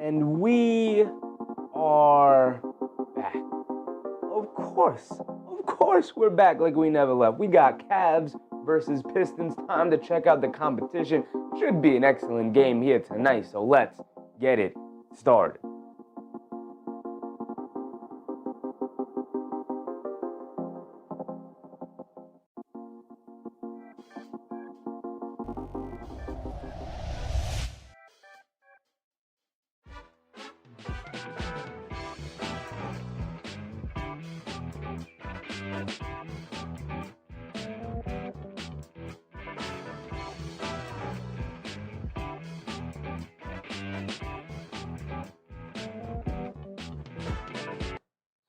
And we are back. Of course, we're back like we never left. We got Cavs versus Pistons. Time to check out the competition. Should be an excellent game here tonight, so let's get it started.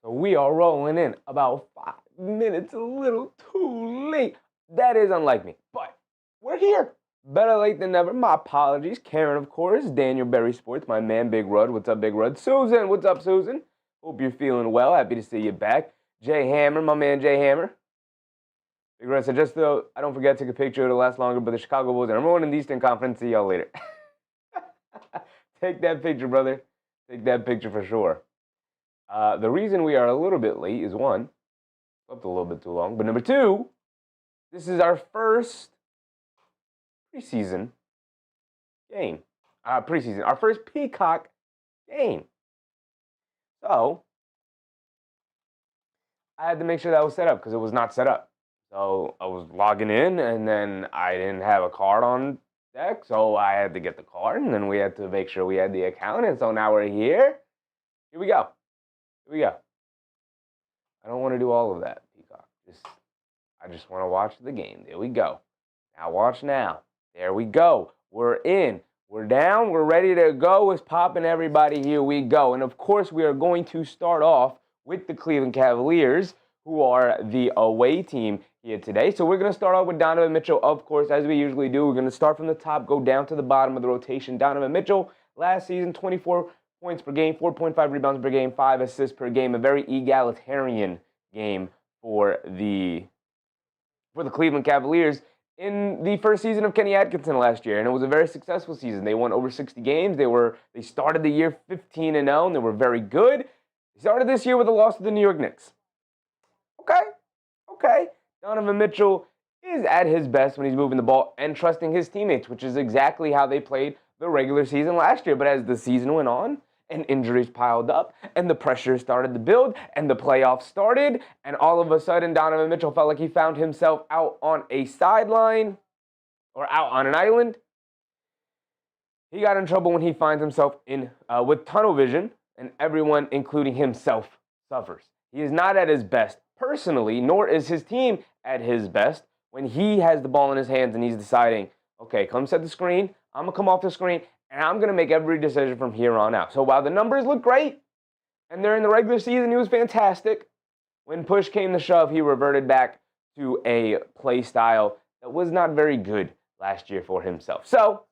So we are rolling in about 5 minutes, a little too late. That is unlike me, but we're here. Better late than never. My apologies. Karen, of course. Daniel Berry Sports, my man, Big Rud. What's up, Big Rud? Susan, what's up, Susan? Hope you're feeling well. Happy to see you back. Jay Hammer, my man, Jay Hammer. Big Rud said, just though, I don't forget to take a picture. It'll last longer, but the Chicago Bulls are number one in the Eastern Conference. See y'all later. Take that picture, brother. Take that picture for sure. The reason we are a little bit late is one, slept a little bit too long, but number two, this is our first preseason game. Our first Peacock game. So, I had to make sure that was set up because it was not set up. So, I was logging in and then I didn't have a card on deck, so I had to get the card and then we had to make sure we had the account, and so now we're here. Here we go. I don't want to do all of that, Peacock. I just want to watch the game. There we go. Now watch now. There we go. We're in. We're down. We're ready to go. It's popping, everybody. Here we go. And, of course, we are going to start off with the Cleveland Cavaliers, who are the away team here today. So we're going to start off with Donovan Mitchell, of course, as we usually do. We're going to start from the top, go down to the bottom of the rotation. Donovan Mitchell, last season, 24 points per game, 4.5 rebounds per game, 5 assists per game. A very egalitarian game for the Cleveland Cavaliers in the first season of Kenny Atkinson last year, and it was a very successful season. They won over 60 games. They started the year 15-0, and they were very good. They started this year with a loss to the New York Knicks. Okay. Donovan Mitchell is at his best when he's moving the ball and trusting his teammates, which is exactly how they played the regular season last year. But as the season went on, and injuries piled up, and the pressure started to build, and the playoffs started, and all of a sudden Donovan Mitchell felt like he found himself out on a sideline, or out on an island. He got in trouble when he finds himself in with tunnel vision, and everyone, including himself, suffers. He is not at his best personally, nor is his team at his best when he has the ball in his hands and he's deciding, okay, come set the screen, I'm going to come off the screen, and I'm going to make every decision from here on out. So while the numbers look great, and during the regular season he was fantastic, when push came to shove, he reverted back to a play style that was not very good last year for himself. So,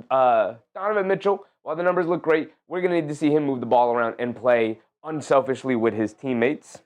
Donovan Mitchell, while the numbers look great, we're going to need to see him move the ball around and play unselfishly with his teammates.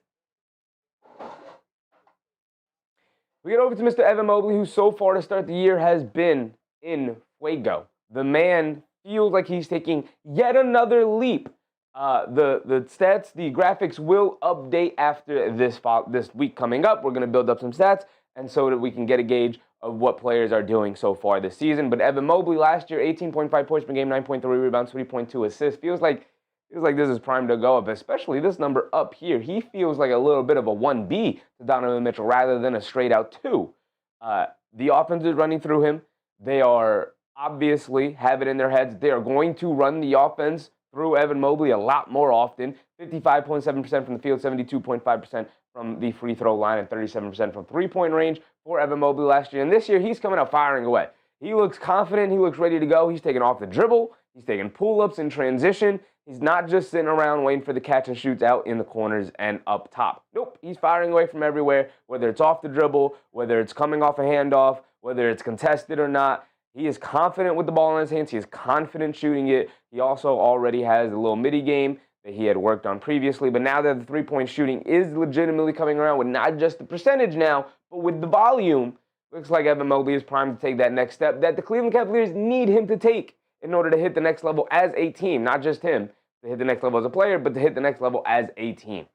We get over to Mr. Evan Mobley, who so far to start the year has been in fuego. The man feels like he's taking yet another leap. The stats, the graphics will update after this week coming up. We're going to build up some stats, and so that we can get a gauge of what players are doing so far this season. But Evan Mobley last year, 18.5 points per game, 9.3 rebounds, 3.2 assists. Feels like this is primed to go up, especially this number up here. He feels like a little bit of a 1B to Donovan Mitchell rather than a straight-out 2. The offense is running through him. They are obviously have it in their heads. They are going to run the offense through Evan Mobley a lot more often. 55.7% from the field, 72.5% from the free throw line, and 37% from three-point range for Evan Mobley last year. And this year, he's coming out firing away. He looks confident. He looks ready to go. He's taking off the dribble. He's taking pull-ups in transition. He's not just sitting around waiting for the catch and shoots out in the corners and up top. Nope, he's firing away from everywhere, whether it's off the dribble, whether it's coming off a handoff, whether it's contested or not. He is confident with the ball in his hands. He is confident shooting it. He also already has a little midi game that he had worked on previously. But now that the three-point shooting is legitimately coming around with not just the percentage now, but with the volume, looks like Evan Mobley is primed to take that next step that the Cleveland Cavaliers need him to take in order to hit the next level as a team, not just him to hit the next level as a player, but to hit the next level as a team.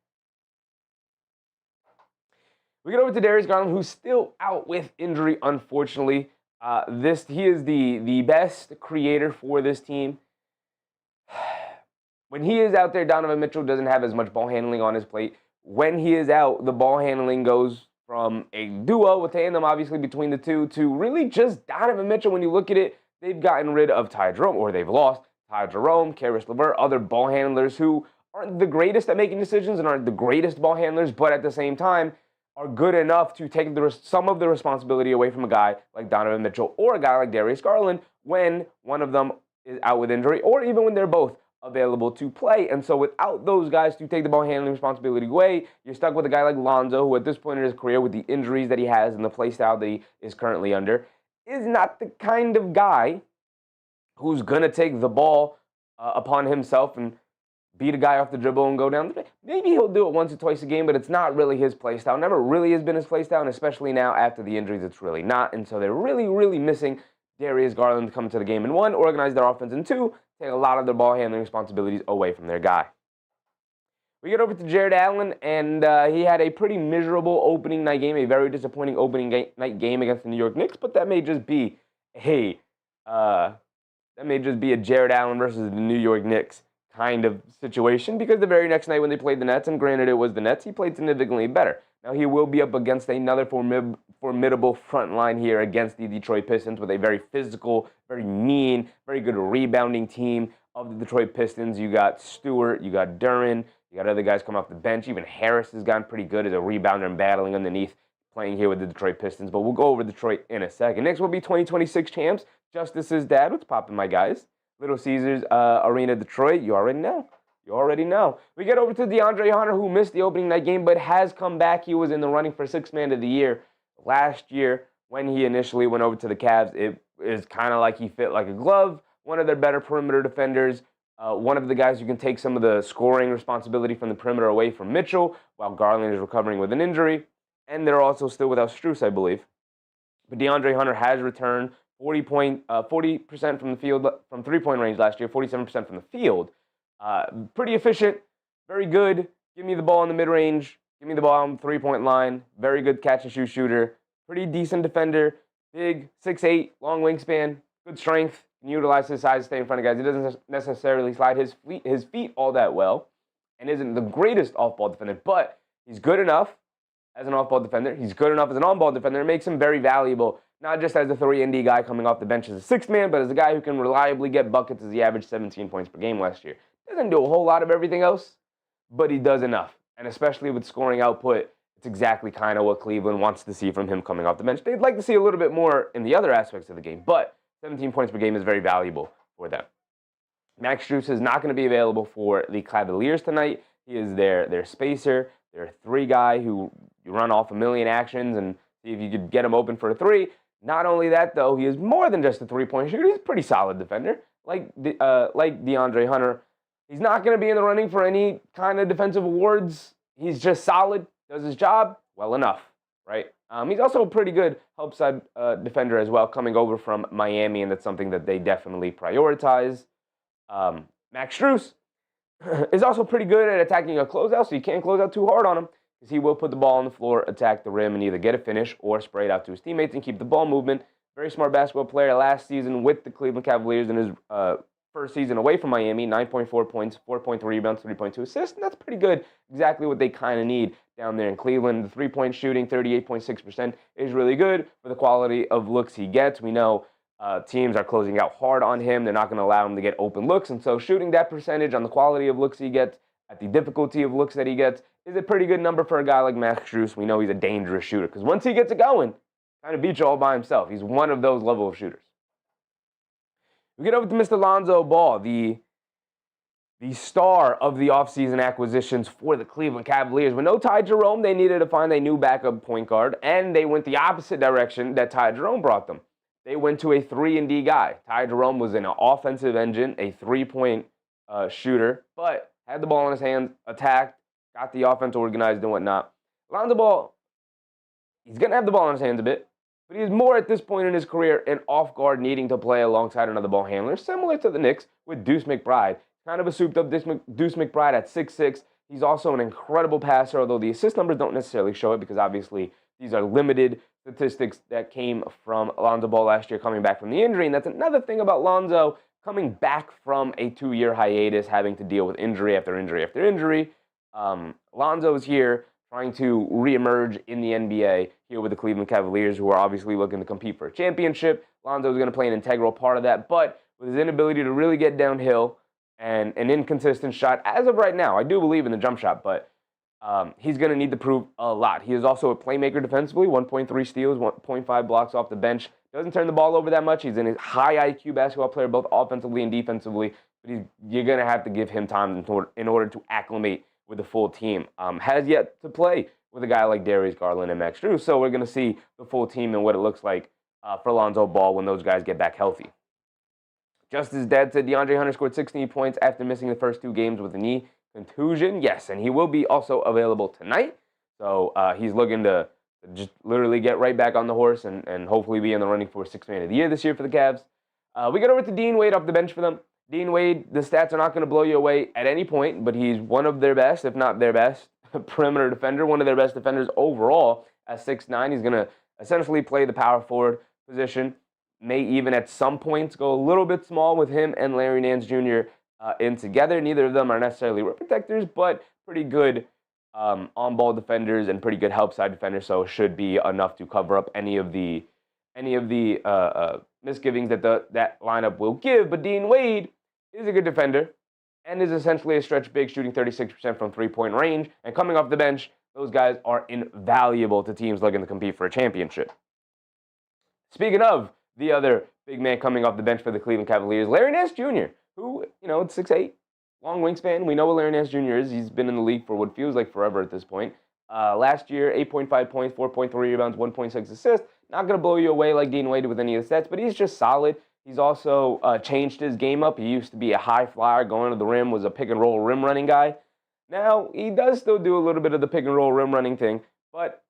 We get over to Darius Garland, who's still out with injury, unfortunately. He is the best creator for this team. When he is out there, Donovan Mitchell doesn't have as much ball handling on his plate. When he is out, the ball handling goes from a duo with tandem, obviously, between the two to really just Donovan Mitchell. When you look at it, they've gotten rid of Ty Jerome, or they've lost Ty Jerome, Karis LeVert, other ball handlers who aren't the greatest at making decisions and aren't the greatest ball handlers, but at the same time are good enough to take some of the responsibility away from a guy like Donovan Mitchell or a guy like Darius Garland when one of them is out with injury, or even when they're both available to play. And so without those guys to take the ball handling responsibility away, you're stuck with a guy like Lonzo, who at this point in his career, with the injuries that he has and the play style that he is currently under, is not the kind of guy who's going to take the ball upon himself and beat a guy off the dribble and go down. Maybe he'll do it once or twice a game, but it's not really his play style. Never really has been his play style, and especially now after the injuries, it's really not. And so they're really, really missing Darius Garland to come to the game and, one, organize their offense, and two, take a lot of their ball handling responsibilities away from their guy. We get over to Jared Allen, and he had a pretty miserable opening night game, a very disappointing opening night game against the New York Knicks, but that may just be a Jared Allen versus the New York Knicks kind of situation, because the very next night when they played the Nets, and granted it was the Nets, he played significantly better. Now he will be up against another formidable front line here against the Detroit Pistons with a very physical, very mean, very good rebounding team of the Detroit Pistons. You got Stewart, you got Duren, you got other guys coming off the bench. Even Harris has gotten pretty good as a rebounder and battling underneath, playing here with the Detroit Pistons. But we'll go over Detroit in a second. Next will be 2026 champs, Justice's dad. What's poppin', my guys? Little Caesars Arena, Detroit. You already know. You already know. We get over to DeAndre Hunter, who missed the opening night game, but has come back. He was in the running for Sixth Man of the Year last year when he initially went over to the Cavs. It is kind of like he fit like a glove. One of their better perimeter defenders. One of the guys who can take some of the scoring responsibility from the perimeter away from Mitchell while Garland is recovering with an injury. And they're also still without Strus, I believe. But DeAndre Hunter has returned 40% from the field, from three-point range last year, 47% from the field. Pretty efficient, very good. Give me the ball in the mid-range. Give me the ball on the three-point line. Very good catch-and-shoot shooter. Pretty decent defender. Big, 6'8", long wingspan, good strength. Can utilize his size to stay in front of guys. He doesn't necessarily slide his feet all that well and isn't the greatest off-ball defender, but he's good enough as an off-ball defender. He's good enough as an on-ball defender. It makes him very valuable, not just as a 3-and-D guy coming off the bench as a sixth man, but as a guy who can reliably get buckets, as he averaged 17 points per game last year. Doesn't do a whole lot of everything else, but he does enough. And especially with scoring output, it's exactly kind of what Cleveland wants to see from him coming off the bench. They'd like to see a little bit more in the other aspects of the game, but 17 points per game is very valuable for them. Max Strus is not going to be available for the Cavaliers tonight. He is their spacer, their three guy who you run off a million actions and see if you could get him open for a three. Not only that, though, he is more than just a three-point shooter. He's a pretty solid defender. Like DeAndre Hunter, he's not going to be in the running for any kind of defensive awards. He's just solid, does his job well enough, right? He's also a pretty good help side defender as well, coming over from Miami, and that's something that they definitely prioritize. Max Strus is also pretty good at attacking a closeout, so you can't close out too hard on him, because he will put the ball on the floor, attack the rim, and either get a finish or spray it out to his teammates and keep the ball movement. Very smart basketball player last season with the Cleveland Cavaliers in his first season away from Miami, 9.4 points, 4.3 rebounds, 3.2 assists, and that's pretty good. Exactly what they kind of need down there in Cleveland. The three-point shooting, 38.6%, is really good for the quality of looks he gets. We know teams are closing out hard on him. They're not going to allow him to get open looks, and so shooting that percentage on the quality of looks he gets, at the difficulty of looks that he gets, is a pretty good number for a guy like Max Strus. We know he's a dangerous shooter, because once he gets it going, kind of beats you all by himself. He's one of those level of shooters. We get over to Mr. Lonzo Ball, the star of the offseason acquisitions for the Cleveland Cavaliers. With no Ty Jerome, they needed to find a new backup point guard, and they went the opposite direction that Ty Jerome brought them. They went to a 3-and-D guy. Ty Jerome was an offensive engine, a three-point shooter, but had the ball in his hands, attacked, got the offense organized and whatnot. Lonzo Ball, he's going to have the ball in his hands a bit, but he's more at this point in his career an off guard needing to play alongside another ball handler, similar to the Knicks with Deuce McBride. Kind of a souped up Deuce McBride at 6'6". He's also an incredible passer, although the assist numbers don't necessarily show it because obviously these are limited statistics that came from Lonzo Ball last year coming back from the injury. And that's another thing about Lonzo coming back from a 2-year hiatus, having to deal with injury after injury after injury. Lonzo's here trying to reemerge in the NBA here with the Cleveland Cavaliers, who are obviously looking to compete for a championship. Lonzo's going to play an integral part of that, but with his inability to really get downhill and an inconsistent shot, as of right now, I do believe in the jump shot, but he's going to need to prove a lot. He is also a playmaker defensively, 1.3 steals, 1.5 blocks off the bench. Doesn't turn the ball over that much. He's a high IQ basketball player, both offensively and defensively, but you're going to have to give him time in order to acclimate with the full team. Has yet to play with a guy like Darius Garland and Max Strus, so we're going to see the full team and what it looks like for Lonzo Ball when those guys get back healthy. Just as Dad said, DeAndre Hunter scored 16 points after missing the first 2 games with a knee contusion. Yes, and he will be also available tonight. So he's looking to just literally get right back on the horse and hopefully be in the running for 6th man of the year this year for the Cavs. We get over to Dean Wade off the bench for them. Dean Wade, the stats are not going to blow you away at any point, but he's one of their best, if not their best, perimeter defender, one of their best defenders overall at 6'9". He's going to essentially play the power forward position. May even at some points go a little bit small with him and Larry Nance Jr. In together. Neither of them are necessarily rim protectors, but pretty good on-ball defenders and pretty good help side defenders, so should be enough to cover up any of the misgivings that that lineup will give. But Dean Wade is a good defender and is essentially a stretch big, shooting 36% from three-point range. And coming off the bench, those guys are invaluable to teams looking to compete for a championship. Speaking of the other big man coming off the bench for the Cleveland Cavaliers, Larry Nance Jr., who, it's 6'8", long wingspan. We know what Larry Nance Jr. is. He's been in the league for what feels like forever at this point. Last year, 8.5 points, 4.3 rebounds, 1.6 assists. Not going to blow you away like Dean Wade with any of the stats, but he's just solid. He's also changed his game up. He used to be a high flyer, going to the rim, was a pick-and-roll rim running guy. Now, he does still do a little bit of the pick-and-roll rim running thing, but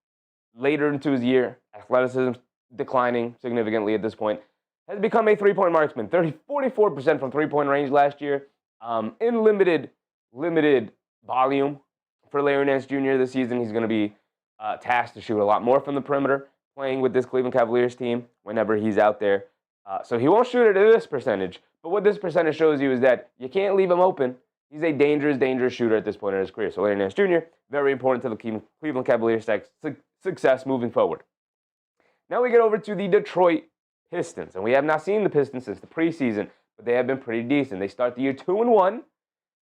later into his year, athleticism declining significantly at this point, has become a three-point marksman. 44% from three-point range last year. In limited volume for Larry Nance Jr. this season. He's going to be tasked to shoot a lot more from the perimeter, playing with this Cleveland Cavaliers team whenever he's out there. So he won't shoot it at this percentage, but what this percentage shows you is that you can't leave him open. He's a dangerous shooter at this point in his career. So Larry Nance Jr., very important to the Cleveland Cavaliers' success moving forward. Now we get over to the Detroit Pistons, and we have not seen the Pistons since the preseason, but they have been pretty decent. They start the year 2-1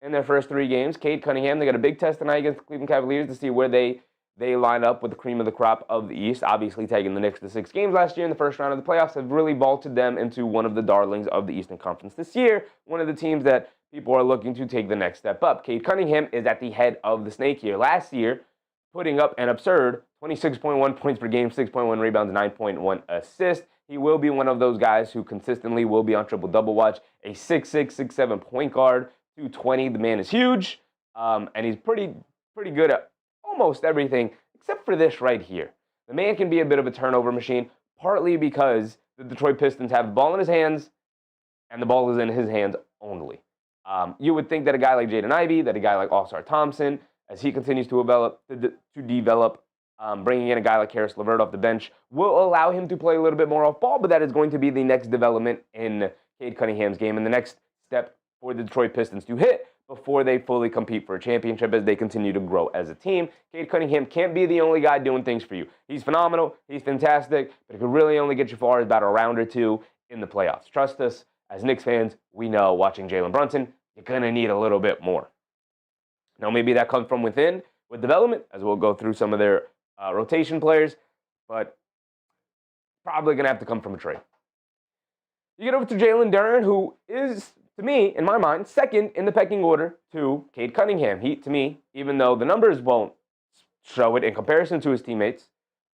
in their first 3 games. Cade Cunningham, they got a big test tonight against the Cleveland Cavaliers to see where they line up with the cream of the crop of the East. Obviously, taking the Knicks to 6 games last year in the first round of the playoffs have really vaulted them into one of the darlings of the Eastern Conference this year, one of the teams that people are looking to take the next step up. Cade Cunningham is at the head of the snake here. Last year, putting up an absurd 26.1 points per game, 6.1 rebounds, 9.1 assists. He will be one of those guys who consistently will be on triple-double watch. A 6'6", 6'7" point guard, 220. The man is huge, and he's pretty good at almost everything except for this right here. The man can be a bit of a turnover machine, partly because the Detroit Pistons have the ball in his hands, and the ball is in his hands only. You would think that a guy like Jaden Ivey, that a guy like Ausar Thompson, as he continues to develop, bringing in a guy like Harris LeVert off the bench, will allow him to play a little bit more off ball, but that is going to be the next development in Cade Cunningham's game and the next step for the Detroit Pistons to hit before they fully compete for a championship as they continue to grow as a team. Cade Cunningham can't be the only guy doing things for you. He's phenomenal, he's fantastic, but it could really only get you far as about a round or 2 in the playoffs. Trust us, as Knicks fans, we know watching Jalen Brunson, you're going to need a little bit more. Now, maybe that comes from within with development, as we'll go through some of their rotation players, but probably going to have to come from a trade. You get over to Jalen Duren, who is, to me, in my mind, second in the pecking order to Cade Cunningham. He, to me, even though the numbers won't show it in comparison to his teammates,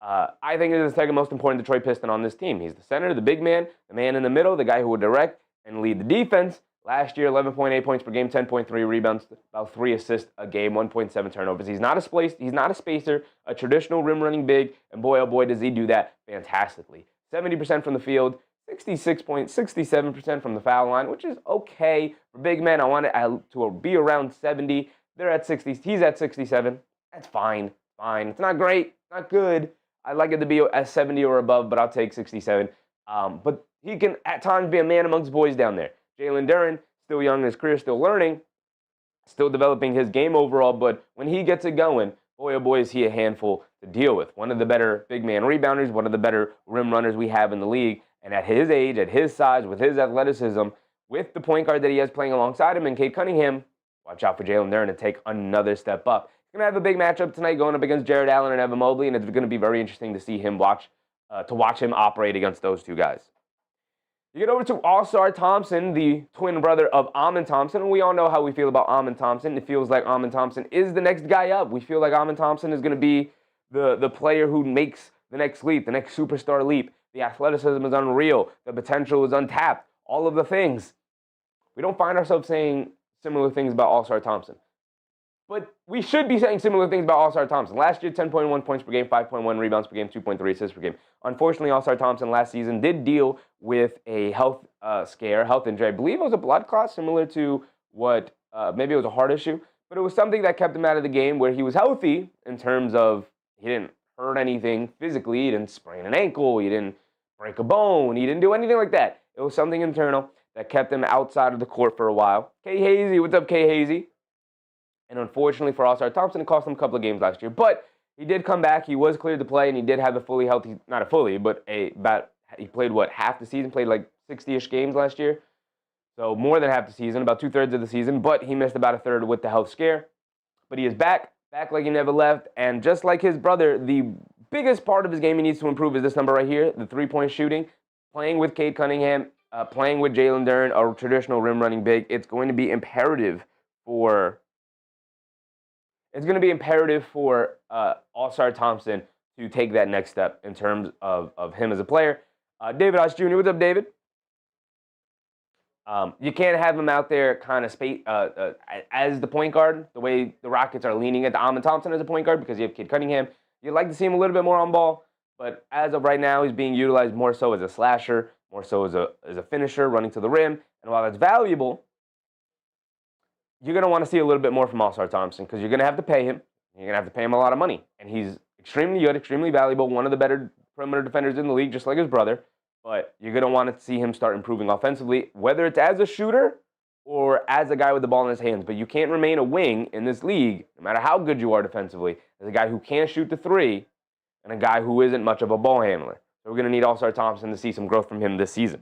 I think is the second most important Detroit Piston on this team. He's the center, the big man, the man in the middle, the guy who will direct and lead the defense. Last year, 11.8 points per game, 10.3 rebounds, about 3 assists a game, 1.7 turnovers. He's not a spacer, a traditional rim-running big, and boy, oh boy, does he do that fantastically. 70% from the field, 66.67% from the foul line, which is okay. For big men, I want it to be around 70. They're at 60. He's at 67. That's fine. Fine. It's not great. Not good. I'd like it to be at 70 or above, but I'll take 67. But he can, at times, be a man amongst boys down there. Jalen Duren, still young in his career, still learning, still developing his game overall, but when he gets it going, boy, oh boy, is he a handful to deal with. One of the better big man rebounders, one of the better rim runners we have in the league. And at his age, at his size, with his athleticism, with the point guard that he has playing alongside him and Cade Cunningham, watch out for Jalen Duren to take another step up. He's going to have a big matchup tonight going up against Jared Allen and Evan Mobley, and it's going to be very interesting to see him watch him operate against those two guys. You get over to Ausar Thompson, the twin brother of Amen Thompson, and we all know how we feel about Amen Thompson. It feels like Amen Thompson is the next guy up. We feel like Amen Thompson is going to be the player who makes the next leap, the next superstar leap. The athleticism is unreal. The potential is untapped. All of the things. We don't find ourselves saying similar things about Ausar Thompson. But we should be saying similar things about Ausar Thompson. Last year, 10.1 points per game, 5.1 rebounds per game, 2.3 assists per game. Unfortunately, Ausar Thompson last season did deal with a health injury. I believe it was a blood clot, similar to what, maybe it was a heart issue. But it was something that kept him out of the game where he was healthy in terms of he didn't hurt anything physically. He didn't sprain an ankle. He didn't break a bone. He didn't do anything like that. It was something internal that kept him outside of the court for a while. K Hazy, what's up, K Hazy? And unfortunately for Ausar Thompson, it cost him a couple of games last year. But he did come back. He was cleared to play, and he did have a fully healthy, not a fully, but he played, half the season, played like 60-ish games last year. So more than half the season, about 2/3 of the season. But he missed about a third with the health scare. But he is back like he never left. And just like his brother, the biggest part of his game he needs to improve is this number right here, the three-point shooting. Playing with Cade Cunningham, playing with Jalen Duren, a traditional rim-running big, it's going to be imperative for Ausar Thompson to take that next step in terms of him as a player. David Ausar Jr., what's up, David? You can't have him out there kind of as the point guard, the way the Rockets are leaning at the Amen Thompson as a point guard because you have Cade Cunningham. You'd like to see him a little bit more on ball, but as of right now, he's being utilized more so as a slasher, more so as a finisher, running to the rim. And while that's valuable, you're going to want to see a little bit more from Ausar Thompson because you're going to have to pay him. You're going to have to pay him a lot of money. And he's extremely good, extremely valuable, one of the better perimeter defenders in the league, just like his brother. But you're going to want to see him start improving offensively, whether it's as a shooter or as a guy with the ball in his hands. But you can't remain a wing in this league, no matter how good you are defensively, as a guy who can't shoot the three and a guy who isn't much of a ball handler. So we're going to need Ausar Thompson to see some growth from him this season.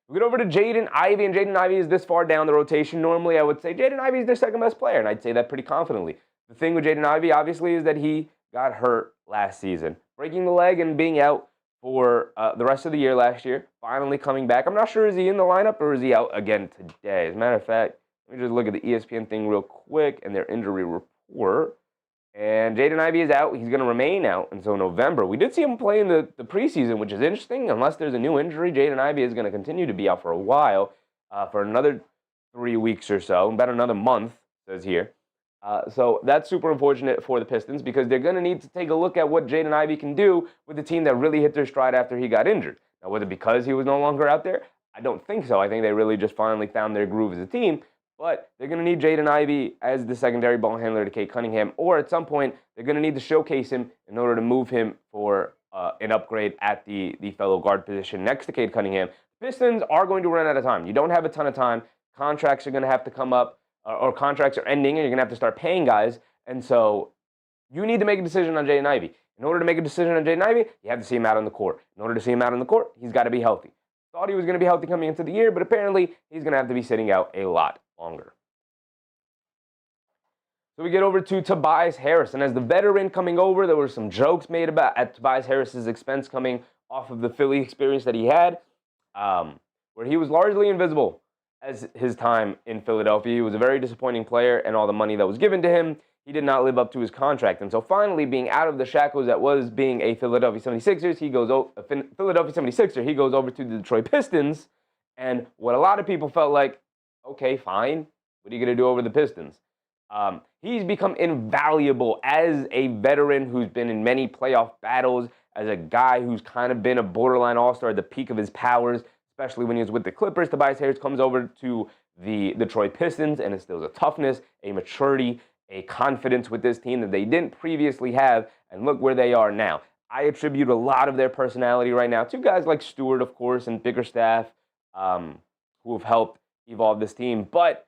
We get over to Jaden Ivey, and Jaden Ivey is this far down the rotation. Normally, I would say Jaden Ivey is their second best player, and I'd say that pretty confidently. The thing with Jaden Ivey, obviously, is that he got hurt last season, breaking the leg and being out for the rest of the year last year, finally coming back. I'm not sure, is he in the lineup or is he out again today? As a matter of fact, let me just look at the ESPN thing real quick and their injury report. And Jaden Ivey is out. He's going to remain out until November. We did see him play in the preseason, which is interesting. Unless there's a new injury, Jaden Ivey is going to continue to be out for a while, for another 3 weeks or so, about another month, says here. So that's super unfortunate for the Pistons because they're going to need to take a look at what Jaden Ivey can do with the team that really hit their stride after he got injured. Now, was it because he was no longer out there? I don't think so. I think they really just finally found their groove as a team. But they're going to need Jaden Ivey as the secondary ball handler to Cade Cunningham, or at some point, they're going to need to showcase him in order to move him for an upgrade at the fellow guard position next to Cade Cunningham. Pistons are going to run out of time. You don't have a ton of time. Contracts are going to have to come up, or contracts are ending, and you're going to have to start paying guys. And so you need to make a decision on Jaden Ivey. In order to make a decision on Jaden Ivey, you have to see him out on the court. In order to see him out on the court, he's got to be healthy. Thought he was going to be healthy coming into the year, but apparently he's going to have to be sitting out a lot longer. So we get over to Tobias Harris, and as the veteran coming over, there were some jokes made about at Tobias Harris's expense coming off of the Philly experience that he had, where he was largely invisible as his time in Philadelphia. He was a very disappointing player, and all the money that was given to him, he did not live up to his contract. And so finally, being out of the shackles that was being a Philadelphia 76ers, he goes over to the Detroit Pistons, and what a lot of people felt like, okay, fine, what are you going to do over the Pistons? He's become invaluable as a veteran who's been in many playoff battles, as a guy who's kind of been a borderline all-star at the peak of his powers, especially when he was with the Clippers. Tobias Harris comes over to the Detroit Pistons and instills a toughness, a maturity, a confidence with this team that they didn't previously have, and look where they are now. I attribute a lot of their personality right now to guys like Stewart, of course, and Bickerstaff, who have helped evolve this team, but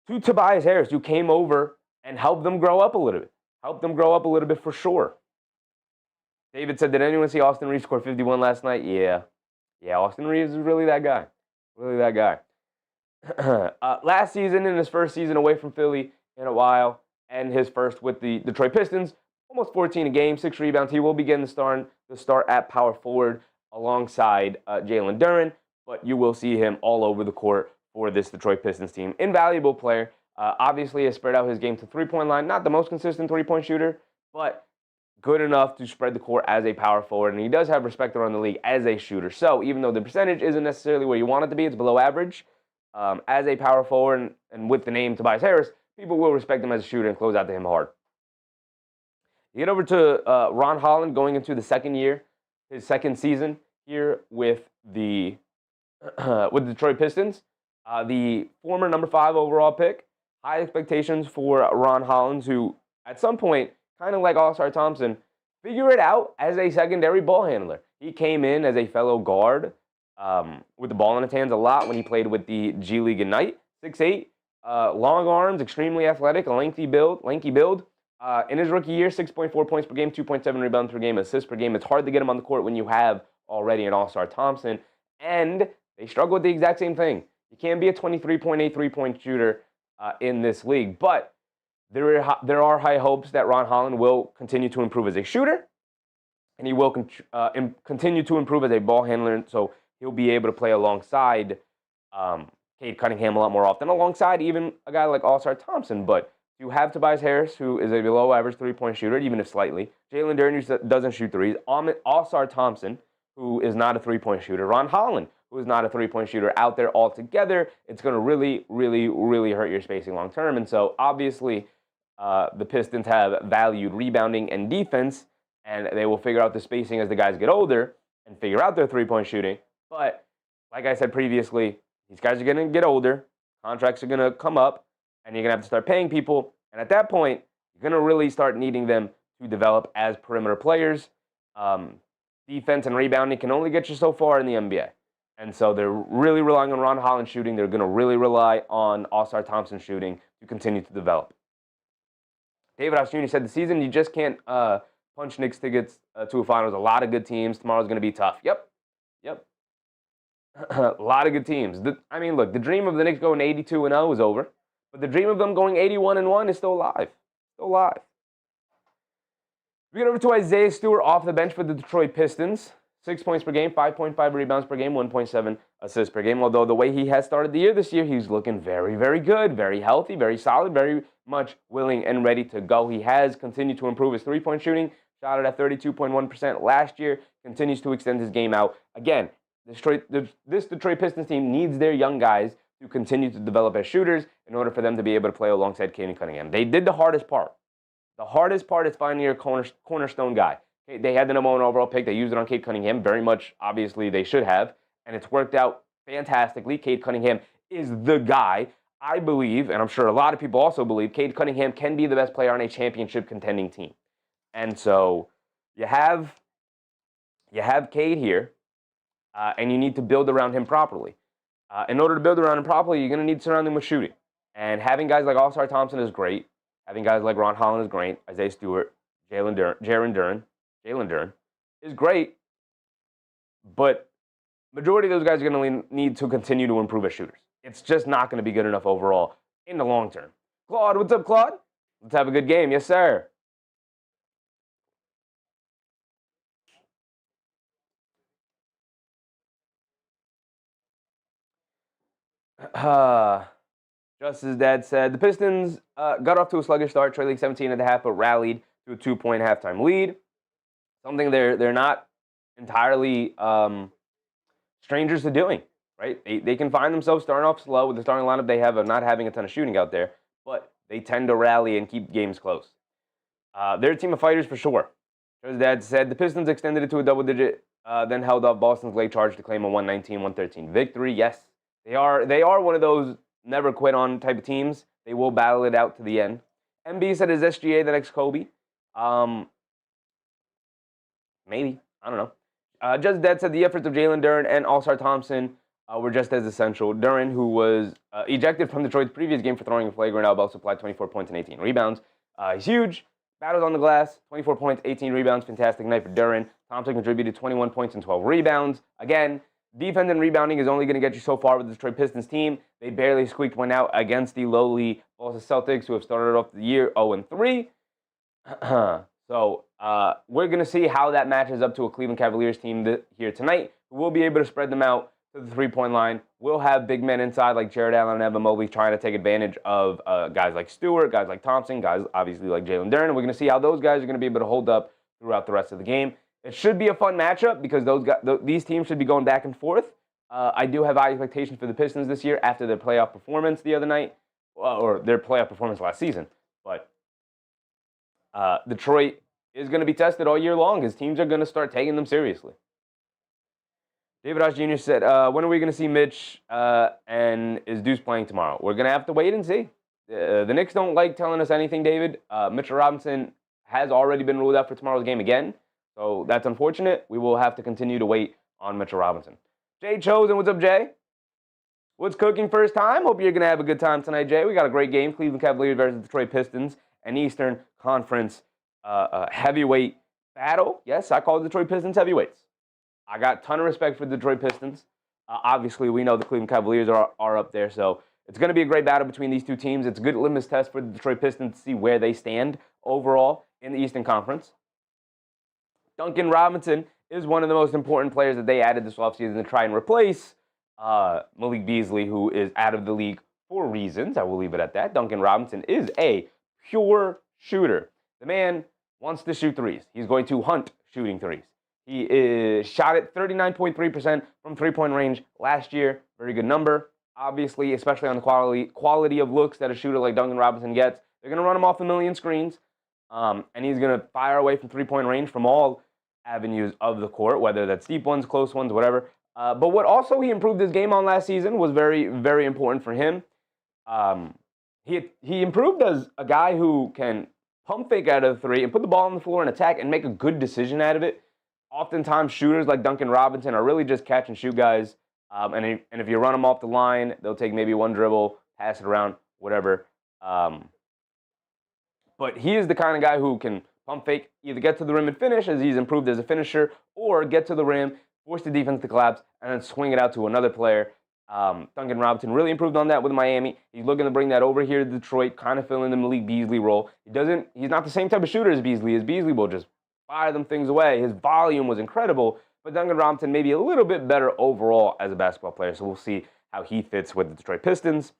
to Tobias Harris, who came over and helped them grow up a little bit. Helped them grow up a little bit for sure. David said, did anyone see Austin Reeves score 51 last night? Yeah. Yeah, Austin Reeves is really that guy. Really that guy. Last season, in his first season away from Philly in a while, and his first with the Detroit Pistons, almost 14 a game, 6 rebounds. He will be getting the start at power forward alongside Jalen Duren, but you will see him all over the court for this Detroit Pistons team. Invaluable player. Obviously, has spread out his game to three-point line. Not the most consistent three-point shooter, but good enough to spread the court as a power forward. And he does have respect around the league as a shooter. So even though the percentage isn't necessarily where you want it to be, it's below average. As a power forward and with the name Tobias Harris, people will respect him as a shooter and close out to him hard. You get over to Ron Holland going into the his second season here with the Detroit Pistons. The former number 5 overall pick. High expectations for Ron Holland, who at some point, kind of like Ausar Thompson, figure it out as a secondary ball handler. He came in as a fellow guard with the ball in his hands a lot when he played with the G League Ignite. 6'8", long arms, extremely athletic, a lanky build. In his rookie year, 6.4 points per game, 2.7 rebounds per game, assists per game. It's hard to get him on the court when you have already an Ausar Thompson. And they struggle with the exact same thing. You can't be a 23.8 three-point shooter in this league. But there are high hopes that Ron Holland will continue to improve as a shooter, and he will continue to improve as a ball handler, so he'll be able to play alongside Cade Cunningham a lot more often, alongside even a guy like Ausar Thompson. But you have Tobias Harris, who is a below-average three-point shooter, even if slightly. Jalen Duren, who doesn't shoot threes. Ausar Thompson, who is not a three-point shooter. Ron Holland, who is not a three-point shooter, out there altogether. It's going to really, really, really hurt your spacing long-term. And so, obviously, the Pistons have valued rebounding and defense, and they will figure out the spacing as the guys get older and figure out their three-point shooting. But, like I said previously, these guys are going to get older. Contracts are going to come up, and you're going to have to start paying people. And at that point, you're going to really start needing them to develop as perimeter players. Defense and rebounding can only get you so far in the NBA. And so they're really relying on Ron Holland shooting. They're going to really rely on Ausar Thompson shooting to continue to develop. David House Jr. said the season, you just can't punch Knicks tickets to a finals. A lot of good teams. Tomorrow's going to be tough. Yep. A lot of good teams. Look, the dream of the Knicks going 82-0 is over. But the dream of them going 81-1 is still alive. We get over to Isaiah Stewart off the bench for the Detroit Pistons. 6 points per game, 5.5 rebounds per game, 1.7 assists per game. Although the way he has started the year this year, he's looking very, very good, very healthy, very solid, very much willing and ready to go. He has continued to improve his three-point shooting. Shot it at 32.1% last year. Continues to extend his game out. Again, this Detroit Pistons team needs their young guys to continue to develop as shooters in order for them to be able to play alongside Cade Cunningham. They did the hardest part. The hardest part is finding your cornerstone guy. They had the number 1 overall pick. They used it on Cade Cunningham. Very much, obviously, they should have. And it's worked out fantastically. Cade Cunningham is the guy. I believe, and I'm sure a lot of people also believe, Cade Cunningham can be the best player on a championship contending team. And so you have Cade here, and you need to build around him properly. In order to build around him properly, you're going to need to surround him with shooting. And having guys like Ausar Thompson is great. Having guys like Ron Holland is great. Isaiah Stewart, Jalen Duren is great. But majority of those guys are going to need to continue to improve as shooters. It's just not going to be good enough overall in the long term. Claude, what's up, Claude? Let's have a good game. Yes, sir. Just as Dad said, the Pistons got off to a sluggish start, trailing 17.5, but rallied to a 2-point halftime lead. Something they're not entirely strangers to doing, right? They can find themselves starting off slow with the starting lineup they have of not having a ton of shooting out there, but they tend to rally and keep games close. They're a team of fighters for sure. His dad said the Pistons extended it to a double-digit, then held off Boston's late charge to claim a 119-113 victory. Yes, they are one of those never quit on type of teams. They will battle it out to the end. MB said, is SGA the next Kobe? Maybe. I don't know. Just Dead said the efforts of Jalen Duren and Ausar Thompson were just as essential. Duren, who was ejected from Detroit's previous game for throwing a flagrant elbow, supplied 24 points and 18 rebounds. He's huge. Battles on the glass, 24 points, 18 rebounds. Fantastic night for Duren. Thompson contributed 21 points and 12 rebounds. Again, defense and rebounding is only going to get you so far with the Detroit Pistons team. They barely squeaked one out against the lowly Boston Celtics, who have started off the year 0-3. So we're going to see how that matches up to a Cleveland Cavaliers team here tonight. We'll be able to spread them out to the three-point line. We'll have big men inside like Jared Allen and Evan Mobley trying to take advantage of guys like Stewart, guys like Thompson, guys obviously like Jalen Duren. We're going to see how those guys are going to be able to hold up throughout the rest of the game. It should be a fun matchup because these teams should be going back and forth. I do have high expectations for the Pistons this year after their playoff performance the other night, or their playoff performance last season. But Detroit is going to be tested all year long because teams are going to start taking them seriously. David Ross Jr. said, when are we going to see Mitch and is Deuce playing tomorrow? We're going to have to wait and see. The Knicks don't like telling us anything, David. Mitchell Robinson has already been ruled out for tomorrow's game again, so that's unfortunate. We will have to continue to wait on Mitchell Robinson. Jay Chosen, what's up, Jay? What's cooking first time? Hope you're going to have a good time tonight, Jay. We got a great game, Cleveland Cavaliers versus Detroit Pistons, an Eastern Conference heavyweight battle. Yes, I call the Detroit Pistons heavyweights. I got a ton of respect for the Detroit Pistons. Obviously, we know the Cleveland Cavaliers are up there, so it's going to be a great battle between these two teams. It's a good litmus test for the Detroit Pistons to see where they stand overall in the Eastern Conference. Duncan Robinson is one of the most important players that they added this offseason to try and replace Malik Beasley, who is out of the league for reasons. I will leave it at that. Duncan Robinson is a pure shooter. The man wants to shoot threes. He's going to hunt shooting threes. He is shot at 39.3% from three-point range last year. Very good number. Obviously, especially on the quality of looks that a shooter like Duncan Robinson gets. They're going to run him off a million screens, and he's going to fire away from three-point range from all avenues of the court, whether that's deep ones, close ones, whatever. But what also he improved his game on last season was very, very important for him. He improved as a guy who can pump fake out of the three and put the ball on the floor and attack and make a good decision out of it. Oftentimes, shooters like Duncan Robinson are really just catch and shoot guys. And if you run them off the line, they'll take maybe one dribble, pass it around, whatever. But he is the kind of guy who can pump fake, either get to the rim and finish, as he's improved as a finisher, or get to the rim, force the defense to collapse, and then swing it out to another player. Duncan Robinson really improved on that with Miami. He's looking to bring that over here to Detroit, kind of filling the Malik Beasley role. He's not the same type of shooter as Beasley. As Beasley will just fire them things away. His volume was incredible, but Duncan Robinson maybe a little bit better overall as a basketball player. So we'll see how he fits with the Detroit Pistons.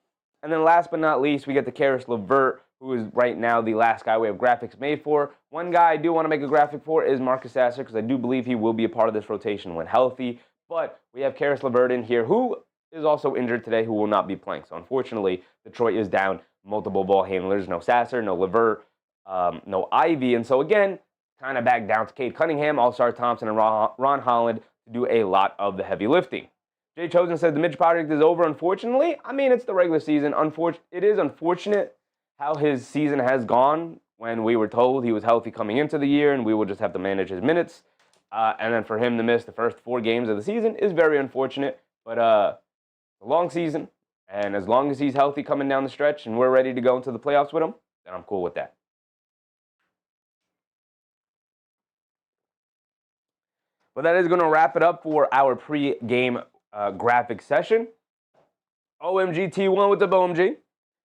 And then last but not least, we get the Karis LeVert, who is right now the last guy we have graphics made for. One guy I do want to make a graphic for is Marcus Sasser, because I do believe he will be a part of this rotation when healthy. But we have Karis LeVert in here, who is also injured today, who will not be playing. So unfortunately, Detroit is down multiple ball handlers. No Sasser, no LeVert, no Ivey. And so again, kind of back down to Cade Cunningham, Ausar Thompson, and Ron Holland to do a lot of the heavy lifting. Jay Chosen says the Mitch project is over, unfortunately. I mean, it's the regular season. It is unfortunate how his season has gone when we were told he was healthy coming into the year and we would just have to manage his minutes. And then for him to miss the first 4 games of the season is very unfortunate. But a long season, and as long as he's healthy coming down the stretch and we're ready to go into the playoffs with him, then I'm cool with that. But that is going to wrap it up for our pre-game graphic session. OMG T1, what's up, OMG?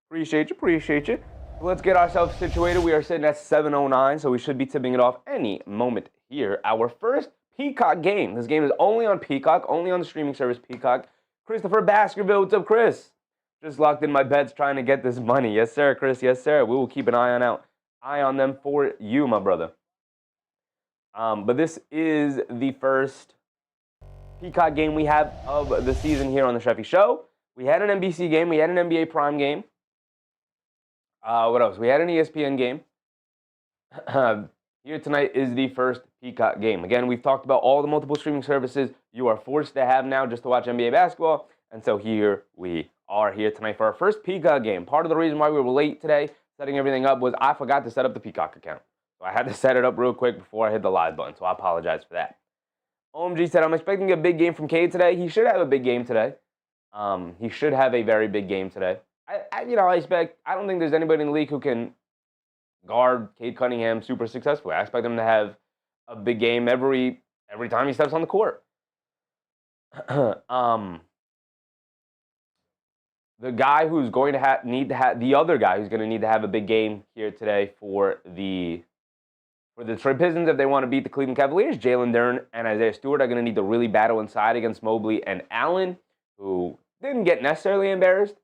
Appreciate you. Let's get ourselves situated. We are sitting at 7:09, so we should be tipping it off any moment here. Our first Peacock game. This game is only on Peacock, only on the streaming service Peacock. Christopher Baskerville, what's up, Chris? Just locked in my bets trying to get this money. Yes, sir, Chris. Yes, sir. We will keep an eye on them for you, my brother. But this is the first Peacock game we have of the season here on the Sheffy Show. We had an NBC game. We had an NBA Prime game. What else? We had an ESPN game. here tonight is the first Peacock game. Again, we've talked about all the multiple streaming services you are forced to have now just to watch NBA basketball. And so here we are here tonight for our first Peacock game. Part of the reason why we were late today setting everything up was I forgot to set up the Peacock account. So I had to set it up real quick before I hit the live button. So I apologize for that. OMG said, I'm expecting a big game from Cade today. He should have a big game today. He should have a very big game today. I don't think there's anybody in the league who can guard Cade Cunningham super successfully. I expect him to have a big game every time he steps on the court. The guy who's going to the other guy who's going to need to have a big game here today for the Detroit Pistons if they want to beat the Cleveland Cavaliers, Jalen Duren and Isaiah Stewart are going to need to really battle inside against Mobley and Allen, who didn't get necessarily embarrassed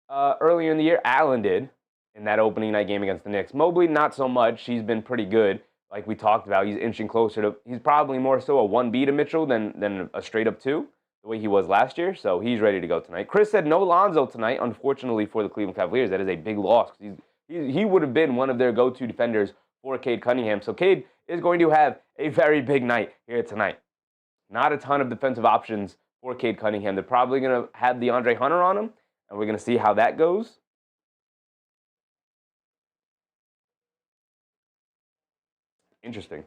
earlier in the year. Allen did in that opening night game against the Knicks. Mobley, not so much. He's been pretty good. Like we talked about, he's inching closer to, he's probably more so a 1B to Mitchell than a straight up 2, the way he was last year. So he's ready to go tonight. Chris said no Lonzo tonight, unfortunately for the Cleveland Cavaliers. That is a big loss. He would have been one of their go-to defenders for Cade Cunningham. So Cade is going to have a very big night here tonight. Not a ton of defensive options for Cade Cunningham. They're probably going to have DeAndre Hunter on him, and we're going to see how that goes. Interesting.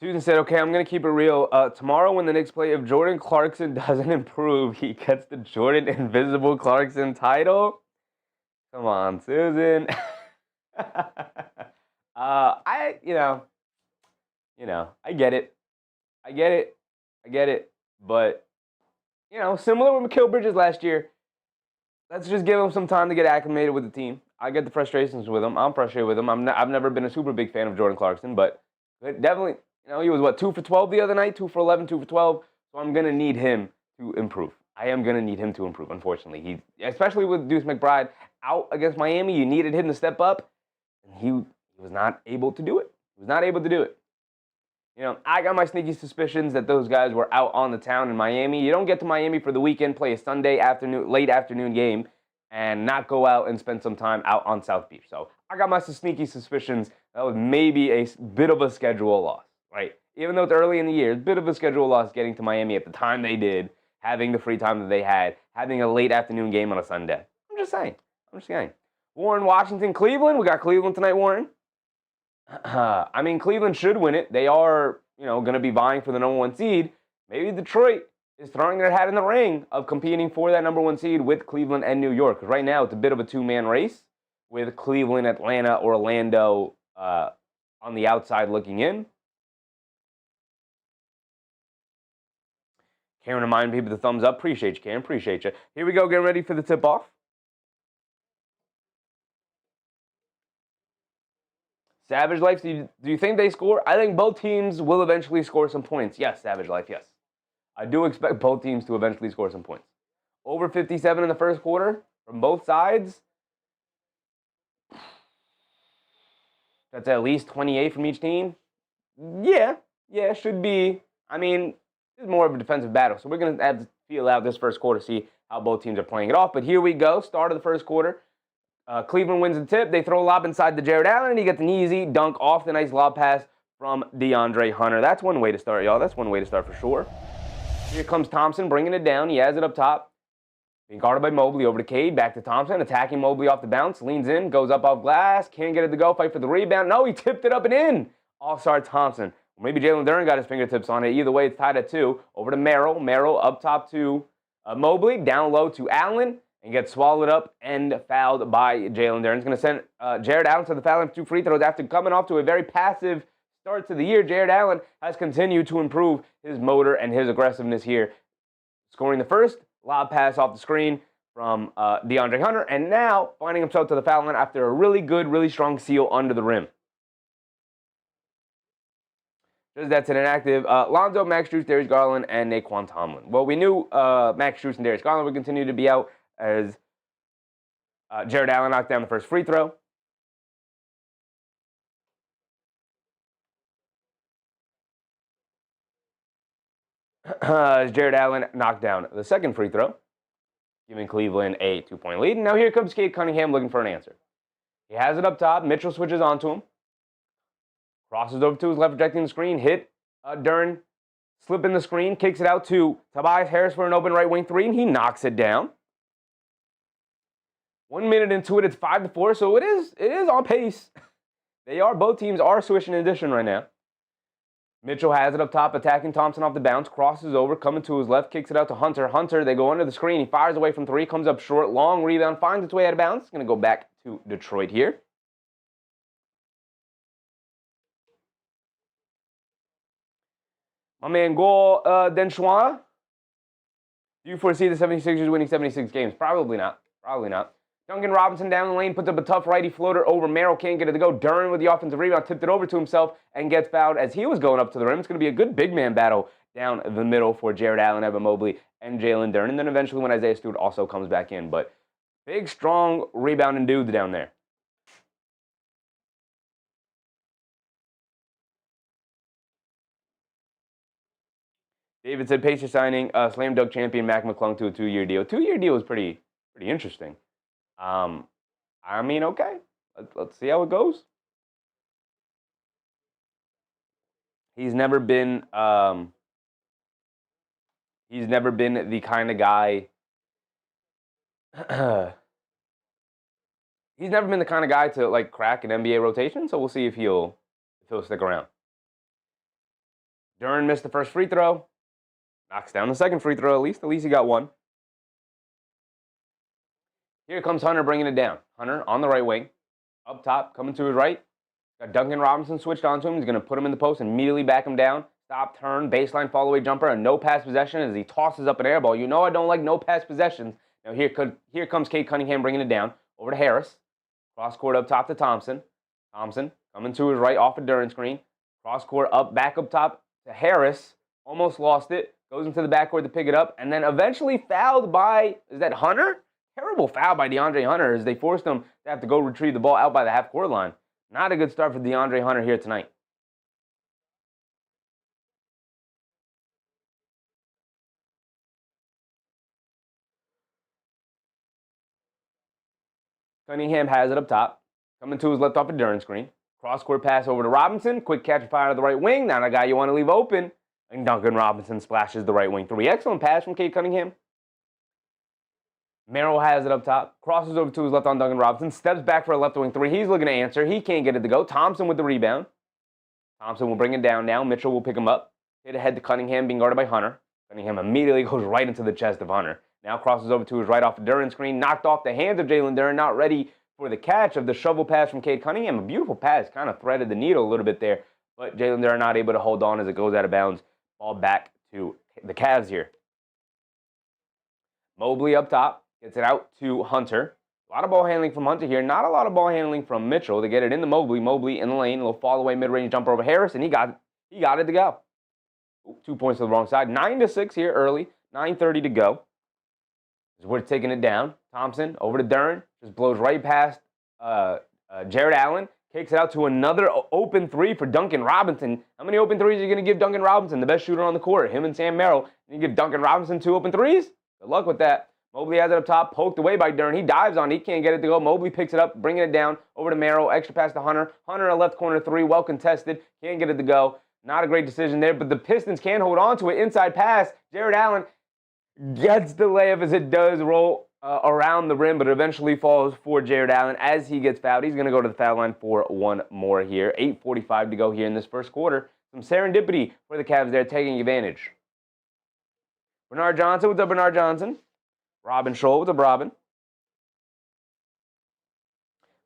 Susan said, okay, I'm going to keep it real. Tomorrow when the Knicks play, if Jordan Clarkson doesn't improve, he gets the Jordan Invisible Clarkson title. Come on, Susan. I get it. But, similar with Mikal Bridges last year, let's just give him some time to get acclimated with the team. I get the frustrations with him. I'm frustrated with him. I've never been a super big fan of Jordan Clarkson, but definitely, he was, 2 for 12 the other night, 2 for 11, 2 for 12. So I'm going to need him to improve. I am going to need him to improve, unfortunately. Especially with Deuce McBride out against Miami, you needed him to step up, and he was not able to do it. I got my sneaky suspicions that those guys were out on the town in Miami. You don't get to Miami for the weekend, play a Sunday afternoon, late afternoon game, and not go out and spend some time out on South Beach. So I got my sneaky suspicions that was maybe a bit of a schedule loss, right? Even though it's early in the year, it's a bit of a schedule loss getting to Miami at the time they did, having the free time that they had, having a late afternoon game on a Sunday. I'm just saying. Warren, Washington, Cleveland. We got Cleveland tonight, Warren. Cleveland should win it. They are, going to be vying for the number 1 seed. Maybe Detroit is throwing their hat in the ring of competing for that number 1 seed with Cleveland and New York. Because right now, it's a bit of a 2-man race with Cleveland, Atlanta, Orlando on the outside looking in. Karen reminding people the thumbs up. Appreciate you, Karen. Appreciate you. Here we go. Getting ready for the tip-off. Savage Life, do you think they score? I think both teams will eventually score some points. Yes, Savage Life, yes. I do expect both teams to eventually score some points. Over 57 in the first quarter from both sides. That's at least 28 from each team. Yeah, should be. It's more of a defensive battle. So we're going to have to feel out this first quarter, see how both teams are playing it off. But here we go, start of the first quarter. Cleveland wins the tip. They throw a lob inside to Jared Allen, and he gets an easy dunk off the nice lob pass from DeAndre Hunter. That's one way to start, y'all. That's one way to start for sure. Here comes Thompson bringing it down. He has it up top. Being guarded by Mobley, over to Cade, back to Thompson, attacking Mobley off the bounce, leans in, goes up off glass, can't get it to go, fight for the rebound. No, he tipped it up and in. Ausar Thompson. Or maybe Jalen Duren got his fingertips on it. Either way, it's tied at 2. Over to Merrill. Merrill up top to Mobley, down low to Allen, and gets swallowed up and fouled by Jalen Duren. It's going to send Jared Allen to the foul line for 2 free throws after coming off to a very passive start to the year. Jared Allen has continued to improve his motor and his aggressiveness here, scoring the first lob pass off the screen from DeAndre Hunter, and now finding himself to the foul line after a really good, really strong seal under the rim. Just that's an inactive. Lonzo, Max Strus, Darius Garland, and Naquan Tomlin. Well, we knew Max Strus and Darius Garland would continue to be out as Jared Allen knocked down the first free throw. as Jared Allen knocked down the second free throw, giving Cleveland a 2-point lead. And now here comes Cade Cunningham looking for an answer. He has it up top. Mitchell switches onto him. Crosses over to his left, rejecting the screen. Hit Duren, slipping the screen, kicks it out to Tobias Harris for an open right wing three, and he knocks it down. 1 minute into it, it's 5-4, so it is on pace. Both teams are switching in addition right now. Mitchell has it up top, attacking Thompson off the bounce, crosses over, coming to his left, kicks it out to Hunter. Hunter, they go under the screen. He fires away from three, comes up short, long rebound, finds its way out of bounds. It's going to go back to Detroit here. My man, Gol Denchua. Do you foresee the 76ers winning 76 games? Probably not. Probably not. Duncan Robinson down the lane, puts up a tough righty floater over Merrill, can't get it to go. Duren with the offensive rebound, tipped it over to himself and gets fouled as he was going up to the rim. It's going to be a good big man battle down the middle for Jared Allen, Evan Mobley, and Jalen Duren. And then eventually when Isaiah Stewart also comes back in. But big, strong rebounding dudes down there. David said Pacers signing slam dunk champion Mac McClung to a 2-year deal. 2-year deal is pretty interesting. I mean, okay. Let's see how it goes. He's never been the kind of guy. He's never been the kind of guy to like crack an NBA rotation. So we'll see if he'll stick around. Duren missed the first free throw. Knocks down the second free throw. At least he got one. Here comes Hunter bringing it down. Hunter on the right wing. Up top, coming to his right. Got Duncan Robinson switched onto him. He's going to put him in the post and immediately back him down. Stop, turn, baseline, fall-away jumper, a no-pass possession as he tosses up an air ball. You know I don't like no-pass possessions. Now here comes Cade Cunningham bringing it down. Over to Harris. Cross-court up top to Thompson. Thompson coming to his right off a Duren screen. Cross-court up, back up top to Harris. Almost lost it. Goes into the backcourt to pick it up. And then eventually fouled by, is that Hunter? Terrible foul by DeAndre Hunter as they forced him to have to go retrieve the ball out by the half-court line. Not a good start for DeAndre Hunter here tonight. Cunningham has it up top. Coming to his left off a Duren screen. Cross-court pass over to Robinson. Quick catch and fire to the right wing. Not a guy you want to leave open. And Duncan Robinson splashes the right wing three. Excellent pass from Cade Cunningham. Merrill has it up top. Crosses over to his left on Duncan Robinson. Steps back for a left wing three. He's looking to answer. He can't get it to go. Thompson with the rebound. Thompson will bring it down now. Mitchell will pick him up. Hit ahead to Cunningham, being guarded by Hunter. Cunningham immediately goes right into the chest of Hunter. Now crosses over to his right off the Duren screen. Knocked off the hands of Jalen Duren. Not ready for the catch of the shovel pass from Cade Cunningham. A beautiful pass. Kind of threaded the needle a little bit there. But Jalen Duren not able to hold on as it goes out of bounds. Ball back to the Cavs here. Mobley up top. Gets it out to Hunter. A lot of ball handling from Hunter here. Not a lot of ball handling from Mitchell. They get it into Mobley. Mobley in the lane. A little fall away mid-range jumper over Harris, and he got it to go. 2 points to the wrong side. 9-6 here early. 9:30 to go. We're taking it down. Thompson over to Duren. Just blows right past Jared Allen. Kicks it out to another open three for Duncan Robinson. How many open threes are you going to give Duncan Robinson? The best shooter on the court. Him and Sam Merrill. You give Duncan Robinson 2 open threes? Good luck with that. Mobley has it up top, poked away by Duren. He dives on it. He can't get it to go. Mobley picks it up, bringing it down over to Merrill. Extra pass to Hunter. Hunter in a left corner three, well contested. Can't get it to go. Not a great decision there, but the Pistons can hold on to it. Inside pass. Jared Allen gets the layup as it does roll around the rim, but eventually falls for Jared Allen as he gets fouled. He's going to go to the foul line for one more here. 8:45 to go here in this first quarter. Some serendipity for the Cavs there, taking advantage. Bernard Johnson, what's up, Bernard Johnson? Robin Scholl, what's up, Robin?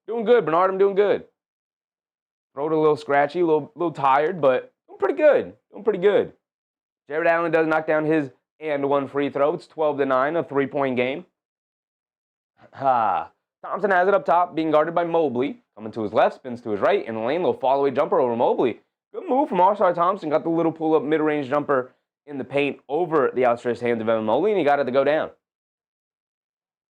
Doing good, Bernard. I'm doing good. Throat a little scratchy, a little tired, but doing pretty good. Doing pretty good. Jared Allen does knock down his and one free throw. It's 12-9, a 3-point game. Thompson has it up top, being guarded by Mobley. Coming to his left, spins to his right, in the lane, little fall-away jumper over Mobley. Good move from Ausar Thompson. Got the little pull-up mid-range jumper in the paint over the outstretched hands of Evan Mobley, and he got it to go down.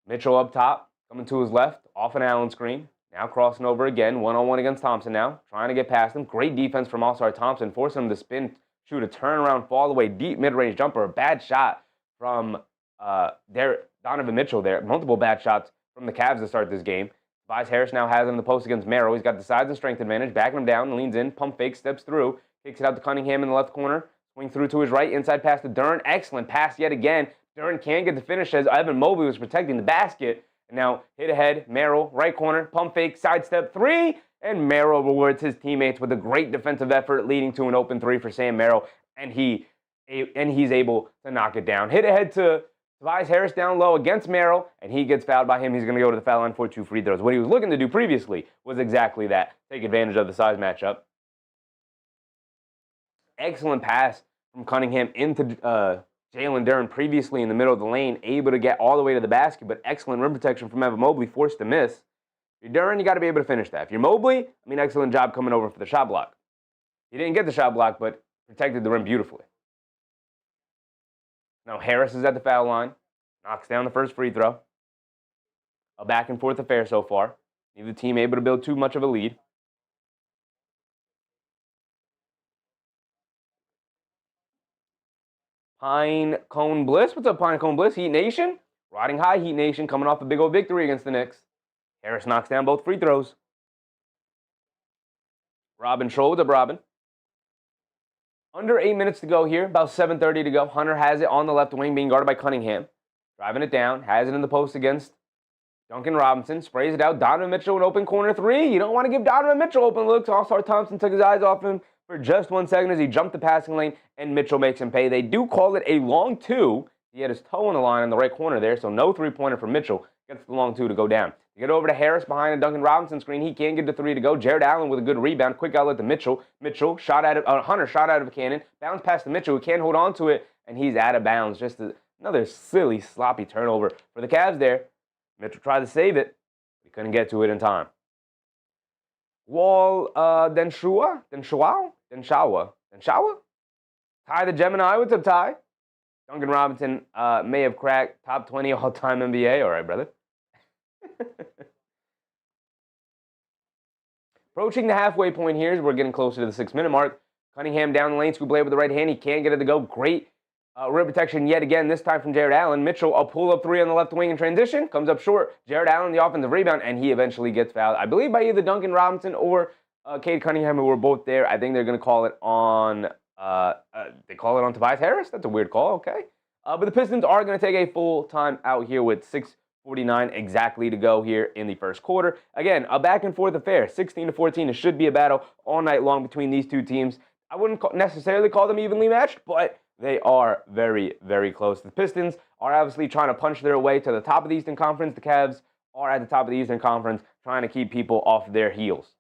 Mitchell up top, coming to his left, off an Allen screen. Now crossing over again, one-on-one against Thompson now. Trying to get past him. Great defense from Ausar Thompson, forcing him to spin shoot a turnaround, fall away, deep mid-range jumper, a bad shot from Donovan Mitchell there. Multiple bad shots from the Cavs to start this game. Tobias Harris now has him in the post against Merrill. He's got the size and strength advantage, backing him down, leans in, pump fake, steps through, kicks it out to Cunningham in the left corner, swing through to his right, inside pass to Duren. Excellent pass yet again. Duren can't get the finish as Evan Mobley was protecting the basket. And now hit ahead, Merrill, right corner, pump fake, sidestep three, and Merrill rewards his teammates with a great defensive effort, leading to an open three for Sam Merrill, and he's able to knock it down. Hit ahead to Tobias Harris down low against Merrill, and he gets fouled by him. He's going to go to the foul line for 2 free throws. What he was looking to do previously was exactly that, take advantage of the size matchup. Excellent pass from Cunningham into Jalen Duren previously in the middle of the lane, able to get all the way to the basket, but excellent rim protection from Evan Mobley, forced to miss. If you're Duren, you got to be able to finish that. If you're Mobley, excellent job coming over for the shot block. He didn't get the shot block, but protected the rim beautifully. Now Harris is at the foul line, knocks down the first free throw. A back and forth affair so far. Neither team able to build too much of a lead. Pine Cone Bliss. What's up, Pine Cone Bliss? Heat Nation. Riding high, Heat Nation, coming off a big old victory against the Knicks. Harris knocks down both free throws. Robin Schroeder, Robin. Under 8 minutes to go here, about 7:30 to go. Hunter has it on the left wing, being guarded by Cunningham. Driving it down, has it in the post against Duncan Robinson. Sprays it out. Donovan Mitchell, an open corner three. You don't want to give Donovan Mitchell open looks. Ausar Thompson took his eyes off him for just 1 second as he jumped the passing lane, and Mitchell makes him pay. They do call it a long two. He had his toe on the line on the right corner there, so no three-pointer for Mitchell. Gets the long two to go down. To get over to Harris behind a Duncan Robinson screen. He can't get the three to go. Jared Allen with a good rebound. Quick outlet to Mitchell. Hunter shot out of a cannon. Bounce pass to Mitchell, who can't hold on to it, and he's out of bounds. Just another silly, sloppy turnover for the Cavs there. Mitchell tried to save it. He couldn't get to it in time. Wall Denshawa? Ty the Gemini. What's up, Ty? Duncan Robinson may have cracked top 20 all-time NBA. All right, brother. Approaching the halfway point here as we're getting closer to the 6-minute mark. Cunningham down the lane, scoop blade with the right hand. He can't get it to go. Great rim protection yet again, this time from Jared Allen. Mitchell, a pull-up three on the left wing in transition. Comes up short. Jared Allen, the offensive rebound, and he eventually gets fouled, I believe, by either Duncan Robinson or Cade Cunningham, who were both there. I think they're going to call it on they call it on Tobias Harris. That's a weird call, okay. But the Pistons are going to take a full time out here with 6:49 exactly to go here in the first quarter. Again, a back and forth affair, 16-14. It should be a battle all night long between these two teams. I wouldn't necessarily call them evenly matched, but they are very, very close. The Pistons are obviously trying to punch their way to the top of the Eastern Conference. The Cavs are at the top of the Eastern Conference, trying to keep people off their heels.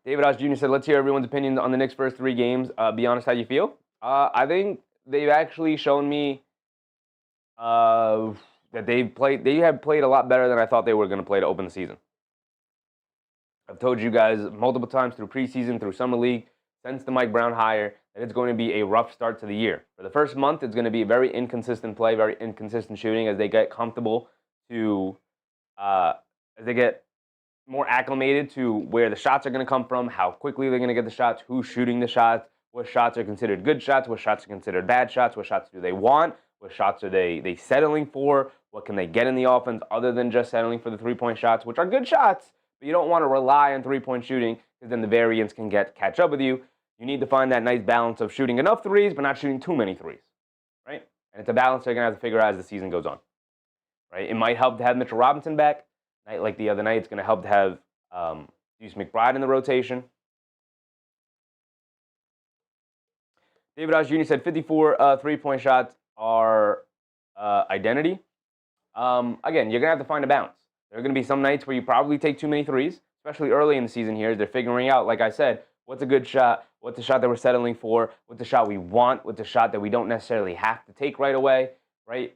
David Osh Jr. said, let's hear everyone's opinion on the Knicks' first 3 games. Be honest how you feel. I think they've actually shown me that they have played a lot better than I thought they were going to play to open the season. I've told you guys multiple times through preseason, through summer league, since the Mike Brown hire, that it's going to be a rough start to the year. For the first month, it's going to be very inconsistent play, very inconsistent shooting as they get comfortable to, as they get more acclimated to where the shots are going to come from, how quickly they're going to get the shots, who's shooting the shots, what shots are considered good shots, what shots are considered bad shots, what shots do they want, what shots are they settling for, what can they get in the offense other than just settling for the three-point shots, which are good shots, but you don't want to rely on three-point shooting because then the variance can catch up with you. You need to find that nice balance of shooting enough threes but not shooting too many threes, right? And it's a balance they're going to have to figure out as the season goes on, right? It might help to have Mitchell Robinson back. Night like the other night, it's going to help to have Deuce McBride in the rotation. David Osh Jr. said 54 three-point shots are identity. Again, you're going to have to find a balance. There are going to be some nights where you probably take too many threes, especially early in the season here. They're figuring out, like I said, what's a good shot, what's the shot that we're settling for, what's the shot we want, what's the shot that we don't necessarily have to take right away, right?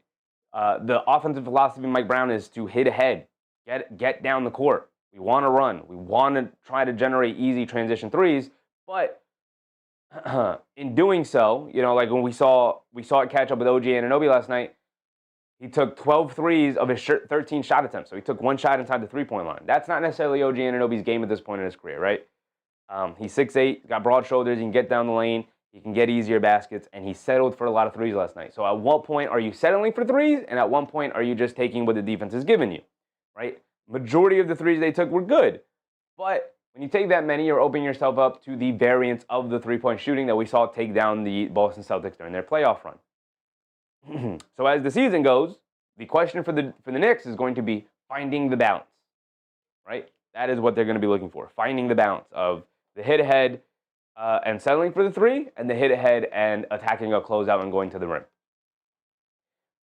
The offensive philosophy of Mike Brown is to hit ahead. Get down the court. We want to run. We want to try to generate easy transition threes. But in doing so, like when we saw it catch up with OG Anunoby last night, he took 12 threes of his 13 shot attempts. So he took one shot inside the three-point line. That's not necessarily OG Anunoby's game at this point in his career, right? He's 6'8", got broad shoulders. He can get down the lane. He can get easier baskets, and he settled for a lot of threes last night. So at what point are you settling for threes, and at one point are you just taking what the defense has given you, right? Majority of the threes they took were good, but when you take that many, you're opening yourself up to the variance of the three-point shooting that we saw take down the Boston Celtics during their playoff run. So as the season goes, the question for the Knicks is going to be finding the balance, right? That is what they're going to be looking for, finding the balance of the hit-ahead and settling for the three, and the hit-ahead and attacking a closeout and going to the rim.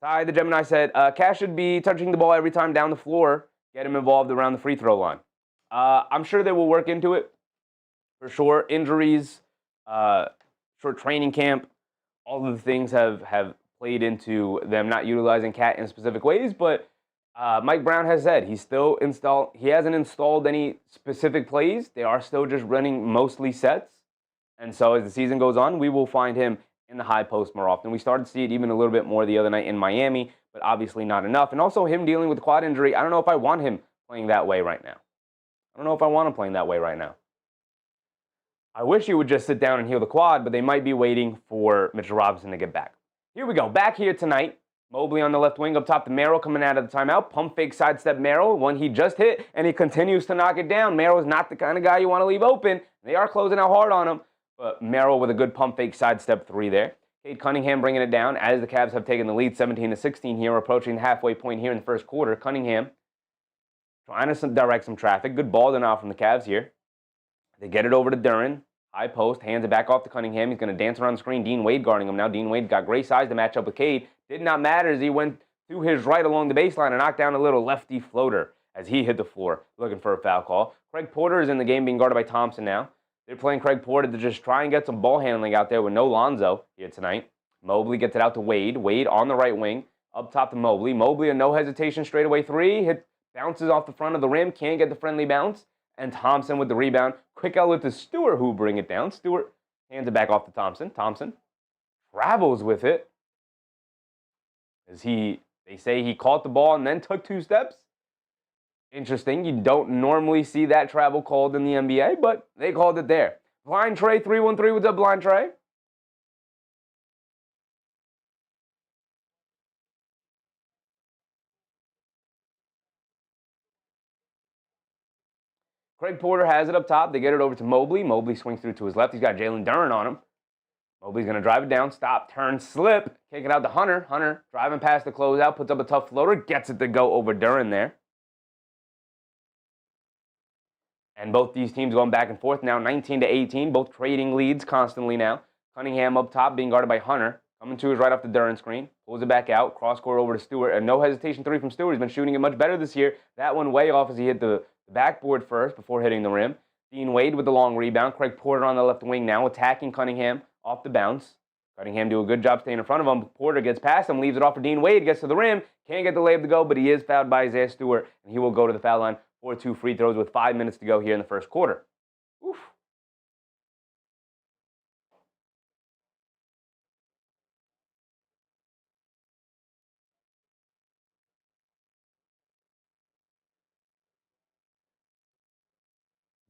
Ty, the Gemini, said, Cash should be touching the ball every time down the floor, get him involved around the free throw line. I'm sure they will work into it, for sure. Injuries, short training camp, all of the things have played into them not utilizing Cat in specific ways, but Mike Brown has said he hasn't installed any specific plays. They are still just running mostly sets. And so as the season goes on, we will find him in the high post more often. We started to see it even a little bit more the other night in Miami, but obviously not enough. And also him dealing with quad injury, I don't know if I want him playing that way right now. I don't know if I want him playing that way right now. I wish he would just sit down and heal the quad, but they might be waiting for Mitchell Robinson to get back. Here we go. Back here tonight. Mobley on the left wing up top to Merrill coming out of the timeout. Pump fake sidestep Merrill. One he just hit, and he continues to knock it down. Merrill's not the kind of guy you want to leave open. They are closing out hard on him, but Merrill with a good pump fake sidestep three there. Cade Cunningham bringing it down as the Cavs have taken the lead 17-16 here, approaching the halfway point here in the first quarter. Cunningham trying to direct some traffic. Good ball denial from the Cavs here. They get it over to Duren. High post, hands it back off to Cunningham. He's going to dance around the screen. Dean Wade guarding him now. Dean Wade got great size to match up with Cade. Did not matter as he went to his right along the baseline and knocked down a little lefty floater as he hit the floor looking for a foul call. Craig Porter is in the game being guarded by Thompson now. They're playing Craig Porter to just try and get some ball handling out there with no Lonzo here tonight. Mobley gets it out to Wade. Wade on the right wing. Up top to Mobley. Mobley a no hesitation straightaway three. Bounces off the front of the rim. Can't get the friendly bounce. And Thompson with the rebound. Quick outlet to Stewart, who bring it down. Stewart hands it back off to Thompson. Thompson travels with it. They say he caught the ball and then took 2 steps. Interesting. You don't normally see that travel called in the NBA, but they called it there. Blind Trey 313. What's up, Blind Trey? Craig Porter has it up top. They get it over to Mobley. Mobley swings through to his left. He's got Jalen Duren on him. Mobley's going to drive it down. Stop, turn, slip. Kick it out to Hunter. Hunter driving past the closeout. Puts up a tough floater. Gets it to go over Duren there. And both these teams going back and forth now, 19-18. Both trading leads constantly now. Cunningham up top being guarded by Hunter. Coming to his right off the Duren screen. Pulls it back out. Cross court over to Stewart. A no hesitation three from Stewart. He's been shooting it much better this year. That one way off as he hit the backboard first before hitting the rim. Dean Wade with the long rebound. Craig Porter on the left wing now attacking Cunningham off the bounce. Cunningham do a good job staying in front of him. Porter gets past him, leaves it off for Dean Wade, gets to the rim. Can't get the layup to go, but he is fouled by Isaiah Stewart, and he will go to the foul line for 2 free throws with 5 minutes to go here in the first quarter. Oof.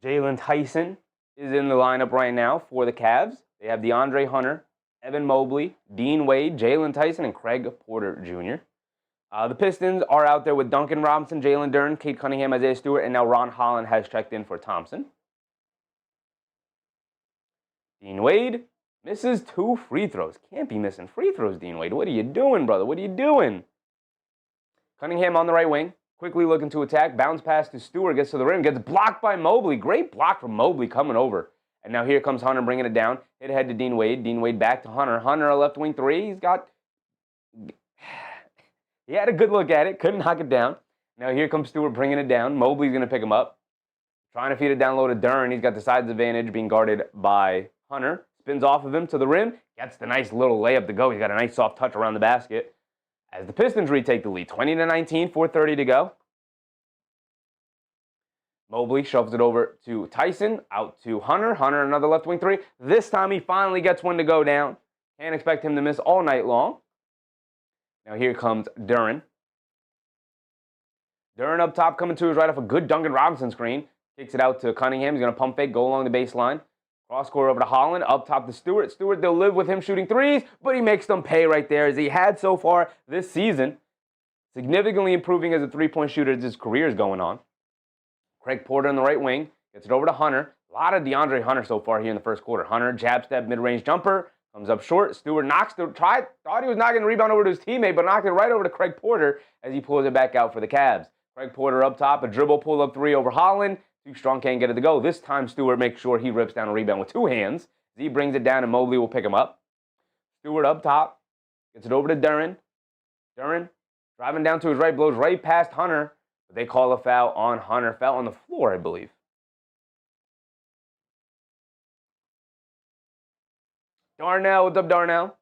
Jalen Tyson is in the lineup right now for the Cavs. They have DeAndre Hunter, Evan Mobley, Dean Wade, Jalen Tyson, and Craig Porter Jr. The Pistons are out there with Duncan Robinson, Jalen Duren, Cade Cunningham, Isaiah Stewart, and now Ron Holland has checked in for Thompson. Dean Wade misses 2 free throws. Can't be missing free throws, Dean Wade. What are you doing, brother? What are you doing? Cunningham on the right wing. Quickly looking to attack. Bounce pass to Stewart. Gets to the rim. Gets blocked by Mobley. Great block from Mobley coming over. And now here comes Hunter bringing it down. Hit ahead to Dean Wade. Dean Wade back to Hunter. Hunter, a left wing three. He had a good look at it. Couldn't knock it down. Now here comes Stewart bringing it down. Mobley's going to pick him up. Trying to feed it down low to Duren. He's got the sides advantage being guarded by Hunter. Spins off of him to the rim. Gets the nice little layup to go. He's got a nice soft touch around the basket. As the Pistons retake the lead, 20-19, 4:30 to go. Mobley shoves it over to Tyson, out to Hunter. Hunter, another left wing three. This time he finally gets one to go down. Can't expect him to miss all night long. Now here comes Duren. Duren up top coming to his right off a good Duncan Robinson screen. Kicks it out to Cunningham. He's going to pump fake, go along the baseline. Cross score over to Holland. Up top to Stewart. Stewart, they'll live with him shooting threes, but he makes them pay right there as he had so far this season. Significantly improving as a three-point shooter as his career is going on. Craig Porter on the right wing. Gets it over to Hunter. A lot of DeAndre Hunter so far here in the first quarter. Hunter, jab step, mid-range jumper. Comes up short. Stewart knocks the thought he was knocking the rebound over to his teammate, but knocked it right over to Craig Porter as he pulls it back out for the Cavs. Craig Porter up top, a dribble pull-up three over Holland. Too strong, can't get it to go. This time, Stewart makes sure he rips down a rebound with two hands. Z brings it down, and Mobley will pick him up. Stewart up top. Gets it over to Duren. Duren driving down to his right, blows right past Hunter. But they call a foul on Hunter. Foul on the floor, I believe. Darnell, what's up, Darnell?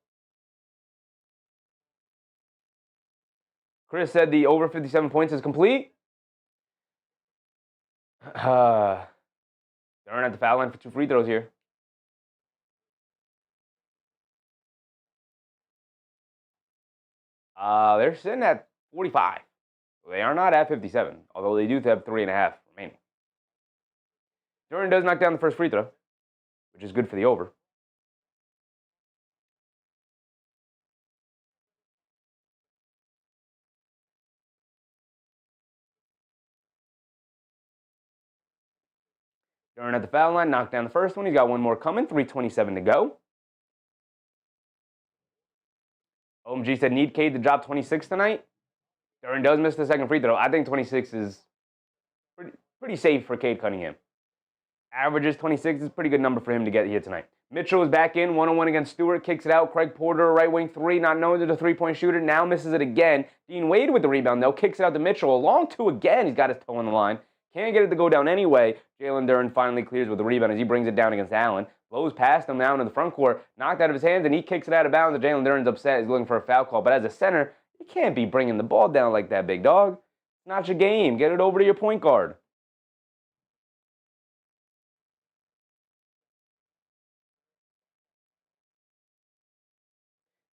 Chris said the over 57 points is complete. Duren at the foul line for 2 free throws here. They're sitting at 45. They are not at 57, although they do have 3.5 remaining. Duren does knock down the first free throw, which is good for the over. Duren at the foul line, knocked down the first one. He's got one more coming, 3:27 to go. OMG said, need Cade to drop 26 tonight. Duren does miss the second free throw. I think 26 is pretty safe for Cade Cunningham. Averages 26 is a pretty good number for him to get here tonight. Mitchell is back in, 1-on-1 against Stewart, kicks it out. Craig Porter, right wing three, not known as a three-point shooter, now misses it again. Dean Wade with the rebound, though, kicks it out to Mitchell. A long two again, he's got his toe on the line. Can't get it to go down anyway. Jalen Duren finally clears with the rebound as he brings it down against Allen. Blows past him down in the front court, knocked out of his hands, and he kicks it out of bounds. Jalen Duren's upset. He's looking for a foul call. But as a center, you can't be bringing the ball down like that, big dog. It's not your game. Get it over to your point guard.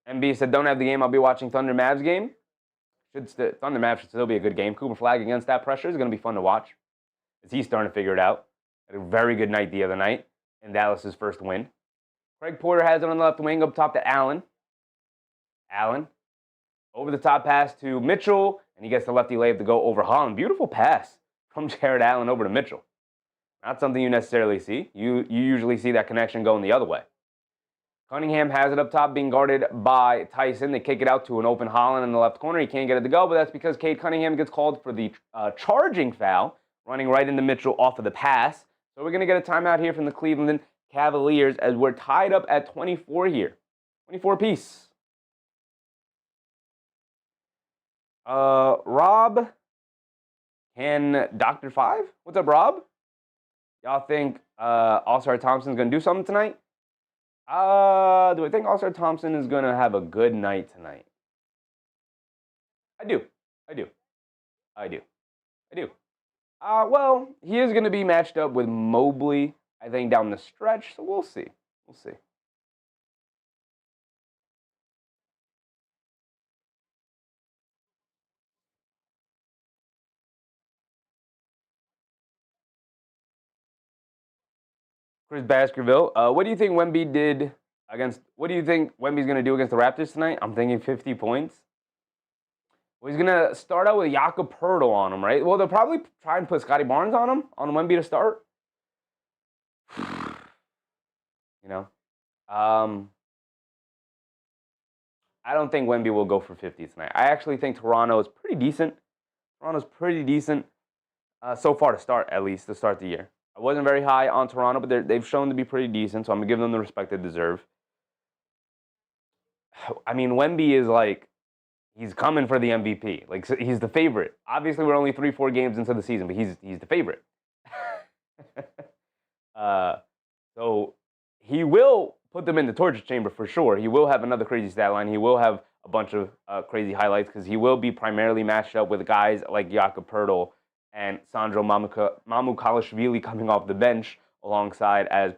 MB said, don't have the game. I'll be watching Thunder Mavs game. Thunder Mavs should still be a good game. Cooper Flag against that pressure is going to be fun to watch as he's starting to figure it out. Had a very good night the other night in Dallas's first win. Craig Porter has it on the left wing up top to Allen. Allen over the top pass to Mitchell, and he gets the lefty layup to go over Holland. Beautiful pass from Jared Allen over to Mitchell. Not something you necessarily see. You usually see that connection going the other way. Cunningham has it up top, being guarded by Tyson. They kick it out to an open Holland in the left corner. He can't get it to go, but that's because Cade Cunningham gets called for the charging foul, running right into Mitchell off of the pass. So we're going to get a timeout here from the Cleveland Cavaliers as we're tied up at 24 here. 24 apiece. Rob and Dr. Five? What's up, Rob? Y'all think Ausar Thompson's going to do something tonight? Do I think Ausar Thompson is going to have a good night tonight? I do. Well, he is going to be matched up with Mobley, I think, down the stretch, so we'll see. Chris Baskerville, what do you think Wemby did what do you think Wemby's going to do against the Raptors tonight? I'm thinking 50 points. Well, he's going to start out with Jakob Poeltl on him, right? Well, they'll probably try and put Scotty Barnes on him, on Wemby to start. I don't think Wemby will go for 50 tonight. I actually think Toronto is pretty decent. Toronto's pretty decent so far to start the year. I wasn't very high on Toronto, but they've shown to be pretty decent, so I'm going to give them the respect they deserve. I mean, Wemby is like, he's coming for the MVP. Like, so he's the favorite. Obviously, we're only 3-4 games into the season, but he's the favorite. So he will put them in the torture chamber for sure. He will have another crazy stat line. He will have a bunch of crazy highlights because he will be primarily matched up with guys like Jakob Poeltl and Sandro Mamukelashvili coming off the bench alongside, as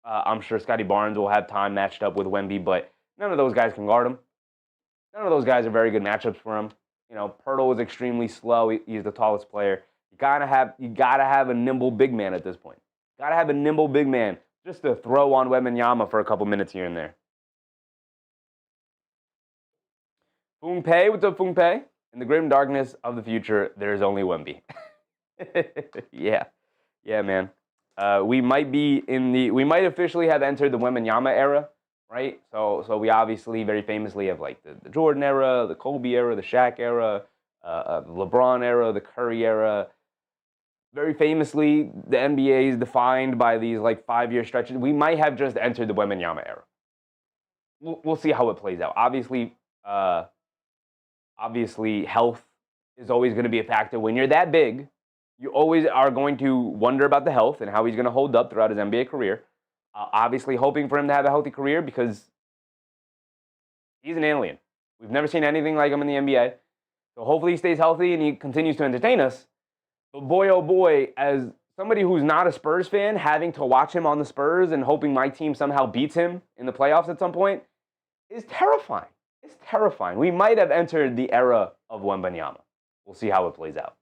I'm sure Scotty Barnes will have time matched up with Wemby, but none of those guys can guard him. None of those guys are very good matchups for him. You know, Pirtle is extremely slow. He's the tallest player. You gotta have a nimble big man at this point. Gotta have a nimble big man just to throw on Wembanyama for a couple minutes here and there. Foong Pei, what's up, Foong Pei? In the grim darkness of the future, there's only Wemby. Yeah, man. We might officially have entered the Wembanyama era, right? So we obviously very famously have like the Jordan era, the Kobe era, the Shaq era, the LeBron era, the Curry era. Very famously, the NBA is defined by these like 5-year stretches. We might have just entered the Wembanyama era. We'll see how it plays out. Obviously, health is always going to be a factor. When you're that big, you always are going to wonder about the health and how he's going to hold up throughout his NBA career. Obviously, hoping for him to have a healthy career because he's an alien. We've never seen anything like him in the NBA. So hopefully he stays healthy and he continues to entertain us. But boy, oh boy, as somebody who's not a Spurs fan, having to watch him on the Spurs and hoping my team somehow beats him in the playoffs at some point is terrifying. It's terrifying. We might have entered the era of Wembanyama. We'll see how it plays out.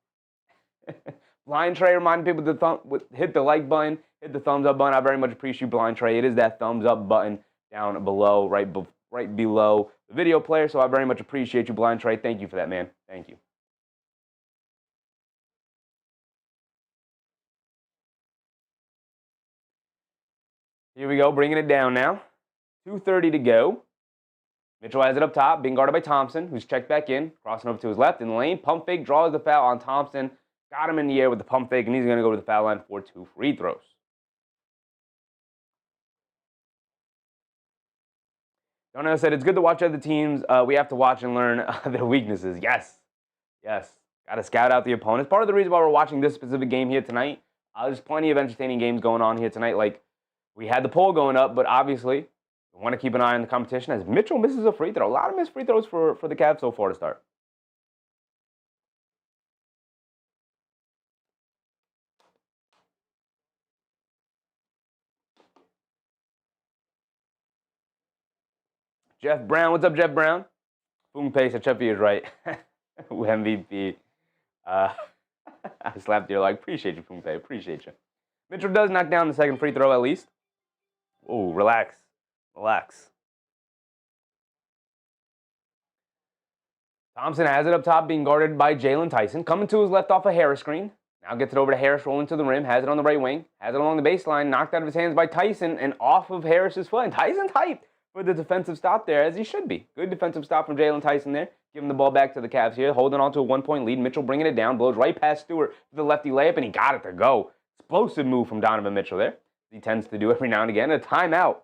Blind Trey reminding people to hit the like button, hit the thumbs up button. I very much appreciate you, Blind Trey. It is that thumbs up button down below, right below the video player. So I very much appreciate you, Blind Trey. Thank you for that, man. Thank you. Here we go, bringing it down now. 2:30 to go. Mitchell has it up top, being guarded by Thompson, who's checked back in, crossing over to his left in the lane. Pump fake, draws the foul on Thompson. Got him in the air with the pump fake, and he's going to go to the foul line for 2 free throws. Donna said, it's good to watch other teams. We have to watch and learn their weaknesses. Yes. Got to scout out the opponents. Part of the reason why we're watching this specific game here tonight, there's plenty of entertaining games going on here tonight. Like, we had the poll going up, but obviously, we want to keep an eye on the competition as Mitchell misses a free throw. A lot of missed free throws for the Cavs so far to start. Jeff Brown, what's up, Jeff Brown? Boom pace, Cheppy is right. MVP. I slapped you like, appreciate you, Boom Pay, appreciate you. Mitchell does knock down the second free throw at least. Oh, relax. Thompson has it up top, being guarded by Jalen Tyson. Coming to his left off a Harris screen. Now gets it over to Harris, rolling to the rim. Has it on the right wing. Has it along the baseline. Knocked out of his hands by Tyson and off of Harris's foot. And Tyson's hyped for the defensive stop there, as he should be. Good defensive stop from Jalen Tyson there. Giving the ball back to the Cavs here. Holding on to a 1-point lead. Mitchell bringing it down. Blows right past Stewart for the lefty layup, and he got it to go. Explosive move from Donovan Mitchell there. He tends to do every now and again. A timeout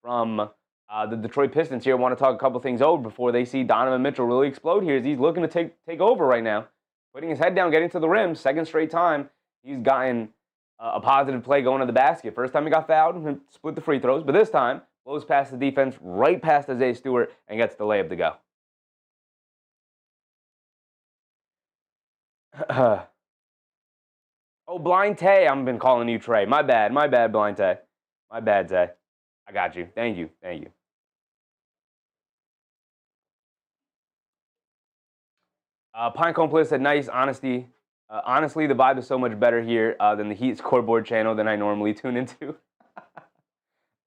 from the Detroit Pistons here. I want to talk a couple things over before they see Donovan Mitchell really explode here, as he's looking to take over right now. Putting his head down, getting to the rim. Second straight time he's gotten a positive play going to the basket. First time he got fouled and split the free throws, but this time blows past the defense, right past Isaiah Stewart, and gets the layup to go. Oh, Blind Tay, I've been calling you Trey. My bad, Blind Tay. My bad, Tay. I got you. Thank you. Pinecone Bliss said, nice, honesty. Honestly, the vibe is so much better here than the Heat Scoreboard channel than I normally tune into.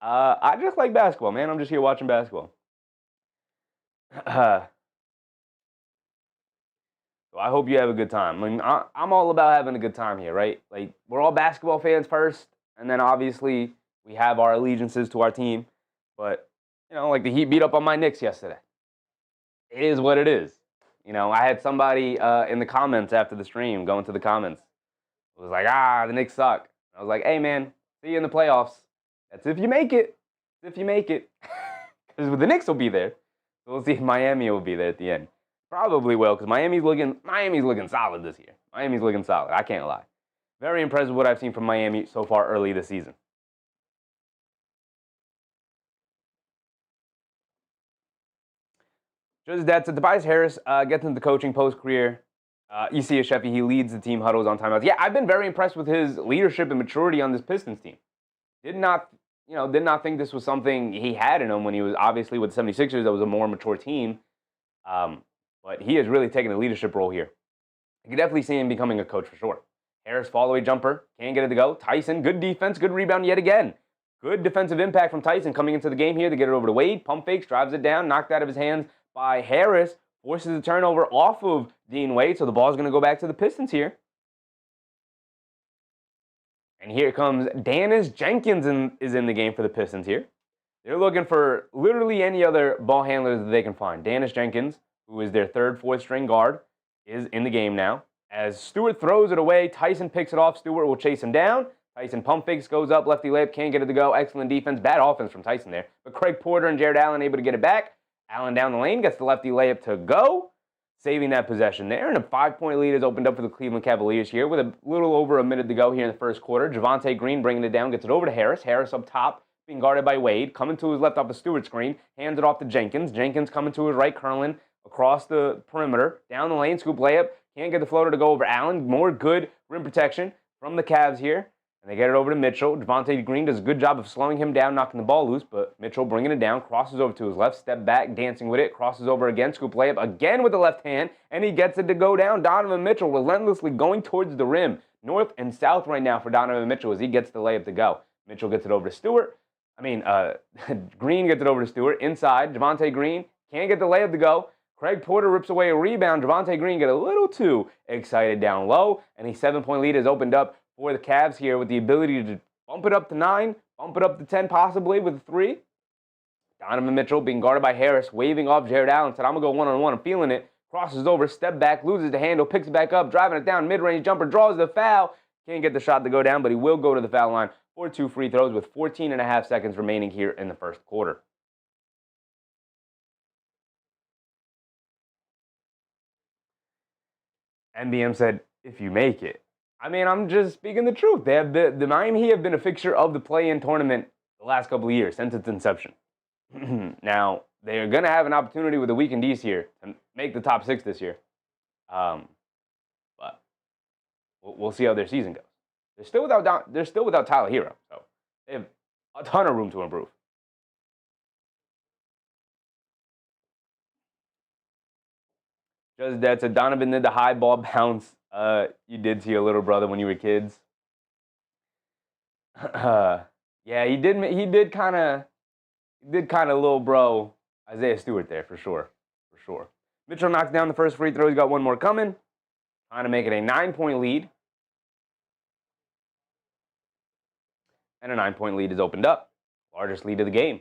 I just like basketball, man. I'm just here watching basketball. So I hope you have a good time. I mean, I'm all about having a good time here, right? Like, we're all basketball fans first, and then obviously we have our allegiances to our team. But, you know, like the Heat beat up on my Knicks yesterday. It is what it is. You know, I had somebody in the comments after the stream, going to the comments, it was like, the Knicks suck. I was like, hey, man, see you in the playoffs. That's if you make it. Because the Knicks will be there. So we'll see if Miami will be there at the end. Probably will, because Miami's looking solid this year. Miami's looking solid. I can't lie. Very impressed with what I've seen from Miami so far early this season. Just that, so Tobias Harris gets into the coaching post-career. You see a Sheffy, he leads the team huddles on timeouts. Yeah, I've been very impressed with his leadership and maturity on this Pistons team. Did not think this was something he had in him when he was obviously with the 76ers. That was a more mature team. But he has really taken a leadership role here. You can definitely see him becoming a coach for sure. Harris, fall-away jumper, can't get it to go. Tyson, good defense, good rebound yet again. Good defensive impact from Tyson coming into the game here to get it over to Wade. Pump fakes, drives it down, knocked out of his hands by Harris. Forces a turnover off of Dean Wade, so the ball's going to go back to the Pistons here. And here comes Nance Jr is in the game for the Pistons here. They're looking for literally any other ball handlers that they can find. Nance Jr, who is their third, fourth string guard, is in the game now. As Stewart throws it away, Tyson picks it off. Stewart will chase him down. Tyson pump fakes, goes up, lefty layup, can't get it to go. Excellent defense, bad offense from Tyson there. But Craig Porter and Jared Allen able to get it back. Allen down the lane, gets the lefty layup to go, saving that possession there. And a 5-point lead is opened up for the Cleveland Cavaliers here with a little over a minute to go here in the first quarter. Javonte Green bringing it down, gets it over to Harris. Harris up top, being guarded by Wade. Coming to his left off the Stewart screen, hands it off to Jenkins. Jenkins coming to his right, curling across the perimeter. Down the lane, scoop layup. Can't get the floater to go over Allen. More good rim protection from the Cavs here. And they get it over to Mitchell. Javonte Green does a good job of slowing him down, knocking the ball loose, but Mitchell bringing it down, crosses over to his left, step back, dancing with it, crosses over again, scoop layup again with the left hand, and he gets it to go down. Donovan Mitchell relentlessly going towards the rim. North and south right now for Donovan Mitchell as he gets the layup to go. Mitchell gets it over to Stewart. Green gets it over to Stewart. Inside, Javonte Green can't get the layup to go. Craig Porter rips away a rebound. Javonte Green get a little too excited down low, and a 7-point lead is opened up for the Cavs here with the ability to bump it up to 9, bump it up to 10 possibly with a 3. Donovan Mitchell being guarded by Harris, waving off Jared Allen, said, I'm going to go one-on-one, I'm feeling it. Crosses over, step back, loses the handle, picks it back up, driving it down, mid-range jumper, draws the foul. Can't get the shot to go down, but he will go to the foul line for 2 free throws with 14.5 seconds remaining here in the first quarter. NBM said, if you make it. I'm just speaking the truth. They have the Miami Heat have been a fixture of the play-in tournament the last couple of years since its inception. Now, they are going to have an opportunity with the weekend East here to make the top 6 this year. But we'll see how their season goes. They're still without Tyler Hero, so they have a ton of room to improve. Just that, so Donovan did the high ball bounce. You did to your little brother when you were kids. Yeah, he did kind of little bro Isaiah Stewart there for sure. Mitchell knocks down the first free throw. He's got one more coming. Trying to make it a 9-point lead. And a 9-point lead is opened up. Largest lead of the game.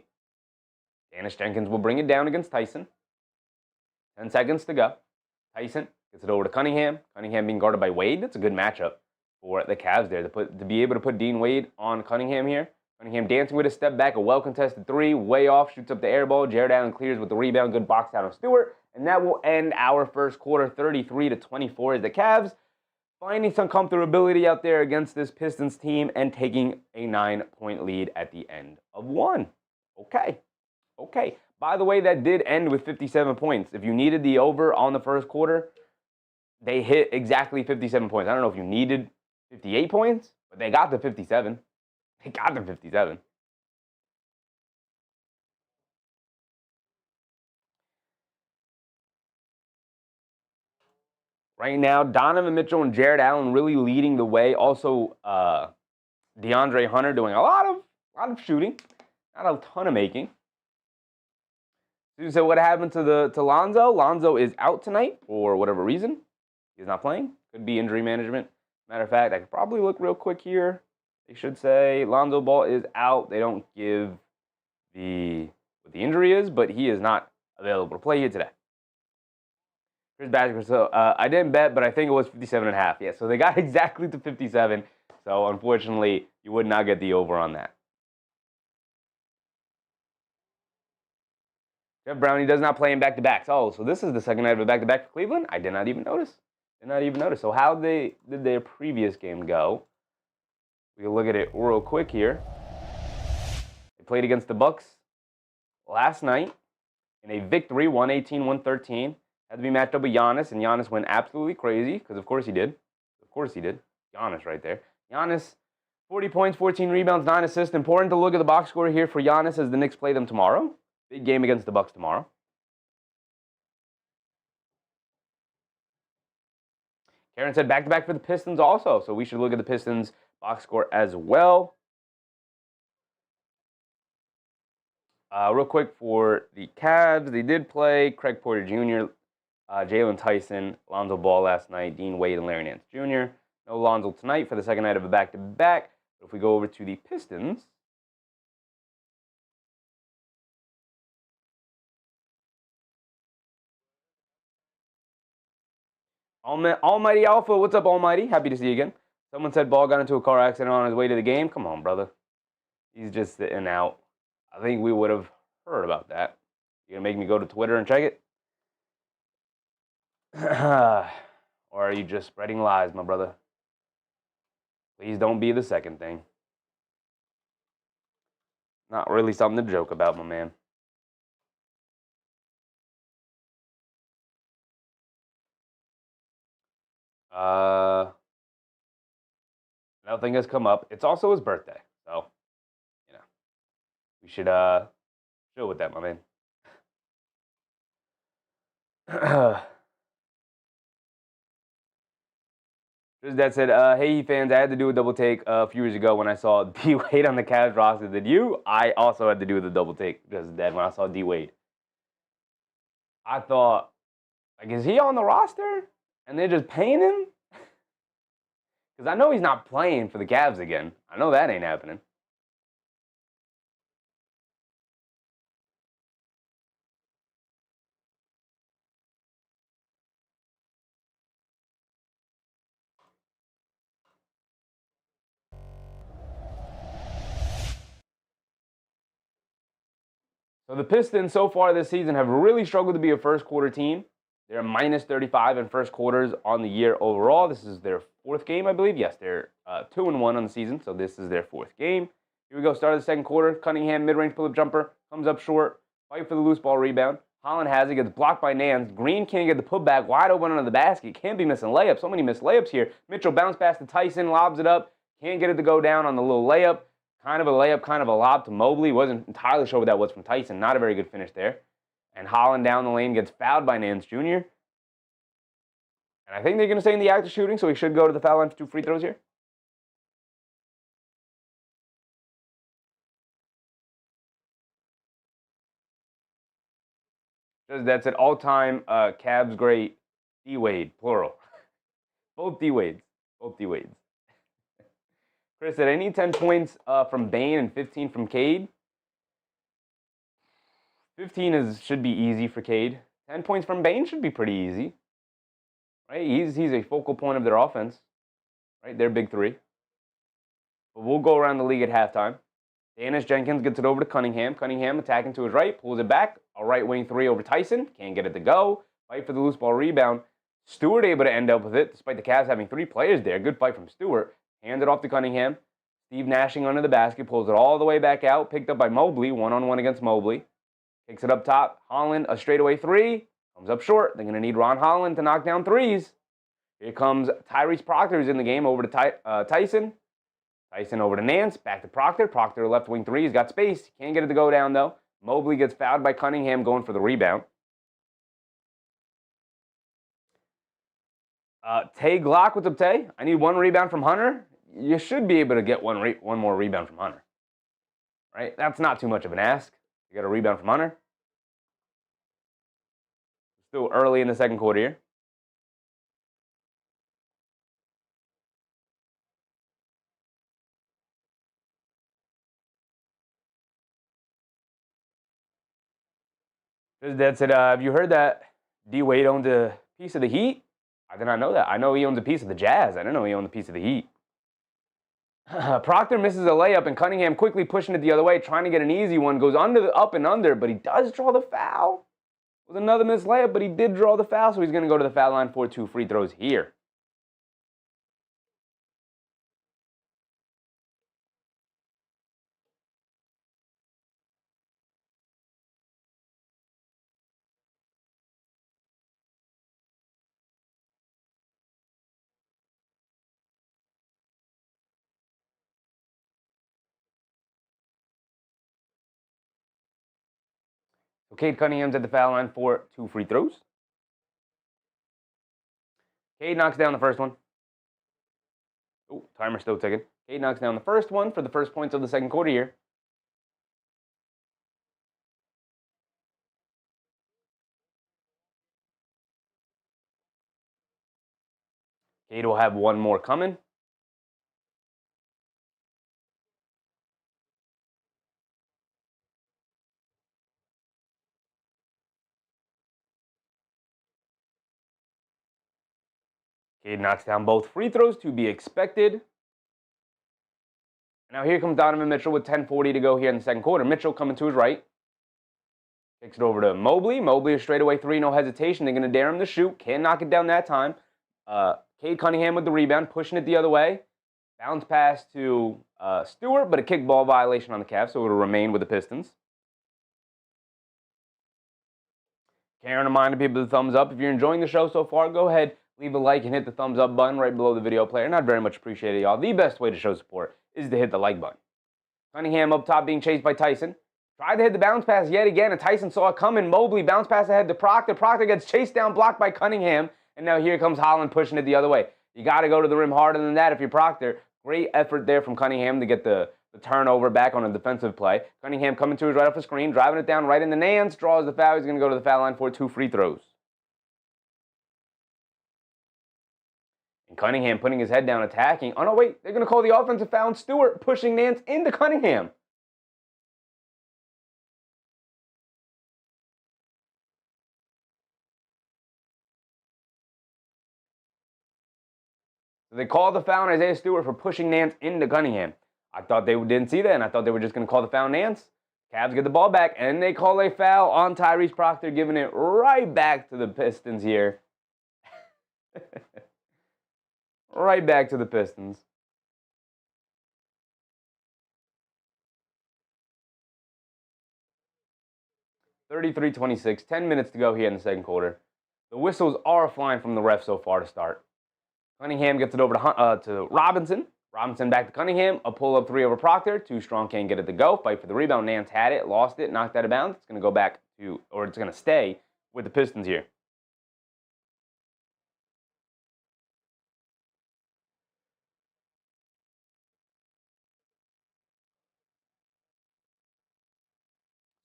Nance Jr will bring it down against Tyson. 10 seconds to go. Tyson gets it over to Cunningham. Cunningham being guarded by Wade. That's a good matchup for the Cavs there to be able to put Dean Wade on Cunningham here. Cunningham dancing with a step back, a well-contested 3, way off, shoots up the air ball. Jared Allen clears with the rebound, good box out on Stewart. And that will end our first quarter, 33-24, as the Cavs finding some comfortability out there against this Pistons team and taking a 9-point lead at the end of 1. Okay. By the way, that did end with 57 points. If you needed the over on the first quarter, they hit exactly 57 points. I don't know if you needed 58 points, but they got to 57. They got to 57. Right now, Donovan Mitchell and Jared Allen really leading the way. Also, DeAndre Hunter doing a lot of shooting, not a ton of making. So what happened to Lonzo? Lonzo is out tonight for whatever reason. He's not playing. Could be injury management. Matter of fact, I could probably look real quick here. They should say Lonzo Ball is out. They don't give what the injury is, but he is not available to play here today. Chris Badger, so I didn't bet, but I think it was 57.5. Yeah, so they got exactly to 57. So unfortunately, you would not get the over on that. Jeff Brown, he does not play in back-to-backs. Oh, so this is the second night of a back-to-back for Cleveland? I did not even notice. So how did their previous game go? We can look at it real quick here. They played against the Bucks last night in a victory, 118-113. Had to be matched up with Giannis, and Giannis went absolutely crazy, because of course he did. Giannis right there. Giannis, 40 points, 14 rebounds, 9 assists. Important to look at the box score here for Giannis as the Knicks play them tomorrow. Big game against the Bucks tomorrow. Karen said back-to-back for the Pistons also, so we should look at the Pistons box score as well. Real quick for the Cavs, they did play Craig Porter Jr., Jalen Tyson, Lonzo Ball last night, Dean Wade, and Larry Nance Jr. No Lonzo tonight for the second night of a back-to-back. But if we go over to the Pistons, Almighty Alpha, what's up, Almighty? Happy to see you again. Someone said Ball got into a car accident on his way to the game. Come on, brother. He's just sitting out. I think we would have heard about that. You gonna make me go to Twitter and check it? Or are you just spreading lies, my brother? Please don't be the second thing. Not really something to joke about, my man. Nothing has come up. It's also his birthday, so you know we should chill with that, my man. That said, hey fans, I had to do a double take a few years ago when I saw D Wade on the Cavs roster. Did you? I also had to do the double take just that when I saw D Wade. I thought, like, is he on the roster and they're just paying him? Because I know he's not playing for the Cavs again. I know that ain't happening. So the Pistons so far this season have really struggled to be a first quarter team. They're minus 35 in first quarters on the year overall. This is their fourth game, I believe. Yes, they're 2-1 on the season, so this is their fourth game. Here we go, start of the second quarter. Cunningham, mid-range pull-up jumper, comes up short. Fight for the loose ball rebound. Holland has it, gets blocked by Nance. Green can't get the putback, wide open under the basket. Can't be missing layups. So many missed layups here. Mitchell bounce pass to Tyson, lobs it up. Can't get it to go down on the little layup. Kind of a layup, kind of a lob to Mobley. Wasn't entirely sure what that was from Tyson. Not a very good finish there. And Holland down the lane gets fouled by Nance Jr. And I think they're going to stay in the act of shooting, so he should go to the foul line for 2 free throws here. That's an all-time Cavs great D Wade, plural. Both D Wades. Both D Wades. Chris said, I need 10 points from Bane and 15 from Cade. 15 should be easy for Cade. 10 points from Bane should be pretty easy. Right? He's a focal point of their offense. Right? Their big three. But we'll go around the league at halftime. Danish Jenkins gets it over to Cunningham. Cunningham attacking to his right, pulls it back. A right wing three over Tyson. Can't get it to go. Fight for the loose ball rebound. Stewart able to end up with it, despite the Cavs having 3 players there. Good fight from Stewart. Hand it off to Cunningham. Steve Nashing under the basket. Pulls it all the way back out. Picked up by Mobley. 1-on-1 against Mobley. Kicks it up top. Holland, a straightaway 3. Comes up short. They're going to need Ron Holland to knock down 3s. Here comes Tyrese Proctor, who's in the game, over to Tyson. Tyson over to Nance. Back to Proctor. Proctor left wing 3. He's got space. Can't get it to go down, though. Mobley gets fouled by Cunningham going for the rebound. Tay Glock, what's up, Tay? I need 1 rebound from Hunter. You should be able to get one more rebound from Hunter. Right? That's not too much of an ask. You got a rebound from Hunter. Still early in the second quarter here. That's it. Have you heard that D Wade owned a piece of the Heat? I did not know that. I know he owns a piece of the Jazz. I didn't know he owned a piece of the Heat. Proctor misses a layup, and Cunningham quickly pushing it the other way, trying to get an easy one. Goes under the up and under, but he does draw the foul. It was another missed layup, but he did draw the foul, so he's going to go to the foul line for 2 free throws here. So Cade Cunningham's at the foul line for 2 free throws. Cade knocks down the first one. Oh, timer's still ticking. Cade knocks down the first one for the first points of the second quarter here. Cade will have one more coming. Cade knocks down both free throws, to be expected. Now here comes Donovan Mitchell with 10:40 to go here in the second quarter. Mitchell coming to his right. Kicks it over to Mobley. Mobley is straightaway three, no hesitation. They're going to dare him to shoot. Can't knock it down that time. Cade Cunningham with the rebound, pushing it the other way. Bounce pass to Stewart, but a kickball violation on the Cavs, so it'll remain with the Pistons. Can't remind people to thumbs up. If you're enjoying the show so far, go ahead, leave a like and hit the thumbs up button right below the video player. Not very much appreciated, y'all. The best way to show support is to hit the like button. Cunningham up top being chased by Tyson. Tried to hit the bounce pass yet again, and Tyson saw it coming. Mobley bounce pass ahead to Proctor. Proctor gets chased down, blocked by Cunningham, and now here comes Holland pushing it the other way. You got to go to the rim harder than that if you're Proctor. Great effort there from Cunningham to get the turnover back on a defensive play. Cunningham coming to his right off the screen, driving it down right into Nance, draws the foul. He's going to go to the foul line for 2 free throws. And Cunningham putting his head down, attacking. Oh, no, wait. They're going to call the offensive foul on Stewart, pushing Nance into Cunningham. So they called the foul on Isaiah Stewart for pushing Nance into Cunningham. I thought they didn't see that, and I thought they were just going to call the foul on Nance. Cavs get the ball back, and they call a foul on Tyrese Proctor, giving it right back to the Pistons here. Right back to the Pistons. (33-26), 10 minutes to go here in the second quarter. The whistles are flying from the ref so far to start. Cunningham gets it over to Robinson. Robinson back to Cunningham. A pull-up three over Proctor. Too strong, can't get it to go. Fight for the rebound. Nance had it, lost it, knocked out of bounds. It's going to go back to, or it's going to stay with the Pistons here.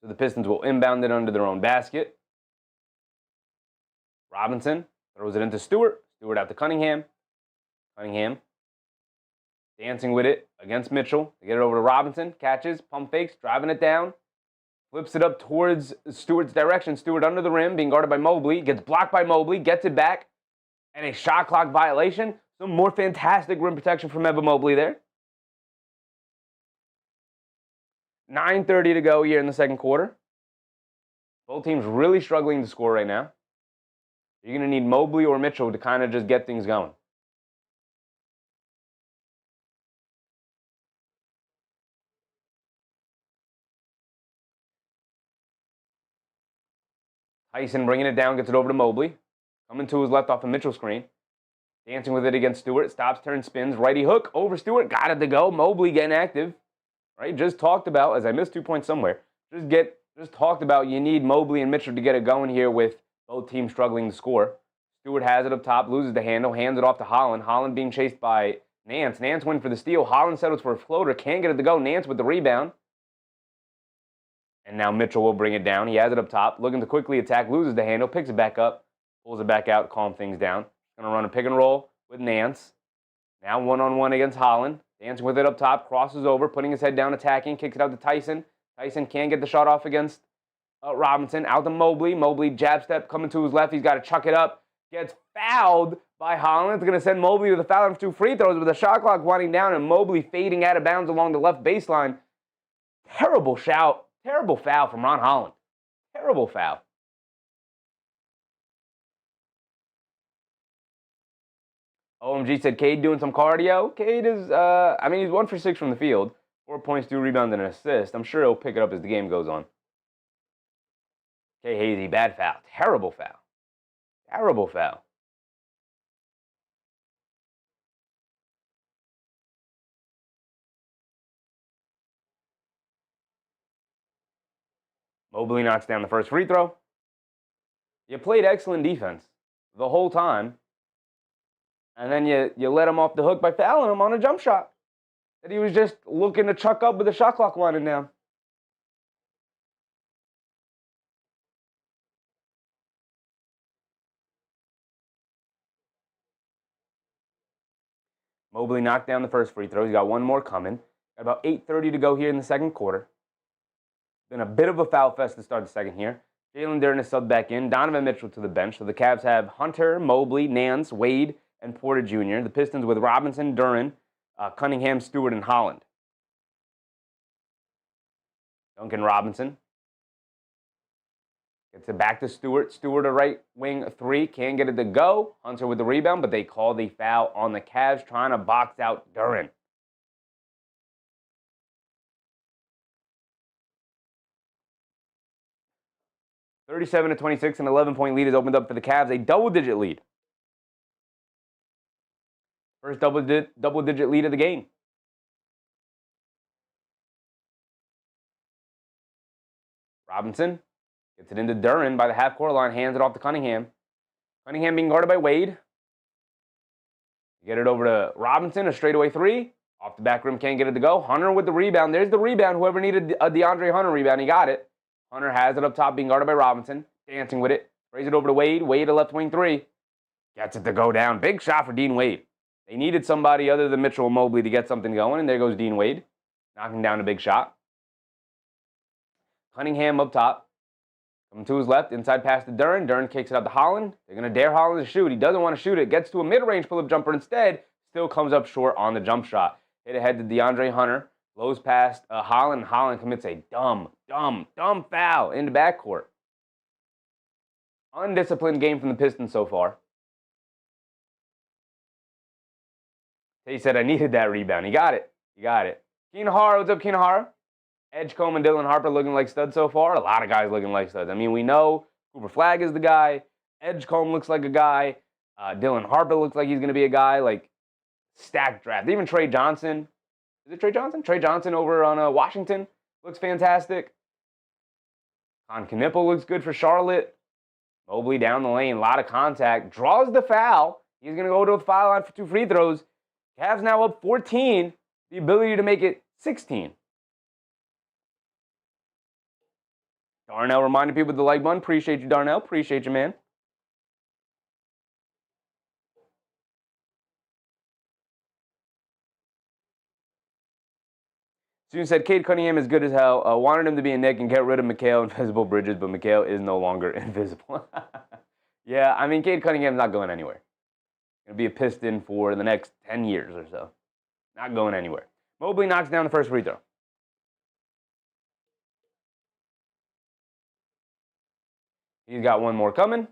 So the Pistons will inbound it under their own basket. Robinson throws it into Stewart. Stewart out to Cunningham. Cunningham dancing with it against Mitchell. They get it over to Robinson. Catches, pump fakes, driving it down. Flips it up towards Stewart's direction. Stewart under the rim, being guarded by Mobley. Gets blocked by Mobley. Gets it back. And a shot clock violation. Some more fantastic rim protection from Evan Mobley there. 9:30 to go here in the second quarter. Both teams really struggling to score right now. You're going to need Mobley or Mitchell to kind of just get things going. Tyson bringing it down, gets it over to Mobley. Coming to his left off the Mitchell screen. Dancing with it against Stewart. Stops, turns, spins. Righty hook over Stewart. Got it to go. Mobley getting active. Right? Just talked about, as I missed 2 points somewhere, just talked about you need Mobley and Mitchell to get it going here with both teams struggling to score. Stewart has it up top, loses the handle, hands it off to Holland. Holland being chased by Nance. Nance went for the steal. Holland settles for a floater. Can't get it to go. Nance with the rebound. And now Mitchell will bring it down. He has it up top, looking to quickly attack, loses the handle, picks it back up, pulls it back out, calm things down. Going to run a pick and roll with Nance. Now one-on-one against Holland. Dancing with it up top, crosses over, putting his head down, attacking, kicks it out to Tyson. Tyson can't get the shot off against Robinson. Out to Mobley. Mobley jab step coming to his left. He's got to chuck it up. Gets fouled by Holland. It's going to send Mobley to the foul line for 2 free throws with the shot clock winding down and Mobley fading out of bounds along the left baseline. Terrible shout. Terrible foul from Ron Holland. Terrible foul. OMG said Cade doing some cardio. Cade is, he's 1 for 6 from the field. 4 points, 2 rebounds, and an assist. I'm sure he'll pick it up as the game goes on. Okay, Hazy, bad foul. Terrible foul. Terrible foul. Mobley knocks down the first free throw. You played excellent defense the whole time. And then you let him off the hook by fouling him on a jump shot that he was just looking to chuck up with the shot clock winding down. Mobley knocked down the first free throw. He's got one more coming. Got about 8:30 to go here in the second quarter. Been a bit of a foul fest to start the second here. Jalen Duren is subbed back in. Donovan Mitchell to the bench. So the Cavs have Hunter, Mobley, Nance, Wade, and Porter Jr. The Pistons with Robinson, Duren, Cunningham, Stewart, and Holland. Duncan Robinson gets it back to Stewart. Stewart, a right wing three. Can't get it to go. Hunter with the rebound, but they call the foul on the Cavs, trying to box out Duren. 37-26, an 11-point lead is opened up for the Cavs. A double-digit lead. First double-digit lead of the game. Robinson gets it into Duren by the half-court line, hands it off to Cunningham. Cunningham being guarded by Wade. Get it over to Robinson, a straightaway three. Off the back rim, can't get it to go. Hunter with the rebound. There's the rebound. Whoever needed a DeAndre Hunter rebound, he got it. Hunter has it up top, being guarded by Robinson. Dancing with it. Sprays it over to Wade. Wade, a left wing three. Gets it to go down. Big shot for Dean Wade. They needed somebody other than Mitchell and Mobley to get something going, and there goes Dean Wade, knocking down a big shot. Cunningham up top. Coming to his left, inside pass to Duren. Duren kicks it out to Holland. They're going to dare Holland to shoot. He doesn't want to shoot it. Gets to a mid-range pull-up jumper instead. Still comes up short on the jump shot. Hit ahead to DeAndre Hunter. Blows past Holland. Holland commits a dumb foul in the backcourt. Undisciplined game from the Pistons so far. He said, I needed that rebound. He got it. Keenan Hara, what's up, Keenan Hara? Edgecombe and Dylan Harper looking like studs so far. A lot of guys looking like studs. I mean, we know Cooper Flagg is the guy. Edgecombe looks like a guy. Dylan Harper looks like he's going to be a guy. Like, stacked draft. Even Trey Johnson. Is it Trey Johnson? Trey Johnson over on Washington looks fantastic. Con Knipple looks good for Charlotte. Mobley down the lane. A lot of contact. Draws the foul. He's going to go to the foul line for 2 free throws. Cavs now up 14. The ability to make it 16. Darnell reminded people with the like button. Appreciate you, Darnell. Appreciate you, man. Student said, Cade Cunningham is good as hell. Wanted him to be a Knick and get rid of Mikal Invisible Bridges, but Mikal is no longer invisible. Yeah, I mean, Cade Cunningham's not going anywhere. Going to be a Piston for the next 10 years or so. Not going anywhere. Mobley knocks down the first free throw. He's got one more coming.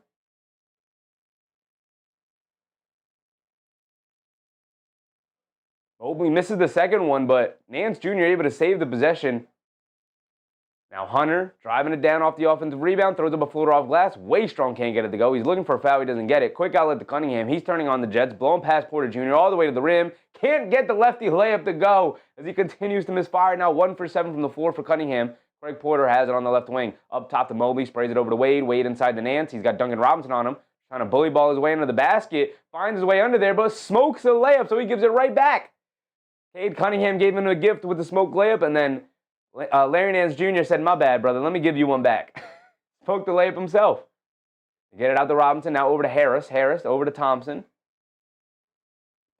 Mobley misses the second one, but Nance Jr. able to save the possession. Now Hunter driving it down off the offensive rebound, throws up a floater off glass. Way strong, can't get it to go. He's looking for a foul, he doesn't get it. Quick outlet to Cunningham. He's turning on the Jets, blowing past Porter Jr. all the way to the rim. Can't get the lefty layup to go as he continues to misfire. Now 1 for 7 from the floor for Cunningham. Craig Porter has it on the left wing. Up top to Mobley, sprays it over to Wade. Wade inside the Nance. He's got Duncan Robinson on him. Trying to bully ball his way into the basket. Finds his way under there, but smokes a layup, so he gives it right back. Cade Cunningham gave him a gift with the smoked layup, and then Larry Nance Jr. said, my bad, brother. Let me give you one back. Smoked the layup himself. Get it out to Robinson. Now over to Harris. Harris over to Thompson.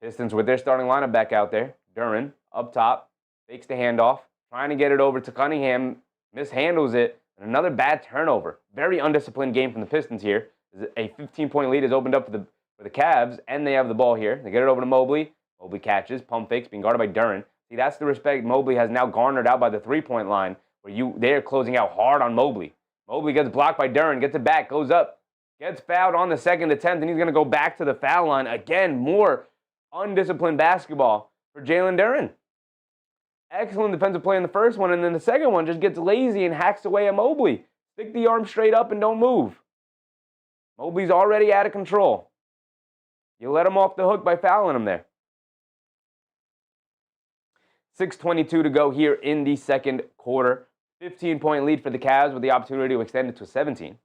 Pistons with their starting lineup back out there. Duren up top. Fakes the handoff. Trying to get it over to Cunningham. Mishandles it. And another bad turnover. Very undisciplined game from the Pistons here. A 15-point lead is opened up for the Cavs, and they have the ball here. They get it over to Mobley. Mobley catches. Pump fakes. Being guarded by Duren. See, that's the respect Mobley has now garnered out by the three-point line, where they're closing out hard on Mobley. Mobley gets blocked by Duren, gets it back, goes up, gets fouled on the second attempt, and he's going to go back to the foul line. Again, more undisciplined basketball for Jalen Duren. Excellent defensive play in the first one, and then the second one just gets lazy and hacks away at Mobley. Stick the arm straight up and don't move. Mobley's already out of control. You let him off the hook by fouling him there. 6:22 to go here in the second quarter. 15-point lead for the Cavs with the opportunity to extend it to 17.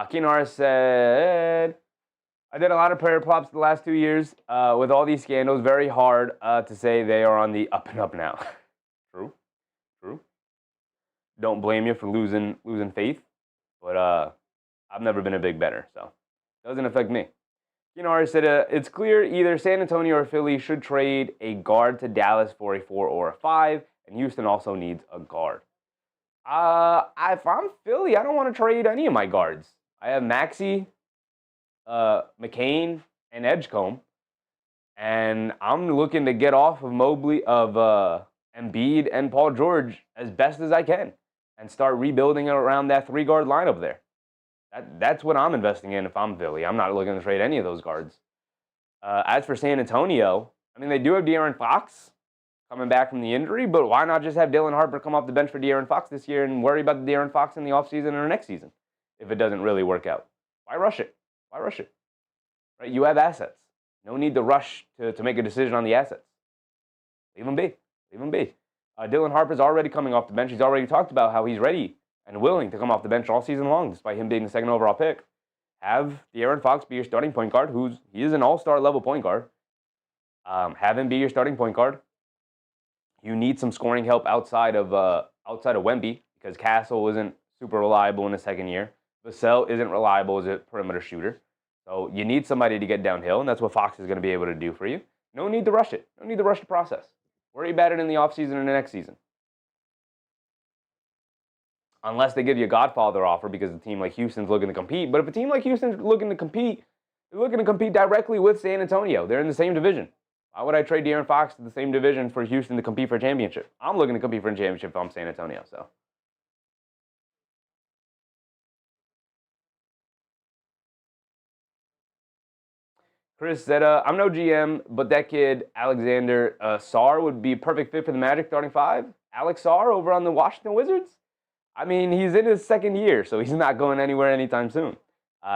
Keenan Harris said, I did a lot of prayer props the last 2 years. With all these scandals, very hard to say they are on the up and up now. True. Don't blame you for losing faith, but I've never been a big bettor, so it doesn't affect me. Keenan Harris said, it's clear either San Antonio or Philly should trade a guard to Dallas for a 4 or a 5, and Houston also needs a guard. If I'm Philly, I don't want to trade any of my guards. I have Maxey, McCain, and Edgecombe, and I'm looking to get off of Mobley, of Embiid and Paul George as best as I can and start rebuilding around that 3-guard lineup there. That's what I'm investing in if I'm Philly. I'm not looking to trade any of those guards. As for San Antonio, I mean, they do have De'Aaron Fox coming back from the injury, but why not just have Dylan Harper come off the bench for De'Aaron Fox this year and worry about the De'Aaron Fox in the offseason or next season if it doesn't really work out? Why rush it? Right? You have assets. No need to rush to make a decision on the assets. Leave them be. Dylan Harper's already coming off the bench. He's already talked about how he's ready and willing to come off the bench all season long, despite him being the 2nd overall pick. Have De'Aaron Fox be your starting point guard, he is an all-star level point guard. Have him be your starting point guard. You need some scoring help outside of Wemby, because Castle isn't super reliable in his 2nd year. Vassell isn't reliable as a perimeter shooter. So you need somebody to get downhill, and that's what Fox is going to be able to do for you. No need to rush it. No need to rush the process. Worry about it in the offseason and the next season. Unless they give you a Godfather offer because a team like Houston's looking to compete. But if a team like Houston's looking to compete, they're looking to compete directly with San Antonio. They're in the same division. Why would I trade De'Aaron Fox to the same division for Houston to compete for a championship? I'm looking to compete for a championship if I'm San Antonio, so. Chris said, I'm no GM, but that kid, Alexander Sarr, would be a perfect fit for the Magic starting 5. Alex Sarr over on the Washington Wizards? I mean, he's in his 2nd year, so he's not going anywhere anytime soon.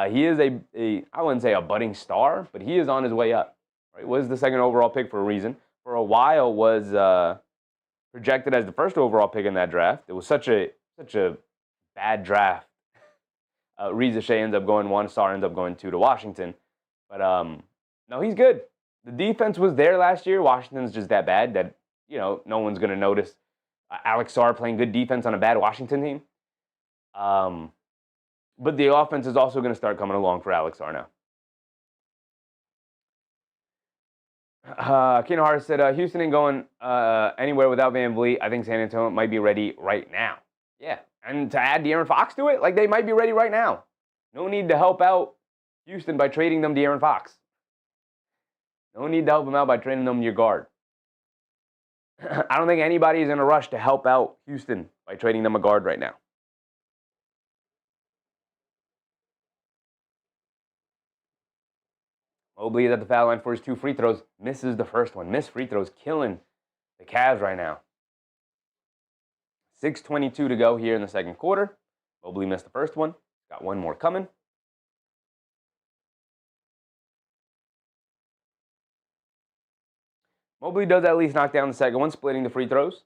He is I wouldn't say a budding star, but he is on his way up. Right? Was the 2nd overall pick for a reason. For a while was projected as the 1st overall pick in that draft. It was such a bad draft. Reza Shea ends up going 1, Sarr ends up going 2 to Washington. But no, he's good. The defense was there last year. Washington's just that bad that, no one's going to notice Alex Sarr playing good defense on a bad Washington team. But the offense is also going to start coming along for Alex Sarr now. Keenan Harris said, Houston ain't going anywhere without Van Vliet. I think San Antonio might be ready right now. Yeah, and to add De'Aaron Fox to it, they might be ready right now. No need to help out Houston by trading them De'Aaron Fox. No need to help them out by trading them your guard. I don't think anybody is in a rush to help out Houston by trading them a guard right now. Mobley is at the foul line for his 2 free throws. Misses the first one. Missed free throws killing the Cavs right now. 6:22 to go here in the 2nd quarter. Mobley missed the first one. Got one more coming. Mobley does at least knock down the 2nd one, splitting the free throws.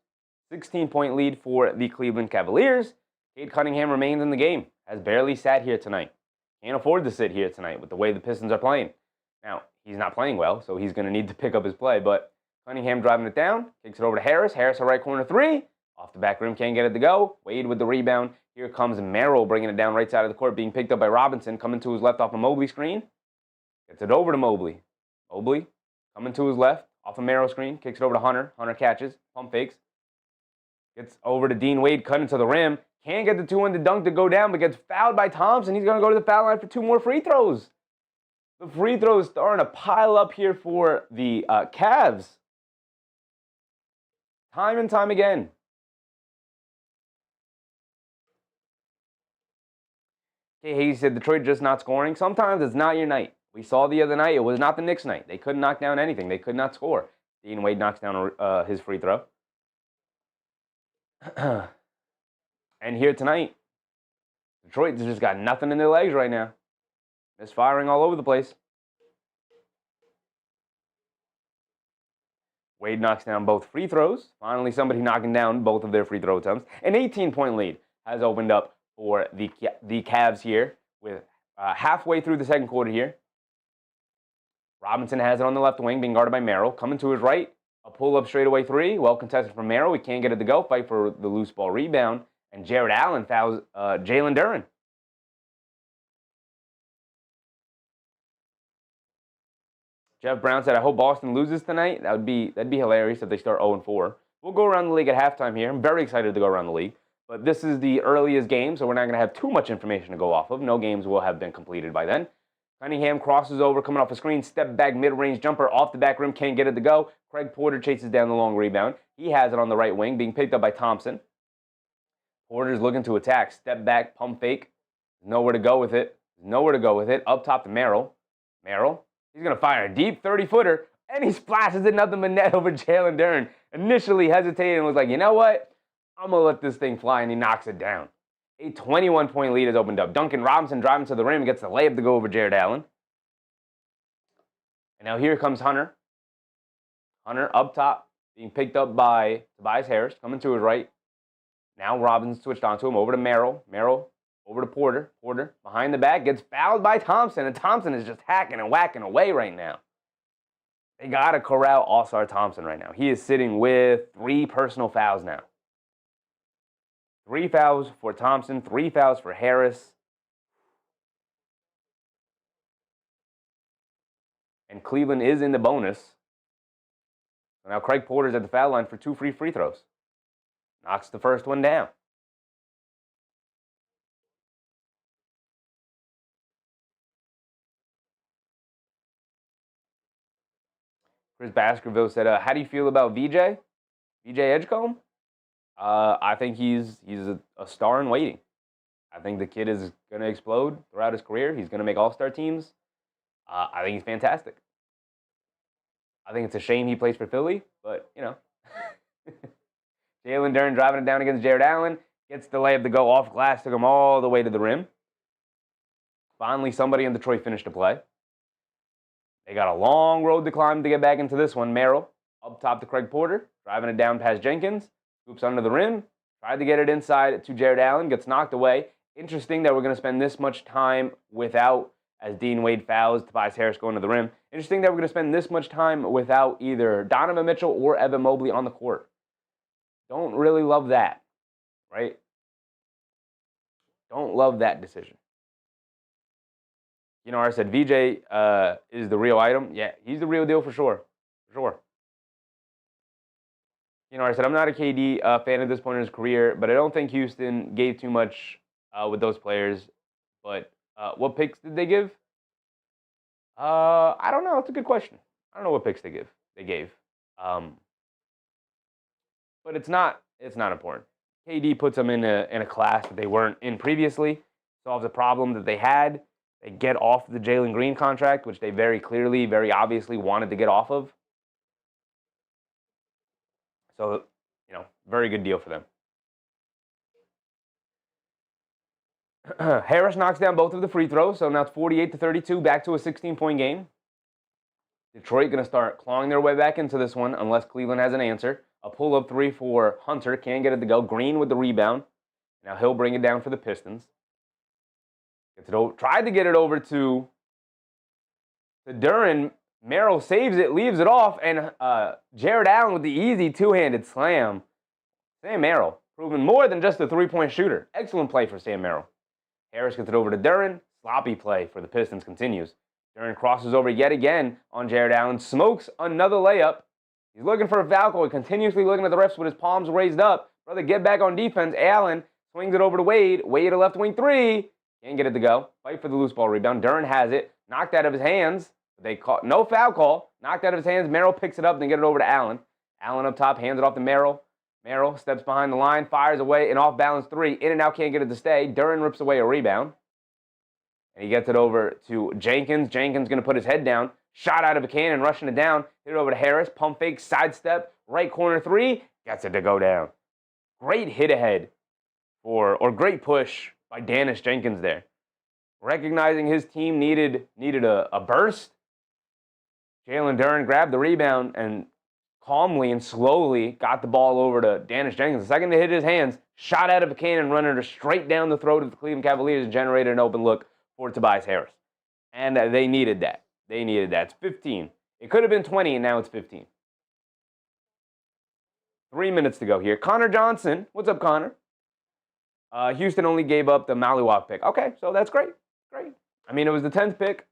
16-point lead for the Cleveland Cavaliers. Cade Cunningham remains in the game. Has barely sat here tonight. Can't afford to sit here tonight with the way the Pistons are playing. Now, he's not playing well, so he's going to need to pick up his play. But Cunningham driving it down. Kicks it over to Harris. Harris, a right corner 3. Off the back rim, can't get it to go. Wade with the rebound. Here comes Merrill bringing it down right side of the court, being picked up by Robinson. Coming to his left off a Mobley screen. Gets it over to Mobley. Mobley coming to his left. Off a Merrill screen, kicks it over to Hunter. Hunter catches, pump fakes. Gets over to Dean Wade, cutting to the rim. Can't get the 2-1 to dunk to go down, but gets fouled by Thompson. He's going to go to the foul line for 2 more free throws. The free throws starting to pile up here for the Cavs. Time and time again. Okay, Hayes said Detroit just not scoring. Sometimes it's not your night. We saw the other night, it was not the Knicks' night. They couldn't knock down anything. They could not score. Dean Wade knocks down his free throw. And here tonight, Detroit just got nothing in their legs right now. Misfiring all over the place. Wade knocks down both free throws. Finally, somebody knocking down both of their free throw attempts. An 18-point lead has opened up for the Cavs here with halfway through the second quarter here. Robinson has it on the left wing, being guarded by Merrill. Coming to his right, a pull-up straightaway three. Well contested from Merrill. He can't get it to go. Fight for the loose ball rebound. And Jared Allen fouls Jalen Duren. Jeff Brown said, I hope Boston loses tonight. That'd be hilarious if they start 0-4. We'll go around the league at halftime here. I'm very excited to go around the league. But this is the earliest game, so we're not going to have too much information to go off of. No games will have been completed by then. Cunningham crosses over, coming off a screen, step back, mid-range jumper, off the back rim, can't get it to go. Craig Porter chases down the long rebound. He has it on the right wing, being picked up by Thompson. Porter's looking to attack. Step back, pump fake. Nowhere to go with it. Up top to Merrill. He's going to fire a deep 30-footer, and he splashes it nothing but net over Jalen Duren. Initially hesitated and was like, you know what? I'm going to let this thing fly, and he knocks it down. A 21-point lead has opened up. Duncan Robinson driving to the rim, gets the layup to go over Jared Allen. And now here comes Hunter. Hunter up top, being picked up by Tobias Harris, coming to his right. Now Robinson switched onto him, over to Merrill. Over to Porter. Porter behind the back, gets fouled by Thompson, and Thompson is just hacking and whacking away right now. They got to corral Ausar Thompson right now. He is sitting with 3 personal fouls now. 3 fouls for Thompson, 3 fouls for Harris. And Cleveland is in the bonus. So now Craig Porter's at the foul line for 2 free throws. Knocks the first one down. Chris Baskerville said, how do you feel about VJ? VJ Edgecombe? I think he's a star in waiting. I think the kid is going to explode throughout his career. He's going to make all-star teams. I think he's fantastic. I think it's a shame he plays for Philly, but, you know. Jalen Duren driving it down against Jared Allen. Gets the layup to go off glass, took him all the way to the rim. Finally, somebody in Detroit finished the play. They got a long road to climb to get back into this one. Merrill up top to Craig Porter, driving it down past Jenkins. Scoops under the rim. Tried to get it inside to Jared Allen. Gets knocked away. Interesting that we're going to spend this much time without, as Dean Wade fouls, Tobias Harris going to the rim. Interesting that we're going to spend this much time without either Donovan Mitchell or Evan Mobley on the court. Don't really love that, right? Don't love that decision. You know, I said VJ is the real item. Yeah, he's the real deal for sure. For sure. You know, I said I'm not a KD fan at this point in his career, but I don't think Houston gave too much with those players. But what picks did they give? I don't know. It's a good question. I don't know what picks they gave. But it's not important. KD puts them in a class that they weren't in previously. Solves a problem that they had. They get off the Jalen Green contract, which they very clearly, very obviously wanted to get off of. So, you know, very good deal for them. Harris knocks down both of the free throws, so now it's 48-32, back to a 16-point game. Detroit going to start clawing their way back into this one unless Cleveland has an answer. A pull-up 3 for Hunter, can't get it to go. Green with the rebound. Now he'll bring it down for the Pistons. Gets it over, tried to get it over to Duren. Merrill saves it, leaves it off, and Jared Allen with the easy two-handed slam. Sam Merrill, proving more than just a three-point shooter. Excellent play for Sam Merrill. Harris gets it over to Duren. Sloppy play for the Pistons continues. Duren crosses over yet again on Jared Allen. Smokes another layup. He's looking for a foul call. Continuously looking at the refs with his palms raised up. Brother, get back on defense. Allen swings it over to Wade. Wade, a left wing 3. Can't get it to go. Fight for the loose ball rebound. Duren has it. Knocked out of his hands. They call no foul call. Knocked out of his hands. Merrill picks it up and get it over to Allen. Allen up top, hands it off to Merrill. Merrill steps behind the line, fires away, an off-balance 3. In and out, can't get it to stay. Duren rips away a rebound. And he gets it over to Jenkins. Jenkins going to put his head down. Shot out of a cannon, rushing it down. Hit it over to Harris. Pump fake, sidestep, right corner 3. Gets it to go down. Great hit ahead or great push by Darius Jenkins there. Recognizing his team needed a burst. Jalen Duren grabbed the rebound and calmly and slowly got the ball over to Darius Jenkins. The second to hit his hands, shot out of a cannon, running her straight down the throat of the Cleveland Cavaliers and generated an open look for Tobias Harris. And they needed that. They needed that. It's 15. It could have been 20, and now it's 15. 3 minutes to go here. Connor Johnson. What's up, Connor? Houston only gave up the Malliwak pick. Okay, so that's great. Great. I mean, it was the 10th pick.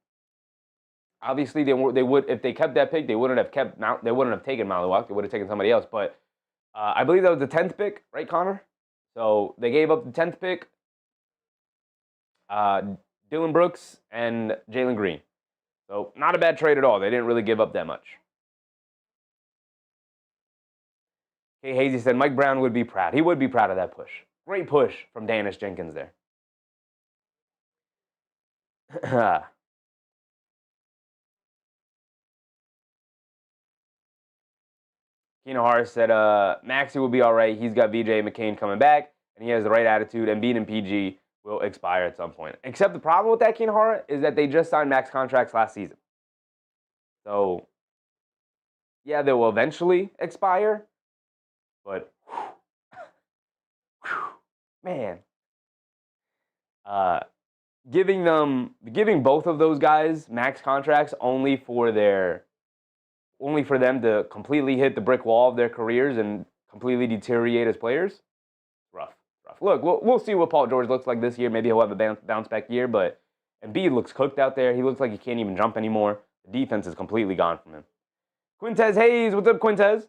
Obviously, they would, if they kept that pick, they wouldn't have taken Malliwak. They would have taken somebody else. But I believe that was the 10th pick, right, Connor? So they gave up the 10th pick, Dylan Brooks and Jalen Green. So not a bad trade at all. They didn't really give up that much. Kay Hazy said Mike Brown would be proud. He would be proud of that push. Great push from Danish Jenkins there. Keenan Harris said Maxey will be all right. He's got VJ McCain coming back, and he has the right attitude, and Embiid and PG will expire at some point. Except the problem with that, Keenan Harris, is that they just signed max contracts last season. So, yeah, they will eventually expire, but, man. Giving both of those guys max contracts only for them to completely hit the brick wall of their careers and completely deteriorate as players, rough. Look, we'll see what Paul George looks like this year. Maybe he'll have a bounce back year, but Embiid looks cooked out there. He looks like he can't even jump anymore. The defense is completely gone from him. Quintez Hayes, what's up, Quintez?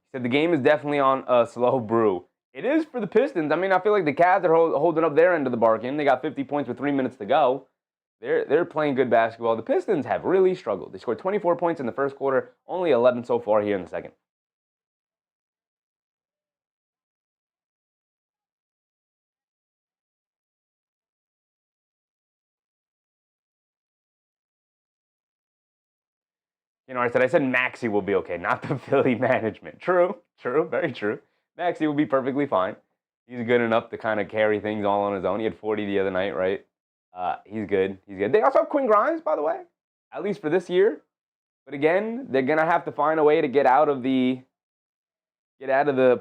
He said the game is definitely on a slow brew. It is for the Pistons. I mean, I feel like the Cavs are holding up their end of the bargain. They got 50 points with 3 minutes to go. They're playing good basketball. The Pistons have really struggled. They scored 24 points in the first quarter, only 11 so far here in the second. You know, I said Maxey will be okay, not the Philly management. True, very true. Maxey will be perfectly fine. He's good enough to kind of carry things all on his own. He had 40 the other night, right? He's good. They also have Quinn Grimes, by the way, at least for this year. But again, they're gonna have to find a way to get out of the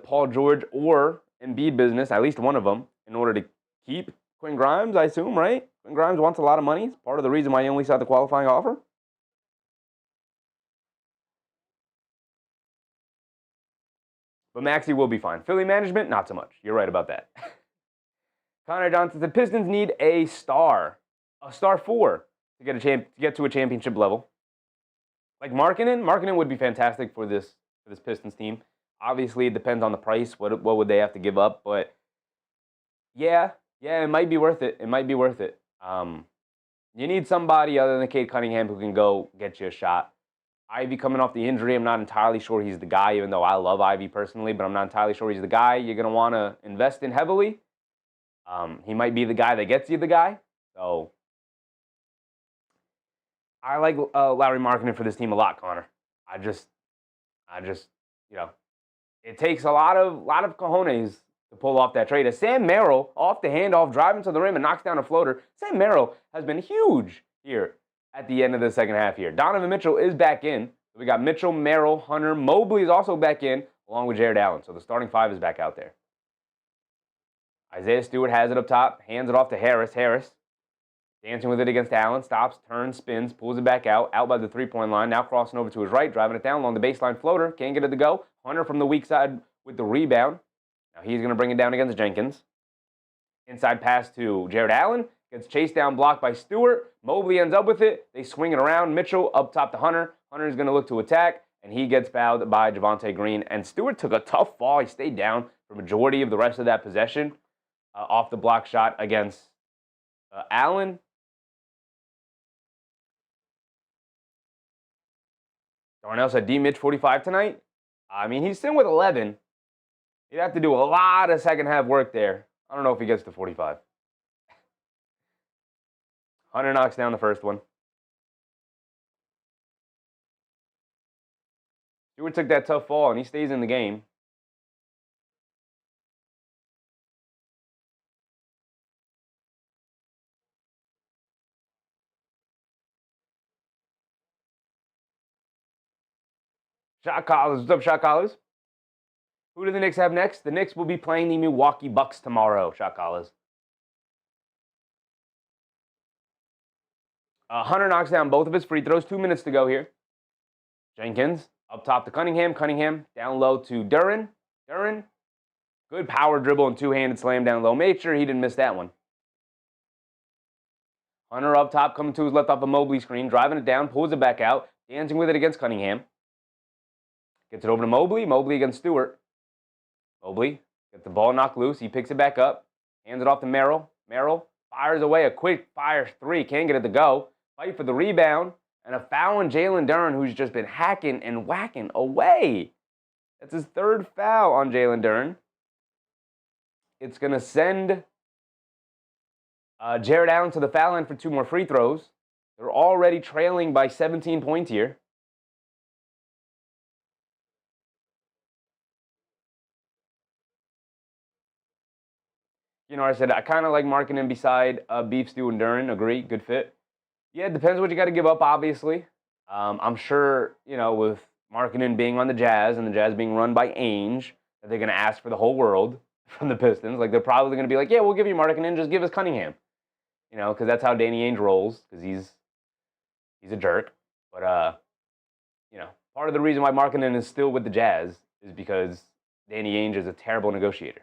Paul George or Embiid business, at least one of them, in order to keep Quinn Grimes, I assume, right? Quinn Grimes wants a lot of money. It's part of the reason why he only saw the qualifying offer. But Maxey will be fine. Philly management, not so much. You're right about that. Connor Johnson said Pistons need a star 4 to get to a championship level. Like Markkanen would be fantastic for this Pistons team. Obviously, it depends on the price. What would they have to give up? But yeah, it might be worth it. You need somebody other than Cade Cunningham who can go get you a shot. Ivy coming off the injury, I'm not entirely sure he's the guy, even though I love Ivy personally, but I'm not entirely sure he's the guy you're going to want to invest in heavily. He might be the guy that gets you the guy. So I like Lauri Markkanen for this team a lot, Connor. I just, it takes a lot of cojones to pull off that trade. As Sam Merrill, off the handoff, driving to the rim and knocks down a floater. Sam Merrill has been huge here at the end of the second half here. Donovan Mitchell is back in. So we got Mitchell, Merrill, Hunter. Mobley is also back in, along with Jared Allen. So the starting 5 is back out there. Isaiah Stewart has it up top, hands it off to Harris. Dancing with it against Allen, stops, turns, spins, pulls it back out by the three-point line. Now crossing over to his right, driving it down along the baseline floater. Can't get it to go. Hunter from the weak side with the rebound. Now he's going to bring it down against Jenkins. Inside pass to Jared Allen. Gets chased down, blocked by Stewart. Mobley ends up with it. They swing it around. Mitchell up top to Hunter. Hunter's going to look to attack, and he gets fouled by Javonte Green. And Stewart took a tough fall. He stayed down for the majority of the rest of that possession off the block shot against Allen. Darnell said D-Mitch 45 tonight. I mean, he's sitting with 11. He'd have to do a lot of second half work there. I don't know if he gets to 45. Hunter knocks down the first one. Stewart took that tough fall, and he stays in the game. Shot callers. What's up, shot callers? Who do the Knicks have next? The Knicks will be playing the Milwaukee Bucks tomorrow, shot callers. Hunter knocks down both of his free throws. 2 minutes to go here. Jenkins up top to Cunningham. Cunningham down low to Duren. Duren, good power dribble and two-handed slam down low. Made sure he didn't miss that one. Hunter up top, coming to his left off a Mobley screen, driving it down, pulls it back out, dancing with it against Cunningham. Gets it over to Mobley. Mobley against Stewart. Mobley gets the ball knocked loose. He picks it back up, hands it off to Merrill. Merrill fires away a quick fire three. Can't get it to go. Fight for the rebound. And a foul on Jalen Duren, who's just been hacking and whacking away. That's his third foul on Jalen Duren. It's going to send Jared Allen to the foul line for 2 more free throws. They're already trailing by 17 points here. You know, I said I kind of like marking him beside Beef Stew and Duren. Agree, good fit. Yeah, it depends what you got to give up, obviously. I'm sure, you know, with Markkanen being on the Jazz and the Jazz being run by Ainge, that they're going to ask for the whole world from the Pistons. Like, they're probably going to be like, yeah, we'll give you Markkanen, just give us Cunningham. You know, because that's how Danny Ainge rolls, because he's a jerk. But, you know, part of the reason why Markkanen is still with the Jazz is because Danny Ainge is a terrible negotiator.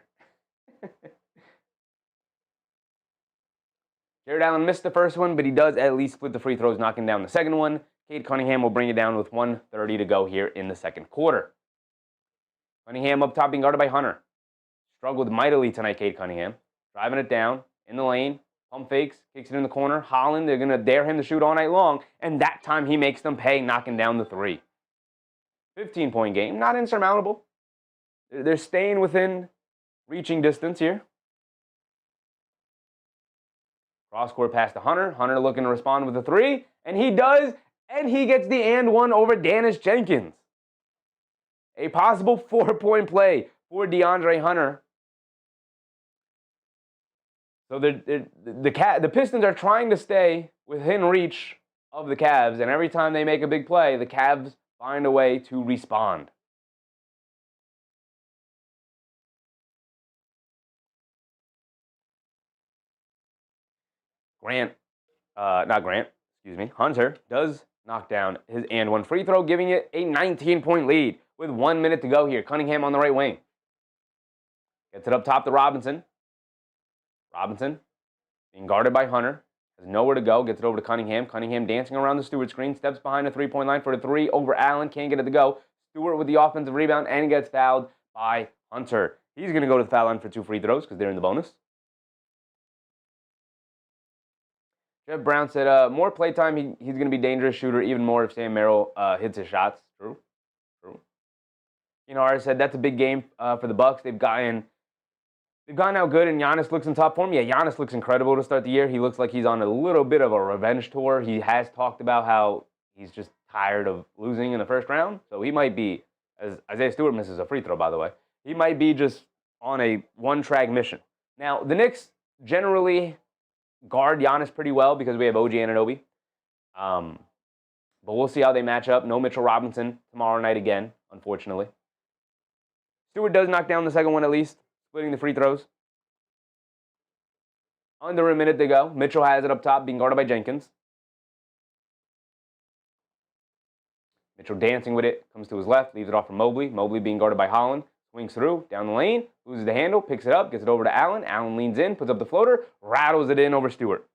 Jared Allen missed the first one, but he does at least split the free throws, knocking down the second one. Cade Cunningham will bring it down with 1:30 to go here in the second quarter. Cunningham up top being guarded by Hunter. Struggled mightily tonight, Cade Cunningham. Driving it down in the lane. Pump fakes, kicks it in the corner. Holland, they're going to dare him to shoot all night long, and that time he makes them pay, knocking down the 3. 15-point game, not insurmountable. They're staying within reaching distance here. Cross-court pass to Hunter. Hunter looking to respond with a 3. And he does. And he gets the and one over Nance Jenkins. A possible 4-point play for DeAndre Hunter. So the Pistons are trying to stay within reach of the Cavs. And every time they make a big play, the Cavs find a way to respond. Hunter does knock down his and one free throw, giving it a 19-point lead with 1 minute to go here. Cunningham on the right wing. Gets it up top to Robinson. Robinson being guarded by Hunter. Has nowhere to go. Gets it over to Cunningham. Cunningham dancing around the Stewart screen. Steps behind the three-point line for the 3 over Allen. Can't get it to go. Stewart with the offensive rebound and gets fouled by Hunter. He's going to go to the foul line for 2 free throws because they're in the bonus. Jeff Brown said, more playtime, he's going to be a dangerous shooter even more if Sam Merrill hits his shots. True. You know, I said that's a big game for the Bucks. They've gotten out good, and Giannis looks in top form. Yeah, Giannis looks incredible to start the year. He looks like he's on a little bit of a revenge tour. He has talked about how he's just tired of losing in the first round. So he might be, as Isaiah Stewart misses a free throw, by the way, he might be just on a one-track mission. Now, the Knicks generally guard Giannis pretty well because we have OG Anunoby. But we'll see how they match up. No Mitchell Robinson tomorrow night again, unfortunately. Stewart does knock down the second one at least, splitting the free throws. Under a minute to go. Mitchell has it up top, being guarded by Jenkins. Mitchell dancing with it, comes to his left, leaves it off for Mobley. Mobley being guarded by Holland. Swings through, down the lane, loses the handle, picks it up, gets it over to Allen. Allen leans in, puts up the floater, rattles it in over Stewart.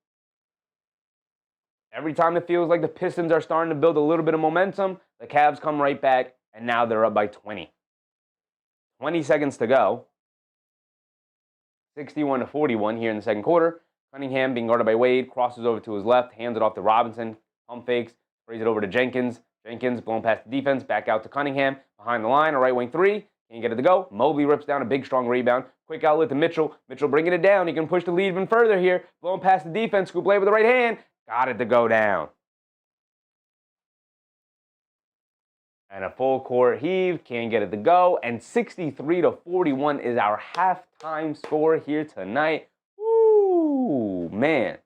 Every time it feels like the Pistons are starting to build a little bit of momentum, the Cavs come right back, and now they're up by 20. 20 seconds to go. 61-41 here in the second quarter. Cunningham, being guarded by Wade, crosses over to his left, hands it off to Robinson, pump fakes, sprays it over to Jenkins. Jenkins blown past the defense, back out to Cunningham, behind the line, a right wing 3. Can't get it to go. Mobley rips down a big, strong rebound. Quick outlet to Mitchell. Mitchell bringing it down. He can push the lead even further here. Blowing past the defense. Scoop play with the right hand. Got it to go down. And a full court heave. Can't get it to go. And 63-41 is our halftime score here tonight. Ooh, man.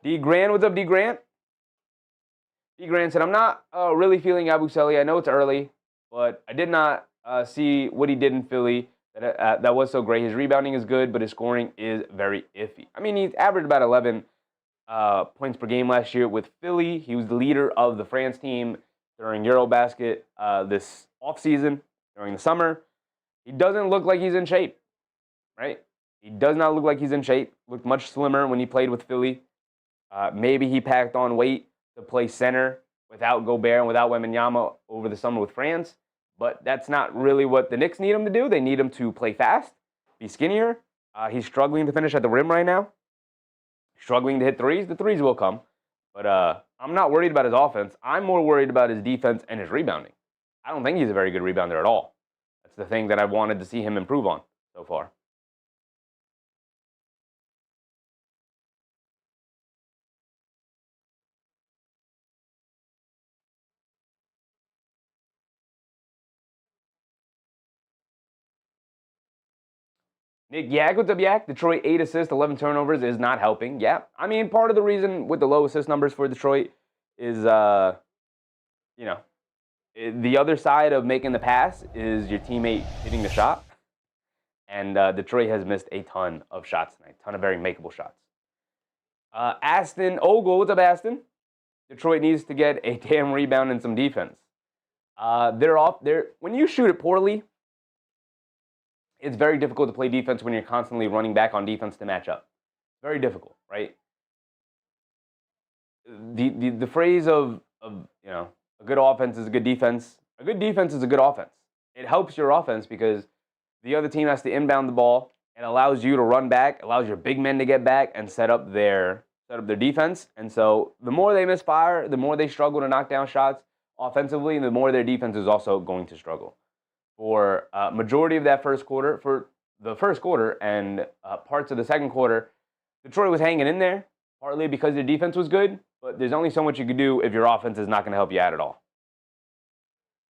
D. Grant, what's up, D. Grant? D. Grant said, I'm not really feeling Abu Sali. I know it's early, but I did not see what he did in Philly. That was so great. His rebounding is good, but his scoring is very iffy. I mean, he's averaged about 11 points per game last year with Philly. He was the leader of the France team during Eurobasket this offseason, during the summer. He doesn't look like he's in shape, right? He does not look like he's in shape. Looked much slimmer when he played with Philly. Maybe he packed on weight to play center without Gobert and without Wembanyama over the summer with France. But that's not really what the Knicks need him to do. They need him to play fast, be skinnier. He's struggling to finish at the rim right now. Struggling to hit threes. The threes will come. But I'm not worried about his offense. I'm more worried about his defense and his rebounding. I don't think he's a very good rebounder at all. That's the thing that I wanted to see him improve on so far. Nick Yak, what's up, Yak? Detroit 8 assists, 11 turnovers is not helping. Yeah, I mean, part of the reason with the low assist numbers for Detroit is, the other side of making the pass is your teammate hitting the shot. And Detroit has missed a ton of shots tonight, a ton of very makeable shots. Aston Ogle, what's up, Aston? Detroit needs to get a damn rebound and some defense. When you shoot it poorly, it's very difficult to play defense when you're constantly running back on defense to match up. Very difficult, right? The phrase of a good offense is a good defense. A good defense is a good offense. It helps your offense because the other team has to inbound the ball. It allows you to run back, allows your big men to get back and set up their defense. And so the more they misfire, the more they struggle to knock down shots offensively, and the more their defense is also going to struggle. For majority of that first quarter, for the first quarter and parts of the second quarter, Detroit was hanging in there, partly because their defense was good, but there's only so much you can do if your offense is not going to help you out at all.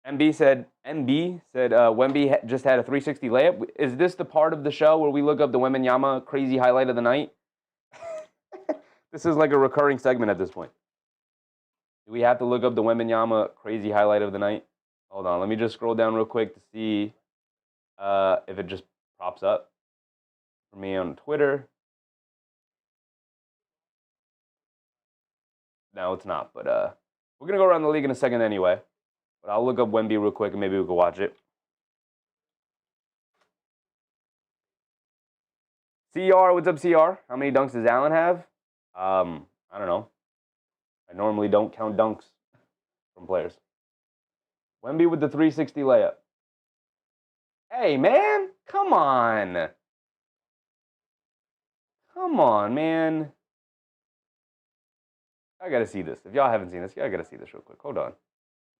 MB said Wemby just had a 360 layup. Is this the part of the show where we look up the Wembanyama crazy highlight of the night? This is like a recurring segment at this point. Do we have to look up the Wembanyama crazy highlight of the night? Hold on, let me just scroll down real quick to see if it just pops up for me on Twitter. No, it's not, but we're going to go around the league in a second anyway. But I'll look up Wemby real quick and maybe we can watch it. CR, what's up, CR? How many dunks does Allen have? I don't know. I normally don't count dunks from players. Wemby with the 360 layup. Hey, man. Come on. Come on, man. I got to see this. If y'all haven't seen this, I got to see this real quick. Hold on.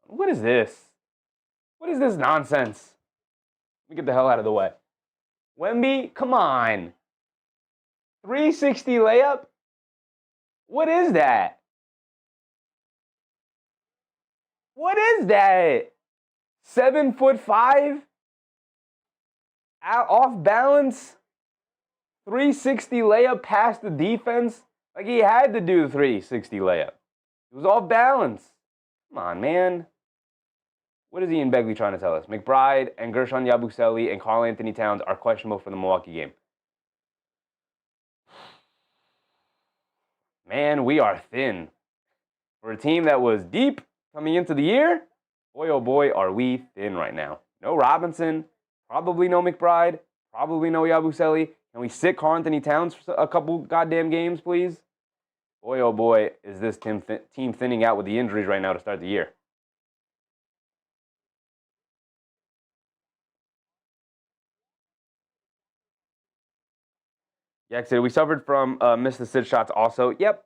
What is this? What is this nonsense? Let me get the hell out of the way. Wemby, come on. 360 layup? What is that? What is that? 7'5"? Off balance? 360 layup past the defense? Like he had to do the 360 layup. It was off balance. Come on, man. What is Ian Begley trying to tell us? McBride and Gershon Yabusele and Karl Anthony Towns are questionable for the Milwaukee game. Man, we are thin. For a team that was deep coming into the year, boy, oh boy, are we thin right now. No Robinson, probably no McBride, probably no Yabusele. Can we sit Karl Anthony Towns for a couple goddamn games, please? Boy, oh boy, is this team thinning out with the injuries right now to start the year. Yak said, we suffered from missed the sit shots also. Yep.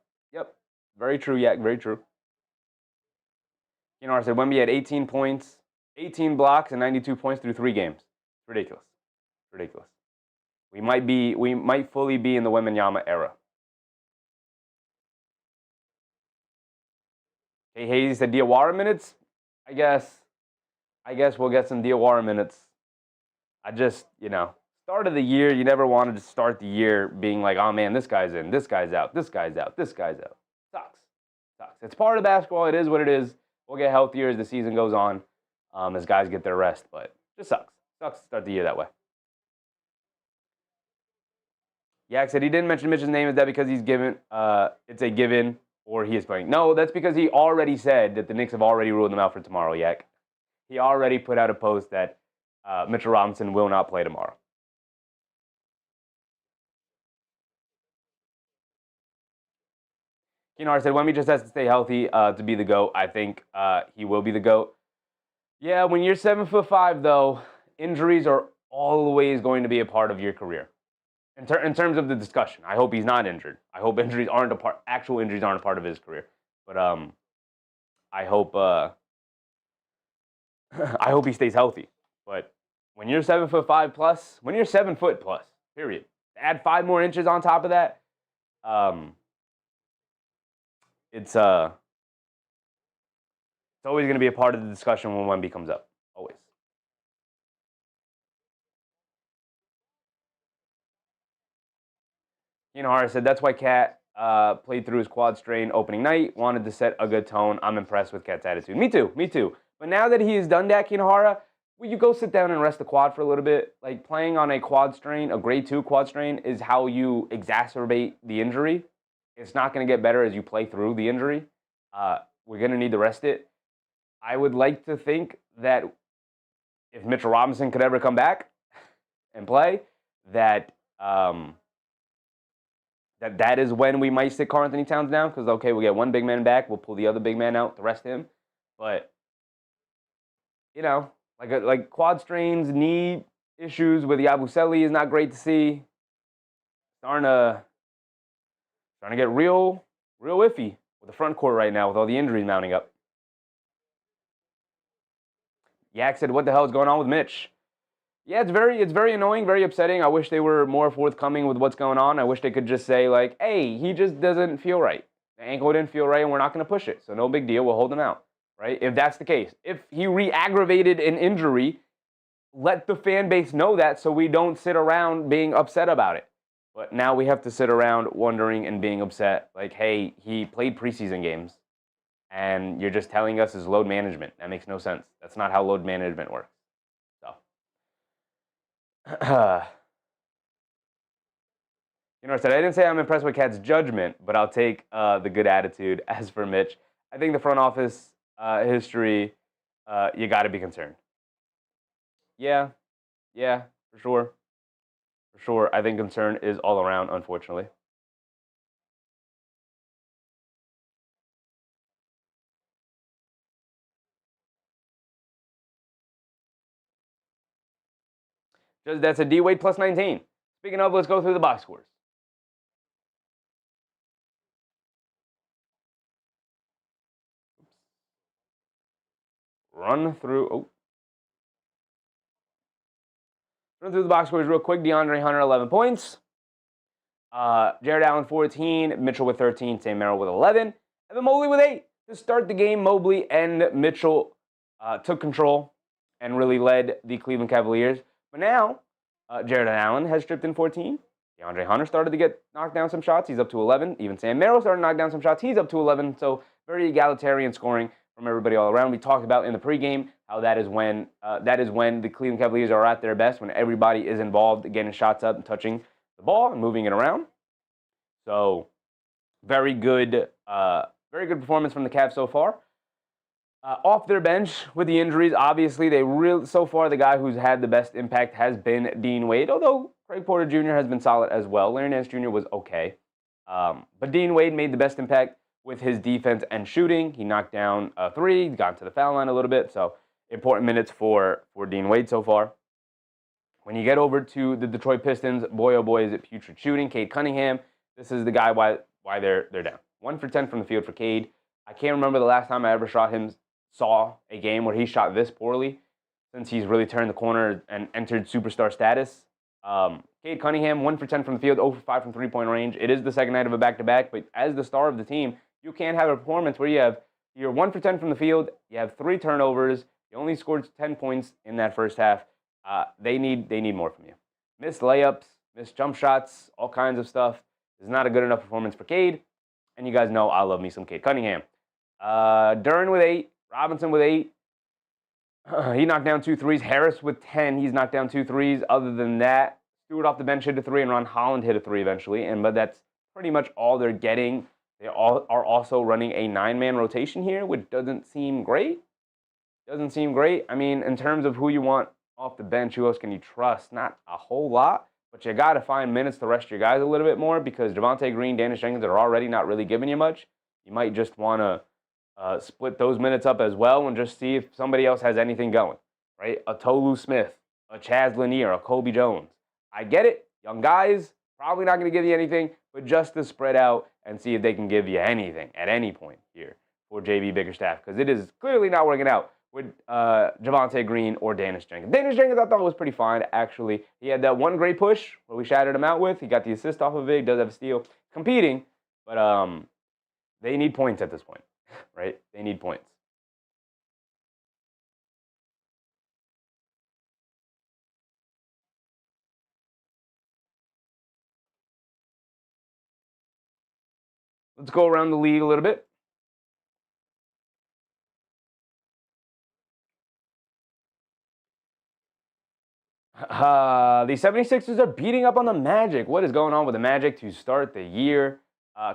Very true, Yak, very true. Kenar said, Wemby had 18 points, 18 blocks, and 92 points through 3 games. Ridiculous. We might fully be in the Wembanyama era. Hey, Hayes said Diawara minutes. I guess we'll get some Diawara minutes. I just, start of the year, you never wanted to start the year being like, oh man, this guy's in, this guy's out, this guy's out, this guy's out. Sucks. It's part of basketball. It is what it is. We'll get healthier as the season goes on, as guys get their rest. But Just sucks. Sucks to start the year that way. Yak said he didn't mention Mitch's name. Is that because he's given? It's a given, or he is playing? No, that's because he already said that the Knicks have already ruled him out for tomorrow. Yak. He already put out a post that Mitchell Robinson will not play tomorrow. Keenar said Wemby just has to stay healthy to be the GOAT. I think he will be the GOAT. Yeah, when you're 7'5", though, injuries are always going to be a part of your career. In terms of the discussion, I hope he's not injured. I hope injuries aren't actual injuries aren't a part of his career. But I hope I hope he stays healthy. But when you're 7'5" plus, when you're 7 foot plus, period, add 5 more inches on top of that, it's always going to be a part of the discussion when Wemby comes up. Always. Harris said that's why Cat played through his quad strain opening night. Wanted to set a good tone. I'm impressed with Cat's attitude. Me too. But now that he has done that, Kinohara, will you go sit down and rest the quad for a little bit? Like, playing on a quad strain, a grade 2 quad strain, is how you exacerbate the injury. It's not going to get better as you play through the injury. We're going to need to rest it. I would like to think that if Mitchell Robinson could ever come back and play, that that is when we might sit Karl-Anthony Towns down, because, okay, we'll get one big man back. We'll pull the other big man out to rest him. But, you know, like quad strains, knee issues with Yabusele is not great to see. Starting to get real iffy with the front court right now with all the injuries mounting up. Yak said, what the hell is going on with Mitch? Yeah, it's very annoying, very upsetting. I wish they were more forthcoming with what's going on. I wish they could just say, like, hey, he just doesn't feel right. The ankle didn't feel right, and we're not going to push it. So no big deal. We'll hold him out, right? If that's the case. If he re-aggravated an injury, let the fan base know that so we don't sit around being upset about it. But now we have to sit around wondering and being upset, like, hey, he played preseason games, and you're just telling us his load management. That makes no sense. That's not how load management works. So, I said, I didn't say I'm impressed with Cat's judgment, but I'll take the good attitude. As for Mitch, I think the front office history, you got to be concerned. Yeah, for sure. For sure, I think concern is all around, unfortunately. That's a D-Wade plus 19. Speaking of, let's go through the box scores. Run through the box scores real quick. DeAndre Hunter, 11 points. Jared Allen, 14. Mitchell with 13. Sam Merrill with 11. And then Mobley with 8. To start the game, Mobley and Mitchell took control and really led the Cleveland Cavaliers. But now, Jared Allen has stripped in 14. DeAndre Hunter started to get knocked down some shots. He's up to 11. Even Sam Merrill started to knock down some shots. He's up to 11. So very egalitarian scoring from everybody all around. We talked about in the pregame how that is when the Cleveland Cavaliers are at their best, when everybody is involved, getting shots up and touching the ball and moving it around. So very good performance from the Cavs so far. Off their bench with the injuries, obviously, so far the guy who's had the best impact has been Dean Wade, although Craig Porter Jr. has been solid as well. Larry Nance Jr. was okay. But Dean Wade made the best impact with his defense and shooting. He knocked down a 3, got to the foul line a little bit, so important minutes for Dean Wade so far. When you get over to the Detroit Pistons, boy oh boy is it putrid shooting. Cade Cunningham, this is the guy why they're down. 1 for 10 from the field for Cade. I can't remember the last time I ever saw a game where he shot this poorly since he's really turned the corner and entered superstar status. Cade Cunningham, 1 for 10 from the field, 0 for 5 from three-point range. It is the second night of a back-to-back, but as the star of the team, you can't have a performance where you're 1 for 10 from the field, you have 3 turnovers, you only scored 10 points in that first half. They need more from you. Missed layups, missed jump shots, all kinds of stuff. This is not a good enough performance for Cade, and you guys know I love me some Cade Cunningham. Duren with 8, Robinson with 8. He knocked down 2 threes. Harris with 10. He's knocked down 2 threes. Other than that, Stewart off the bench hit a 3, and Holland hit a 3 eventually. But that's pretty much all they're getting. They all are also running a 9-man rotation here, which doesn't seem great. Doesn't seem great. I mean, in terms of who you want off the bench, who else can you trust? Not a whole lot. But you got to find minutes to rest your guys a little bit more because Javonte Green, Danius Jenkins are already not really giving you much. You might just want to split those minutes up as well and just see if somebody else has anything going, right? A Tolu Smith, a Chaz Lanier, a Kobe Jones. I get it. Young guys, probably not going to give you anything, but just to spread out and see if they can give you anything at any point here for JB Bickerstaff because it is clearly not working out with Javonte Green or Danius Jenkins. Danius Jenkins I thought was pretty fine, actually. He had that one great push where we shouted him out with. He got the assist off of it. He does have a steal. Competing, but they need points at this point, right? They need points. Let's go around the league a little bit. The 76ers are beating up on the Magic. What is going on with the Magic to start the year?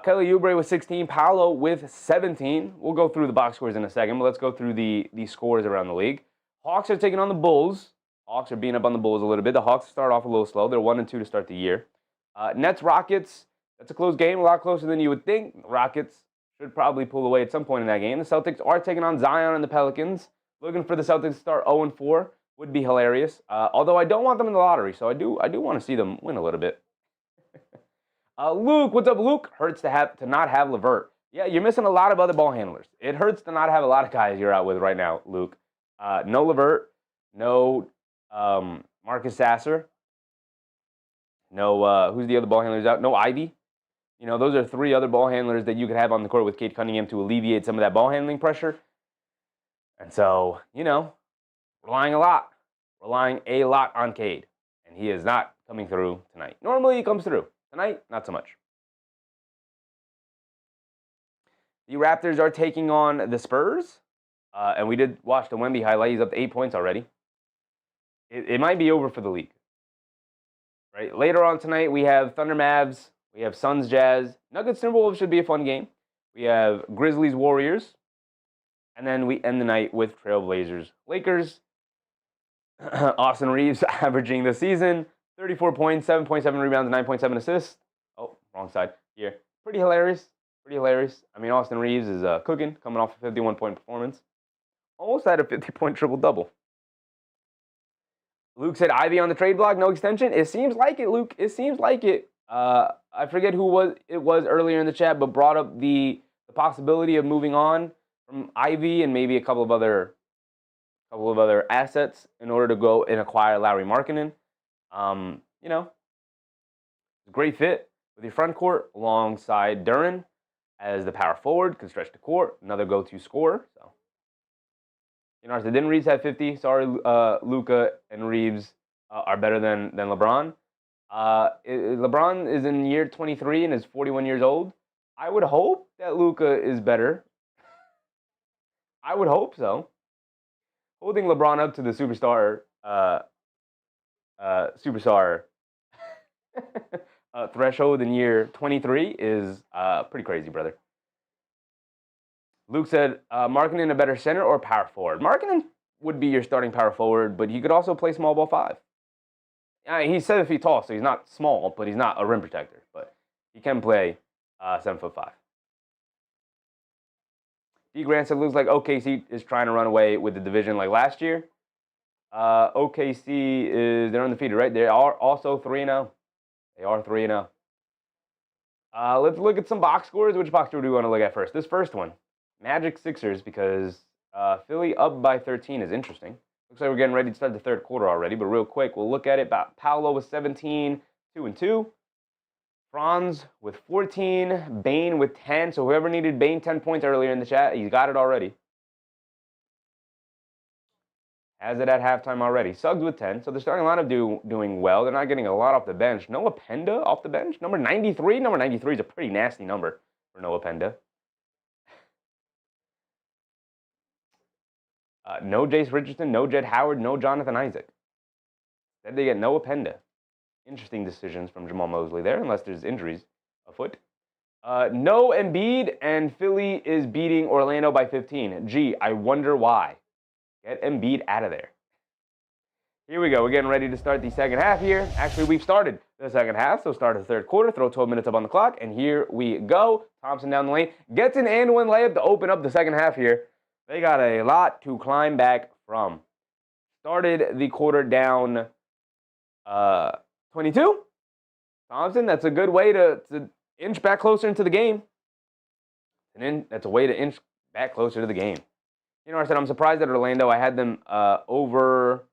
Kelly Oubre with 16, Paolo with 17. We'll go through the box scores in a second, but let's go through the scores around the league. Hawks are taking on the Bulls. Hawks are beating up on the Bulls a little bit. The Hawks start off a little slow. They're 1-2 to start the year. Nets Rockets. That's a close game, a lot closer than you would think. The Rockets should probably pull away at some point in that game. The Celtics are taking on Zion and the Pelicans. Looking for the Celtics to start 0-4 would be hilarious. Although I don't want them in the lottery, so I do want to see them win a little bit. Luke, what's up, Luke? Hurts to not have LeVert. Yeah, you're missing a lot of other ball handlers. It hurts to not have a lot of guys you're out with right now, Luke. No LeVert, no Marcus Sasser, no who's the other ball handlers out? No Ivy. You know, those are 3 other ball handlers that you could have on the court with Cade Cunningham to alleviate some of that ball handling pressure. And so, you know, relying a lot on Cade. And he is not coming through tonight. Normally he comes through. Tonight, not so much. The Raptors are taking on the Spurs. And we did watch the Wemby highlight. He's up to 8 points already. It might be over for the league. Right? Later on tonight, we have Thunder Mavs. We have Suns Jazz. Nuggets Timberwolves should be a fun game. We have Grizzlies Warriors. And then we end the night with Trailblazers Lakers. Austin Reeves averaging the season 34 points, 7.7 rebounds, 9.7 assists. Oh, wrong side here. Pretty hilarious. I mean, Austin Reeves is cooking, coming off a 51-point performance. Almost had a 50-point triple-double. Luke said Ivy on the trade block, no extension. It seems like it, Luke. It seems like it. I forget who it was earlier in the chat, but brought up the possibility of moving on from Ivy and maybe a couple of other assets in order to go and acquire Lauri Markkanen. You know, great fit with your front court alongside Duren as the power forward, can stretch the court, another go-to scorer. So, you know, didn't Reeves have 50? Sorry, Luka and Reeves are better than LeBron. LeBron is in year 23 and is 41 years old. I would hope that Luka is better. I would hope so. Holding LeBron up to the superstar threshold in year 23 is pretty crazy, brother. Luke said, Markkanen a better center or power forward? Markkanen would be your starting power forward, but he could also play small ball 5. He's 7 feet tall, so he's not small, but he's not a rim protector. But he can play 7'5". D. Grant said, looks like OKC is trying to run away with the division like last year. OKC they're undefeated, right? They are also 3-0. They are 3-0. Let's look at some box scores. Which box score do we want to look at first? This first one, Magic Sixers, because Philly up by 13 is interesting. Looks like we're getting ready to start the third quarter already, but real quick, we'll look at it. Paolo with 17, 2-2. Franz with 14, Bane with 10. So whoever needed Bane 10 points earlier in the chat, he's got it already. Has it at halftime already. Suggs with 10. So the starting lineup doing well. They're not getting a lot off the bench. Noah Penda off the bench. Number 93. Number 93 is a pretty nasty number for Noah Penda. No Jace Richardson, no Jed Howard, no Jonathan Isaac. Said they get no Openda. Interesting decisions from Jamal Mosley there, unless there's injuries afoot. No Embiid, and Philly is beating Orlando by 15. Gee, I wonder why. Get Embiid out of there. Here we go. We're getting ready to start the second half here. Actually, we've started the second half, so start the third quarter. Throw 12 minutes up on the clock, and here we go. Thompson down the lane. Gets an and one layup to open up the second half here. They got a lot to climb back from. Started the quarter down 22. Thompson, that's a good way to inch back closer into the game. And then that's a way to inch back closer to the game. You know, I said I'm surprised at Orlando. I had them over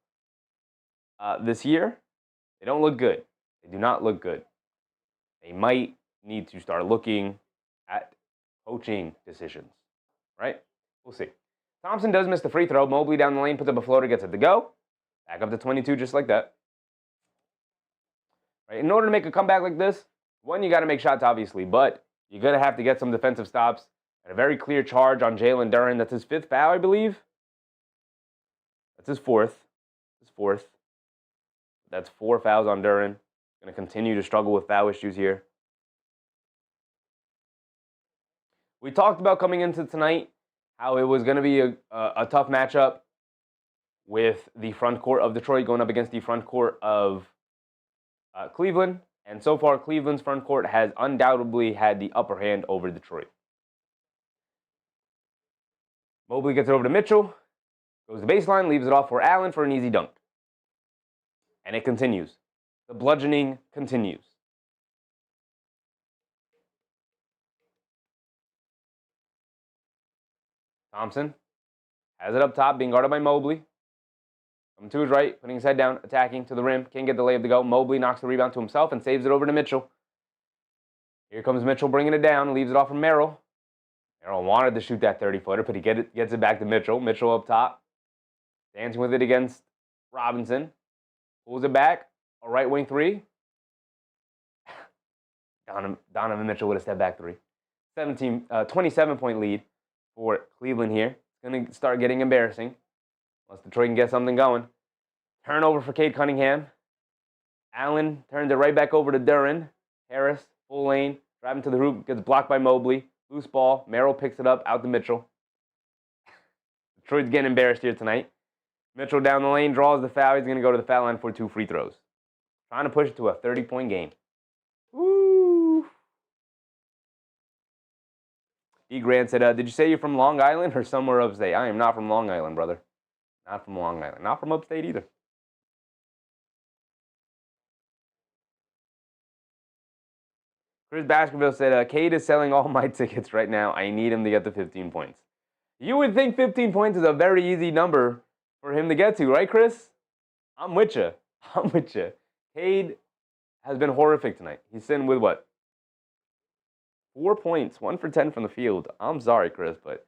this year. They don't look good. They do not look good. They might need to start looking at coaching decisions, right? We'll see. Thompson does miss the free throw. Mobley down the lane, puts up a floater, gets it to go. Back up to 22 just like that. Right? In order to make a comeback like this, one, you got to make shots, obviously, but you're going to have to get some defensive stops. And a very clear charge on Jalen Duren. That's his fifth foul, I believe. That's his fourth. That's 4 fouls on Duren. Going to continue to struggle with foul issues here. We talked about coming into tonight how it was going to be a tough matchup with the front court of Detroit going up against the front court of Cleveland. And so far, Cleveland's front court has undoubtedly had the upper hand over Detroit. Mobley gets it over to Mitchell. Goes to baseline, leaves it off for Allen for an easy dunk. And it continues. The bludgeoning continues. Thompson has it up top, being guarded by Mobley. Coming to his right, putting his head down, attacking to the rim. Can't get the layup to go. Mobley knocks the rebound to himself and saves it over to Mitchell. Here comes Mitchell bringing it down, leaves it off from Merrill. Merrill wanted to shoot that 30-footer, but he gets it back to Mitchell. Mitchell up top, dancing with it against Robinson. Pulls it back, a right wing three. Donovan Mitchell with a step back three. 27-point lead for Cleveland here. It's going to start getting embarrassing unless Detroit can get something going. Turnover for Cade Cunningham. Allen turns it right back over to Duren. Harris, full lane, driving to the hoop, gets blocked by Mobley. Loose ball. Merrill picks it up, out to Mitchell. Detroit's getting embarrassed here tonight. Mitchell down the lane, draws the foul. He's going to go to the foul line for 2 free throws. Trying to push it to a 30-point game. Woo! D. Grant said, did you say you're from Long Island or somewhere upstate? I am not from Long Island, brother. Not from Long Island. Not from upstate either. Chris Baskerville said, Cade is selling all my tickets right now. I need him to get the 15 points. You would think 15 points is a very easy number for him to get to, right, Chris? I'm with you. Cade has been horrific tonight. He's sitting with what? 4 points, 1 for 10 from the field. I'm sorry, Chris, but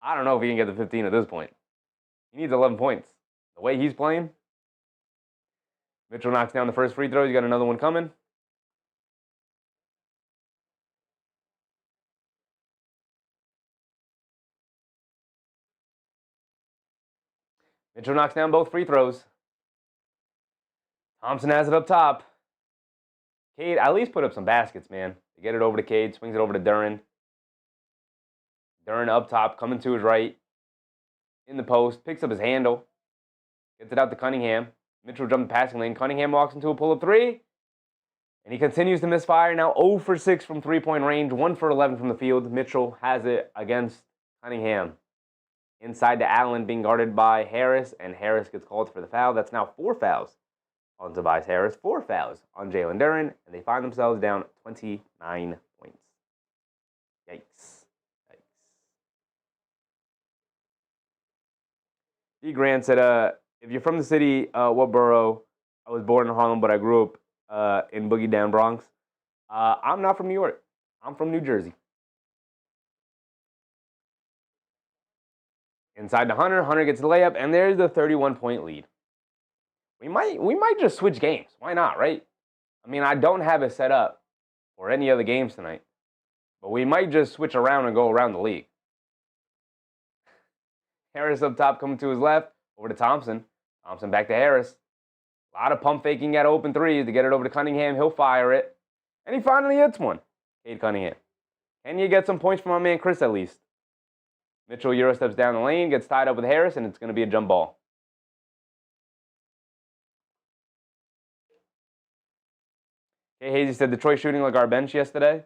I don't know if he can get the 15 at this point. He needs 11 points. The way he's playing. Mitchell knocks down the first free throw. He's got another one coming. Mitchell knocks down both free throws. Thompson has it up top. Cade at least put up some baskets, man. They get it over to Cade, swings it over to Duren. Duren up top, coming to his right. In the post, picks up his handle. Gets it out to Cunningham. Mitchell jumped the passing lane. Cunningham walks into a pull-up three. And he continues to misfire. Now 0 for 6 from three-point range. 1 for 11 from the field. Mitchell has it against Cunningham. Inside to Allen, being guarded by Harris, and Harris gets called for the foul. That's now 4 fouls on Tobias Harris, 4 fouls on Jalen Duren, and they find themselves down 29 points. Yikes. D. Grant said, if you're from the city, what borough? I was born in Harlem, but I grew up in Boogie Down, Bronx. I'm not from New York. I'm from New Jersey. Inside to Hunter. Hunter gets the layup, and there's the 31-point lead. We might just switch games. Why not, right? I mean, I don't have it set up for any other games tonight, but we might just switch around and go around the league. Harris up top coming to his left. Over to Thompson. Thompson back to Harris. A lot of pump faking at open threes to get it over to Cunningham. He'll fire it. And he finally hits one. Cade Cunningham. Can you get some points from my man Chris at least? Mitchell Euro steps down the lane, gets tied up with Harris, and it's going to be a jump ball. Okay, Hazy said Detroit shooting like our bench yesterday.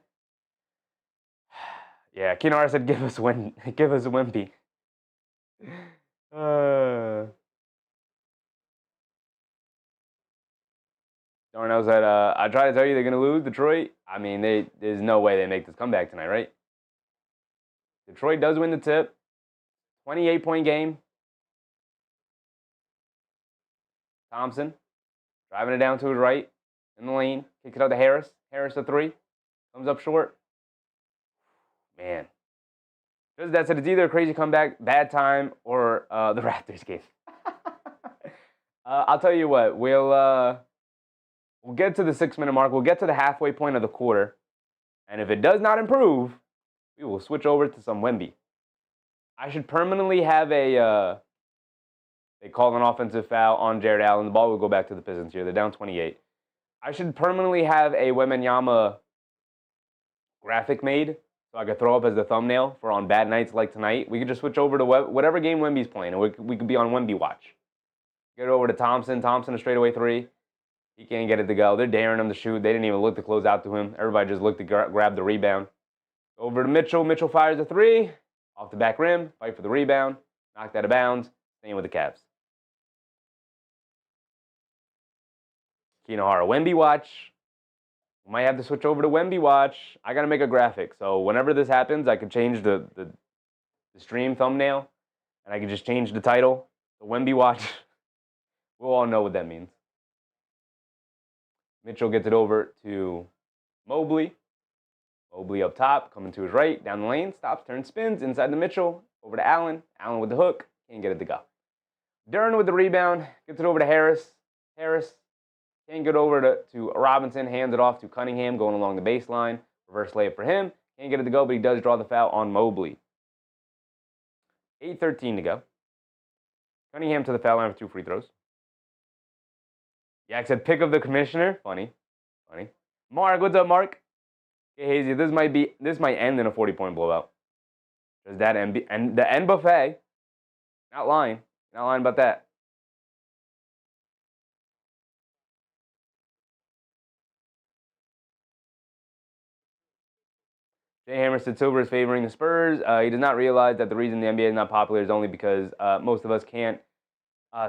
Yeah, Kinara said give us Wemby. Darnell said, I try to tell you they're going to lose, Detroit. I mean, there's no way they make this comeback tonight, right? Detroit does win the tip. 28-point game. Thompson driving it down to his right in the lane. Kicks it out to Harris. Harris a three. Comes up short. Man. That said, it's either a crazy comeback, bad time, or the Raptors game. I'll tell you what. We'll get to the 6-minute mark. We'll get to the halfway point of the quarter. And if it does not improve, we will switch over to some Wemby. I should permanently have they call an offensive foul on Jared Allen. The ball will go back to the Pistons here. They're down 28. I should permanently have a Wembanyama graphic made so I could throw up as the thumbnail for on bad nights like tonight. We could just switch over to whatever game Wemby's playing, and we could be on Wemby watch. Get it over to Thompson. Thompson, a straightaway three. He can't get it to go. They're daring him to shoot. They didn't even look to close out to him. Everybody just looked to grab the rebound. Over to Mitchell. Mitchell fires a three. Off the back rim. Fight for the rebound. Knocked out of bounds. Staying with the Cavs. Kinohara, Wemby watch. We might have to switch over to Wemby watch. I got to make a graphic. So whenever this happens, I could change the stream thumbnail. And I could just change the title. The Wemby watch. We'll all know what that means. Mitchell gets it over to Mobley. Mobley up top, coming to his right, down the lane, stops, turns, spins, inside the Mitchell, over to Allen. Allen with the hook, can't get it to go. Duren with the rebound, gets it over to Harris. Harris can't get over to Robinson, hands it off to Cunningham, going along the baseline. Reverse layup for him. Can't get it to go, but he does draw the foul on Mobley. 8:13 to go. Cunningham to the foul line for 2 free throws. Yak said, pick of the commissioner. Funny. Mark, what's up, Mark? Hey, Hazy, this might end in a 40-point blowout. Does that end? And the end buffet. Not lying about that. Jay Hammer said Silver is favoring the Spurs. He does not realize that the reason the NBA is not popular is only because most of us can't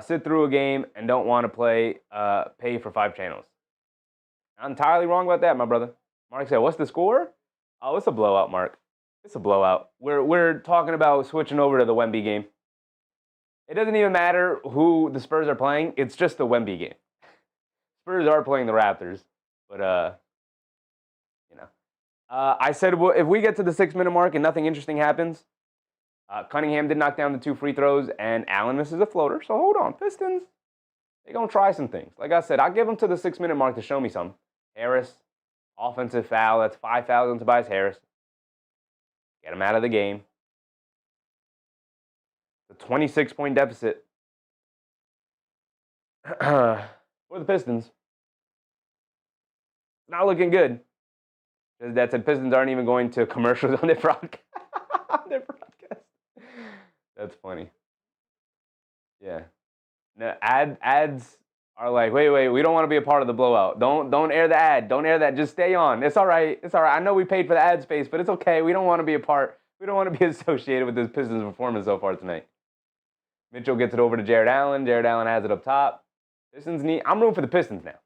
sit through a game and don't want to pay for 5 channels. I'm entirely wrong about that, my brother. Mark said, what's the score? Oh, it's a blowout, Mark. It's a blowout. We're talking about switching over to the Wemby game. It doesn't even matter who the Spurs are playing. It's just the Wemby game. Spurs are playing the Raptors. But, I said, well, if we get to the 6-minute mark and nothing interesting happens, Cunningham did knock down the 2 free throws, and Allen misses a floater. So hold on. Pistons, they're going to try some things. Like I said, I'll give them to the 6-minute mark to show me some. Harris, offensive foul. That's 5 fouls on Tobias Harris. Get him out of the game. The 26-point deficit for the Pistons. Not looking good. That said, Pistons aren't even going to commercials on their broadcast. That's funny. Yeah. No, ads are like, wait, we don't want to be a part of the blowout. Don't air the ad. Don't air that. Just stay on. It's all right. I know we paid for the ad space, but it's okay. We don't want to be a part. We don't want to be associated with this Pistons performance so far tonight. Mitchell gets it over to Jared Allen. Jared Allen has it up top. I'm rooting for the Pistons now.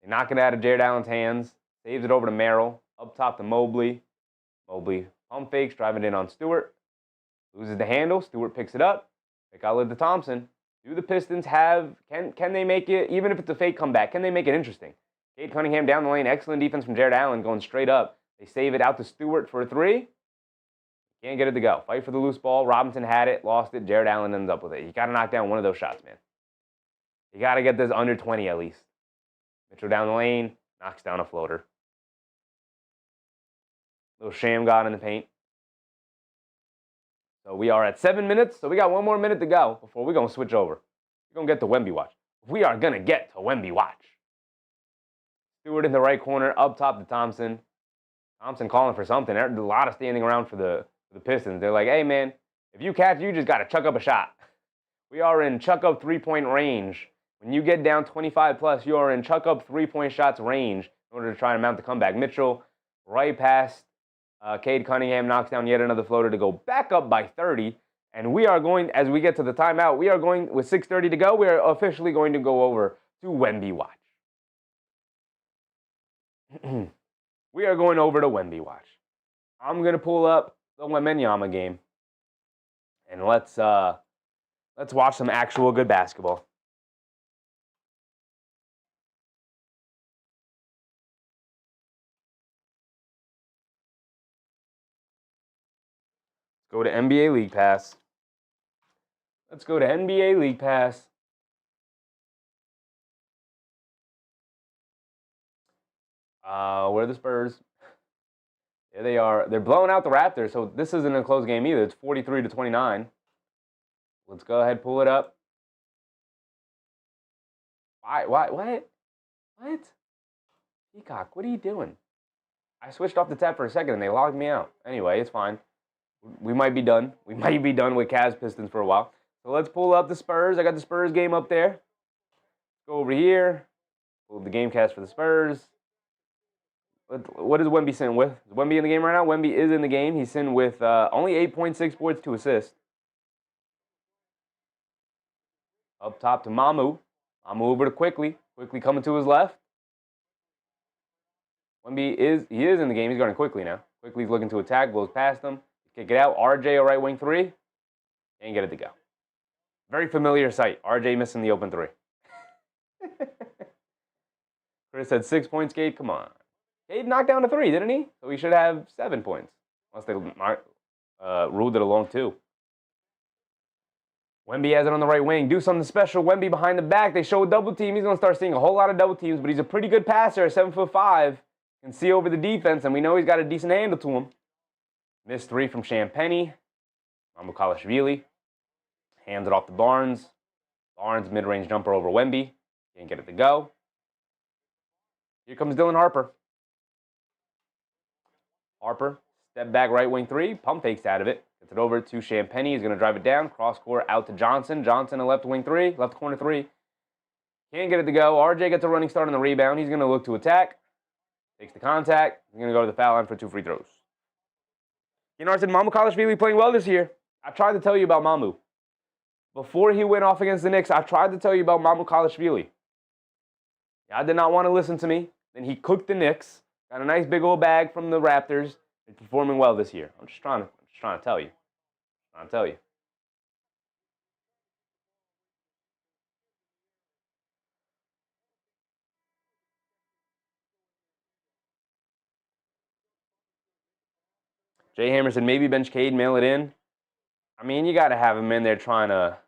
They knock it out of Jared Allen's hands. Saves it over to Merrill. Up top to Mobley. Mobley pump fakes, driving in on Stewart. Loses the handle. Stewart picks it up. Pick out to Thompson. Do the Pistons can they make it, even if it's a fake comeback, can they make it interesting? Cade Cunningham down the lane. Excellent defense from Jared Allen going straight up. They save it out to Stewart for a 3. Can't get it to go. Fight for the loose ball. Robinson had it, lost it. Jared Allen ends up with it. You got to knock down one of those shots, man. You got to get this under 20 at least. Mitchell down the lane. Knocks down a floater. Little sham god in the paint. So we are at 7 minutes. So we got 1 more minute to go before we're going to switch over. We're going to get to Wemby watch. We are going to get to Wemby watch. Stewart in the right corner, up top to Thompson. Thompson calling for something. There's a lot of standing around for the Pistons. They're like, hey, man, if you catch, you just got to chuck up a shot. We are in chuck up three-point range. When you get down 25 plus, you are in chuck up three-point shots range in order to try and mount the comeback. Mitchell right past Cade Cunningham, knocks down yet another floater to go back up by 30. And we are going, as we get to the timeout, we are going, with 6:30 to go, we are officially going to go over to Wemby watch. We are going over to Wemby watch. I'm going to pull up the Wembenyama game. And let's watch some actual good basketball. Go to NBA League Pass. Let's go to NBA League Pass. Where are the Spurs? There they are. They're blowing out the Raptors, so this isn't a close game either. It's 43-29. Let's go ahead, pull it up. Why? What? Peacock, what are you doing? I switched off the tap for a second and they logged me out. Anyway, it's fine. We might be done. We might be done with Cavs Pistons for a while. So let's pull up the Spurs. I got the Spurs game up there. Go over here. Pull up the game cast for the Spurs. What is Wemby sitting with? Is Wemby in the game right now? Wemby is in the game. He's sitting with only 8.6 boards to assist. Up top to Mamu. Mamu over to Quickly. Quickly coming to his left. Wemby is in the game. He's going quickly now. Quickly's looking to attack. Blows past him. Kick it out. RJ, a right wing three. Can't get it to go. Very familiar sight. RJ missing the open three. Chris had 6 points, Cade. Come on. Cade knocked down a three, didn't he? So he should have 7 points. Unless they ruled it along two. Wemby has it on the right wing. Do something special. Wemby behind the back. They show a double team. He's going to start seeing a whole lot of double teams, but he's a pretty good passer at 7'5". Can see over the defense, and we know he's got a decent handle to him. Missed three from Champagny. Mamukalashvili. Hands it off to Barnes. Barnes, mid-range jumper over Wemby. Can't get it to go. Here comes Dylan Harper. Harper, step back right wing three. Pump fakes out of it. Gets it over to Champagny. He's going to drive it down. Cross court out to Johnson. Johnson, a left wing three. Left corner three. Can't get it to go. RJ gets a running start on the rebound. He's going to look to attack. Takes the contact. He's going to go to the foul line for 2 free throws. You know, I said Mamukalashvili playing well this year. I tried to tell you about Mamu. Before he went off against the Knicks, I tried to tell you about Mamukalashvili. I did not want to listen to me. Then he cooked the Knicks. Got a nice big old bag from the Raptors. He's performing well this year. I'm just trying to tell you. Jay Hammer said maybe bench Cade, mail it in. I mean, you got to have him in there trying to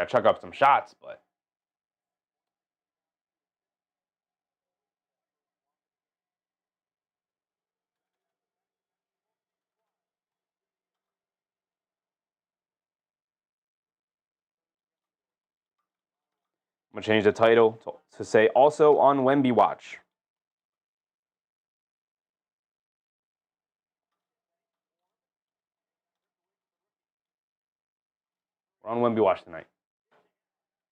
chuck up some shots, but I'm going to change the title to say also on Wemby watch. We're on Wemby watch tonight.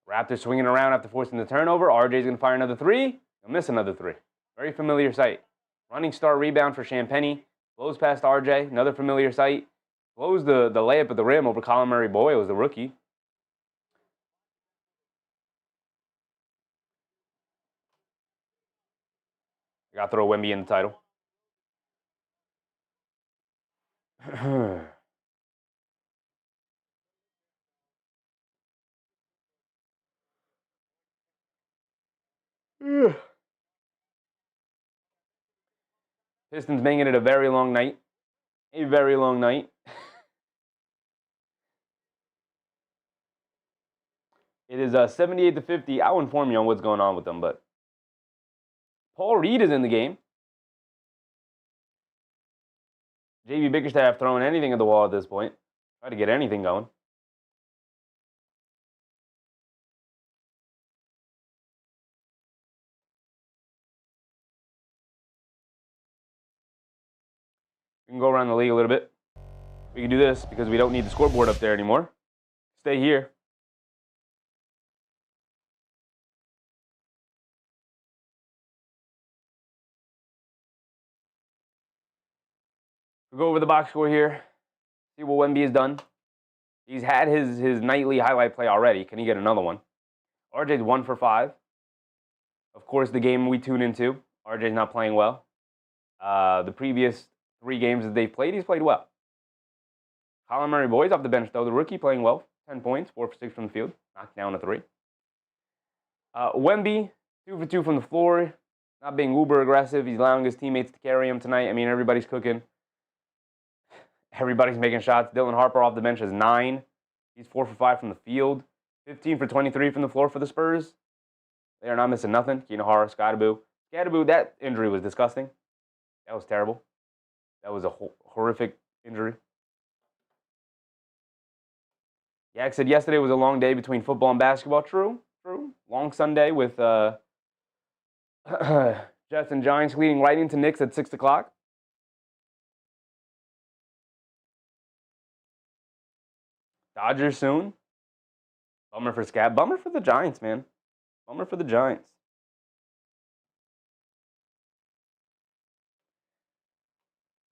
Raptors swinging around after forcing the turnover. RJ's going to fire another three. He'll miss another three. Very familiar sight. Running start rebound for Champagny. Blows past RJ. Another familiar sight. Blows the layup at the rim over Colin Murray Boy. It was the rookie. I got to throw Wemby in the title. Pistons making it a very long night. A very long night. It is 78-50. I'll inform you on what's going on with them, but Paul Reed is in the game. JB Bickerstaff throwing anything at the wall at this point. Try to get anything going. We can go around the league a little bit. We can do this because we don't need the scoreboard up there anymore. Stay here. We'll go over the box score here. See what Wemby has done. He's had his nightly highlight play already. Can he get another one? RJ's 1 for 5. Of course, the game we tune into, RJ's not playing well. The previous 3 games that they've played, he's played well. Colin Murray boys off the bench, though. The rookie playing well. 10 points, 4 for 6 from the field. Knocked down a 3. Wemby, 2 for 2 from the floor. Not being uber aggressive. He's allowing his teammates to carry him tonight. I mean, everybody's cooking. Everybody's making shots. Dylan Harper off the bench has 9. He's 4 for 5 from the field. 15 for 23 from the floor for the Spurs. They are not missing nothing. Kenohara, Scottaboo, that injury was disgusting. That was terrible. That was a horrific injury. Yak said yesterday was a long day between football and basketball. True. Long Sunday with Jets and Giants leading right into Knicks at 6 o'clock. Dodgers soon. Bummer for Scab. Bummer for the Giants, man. Bummer for the Giants.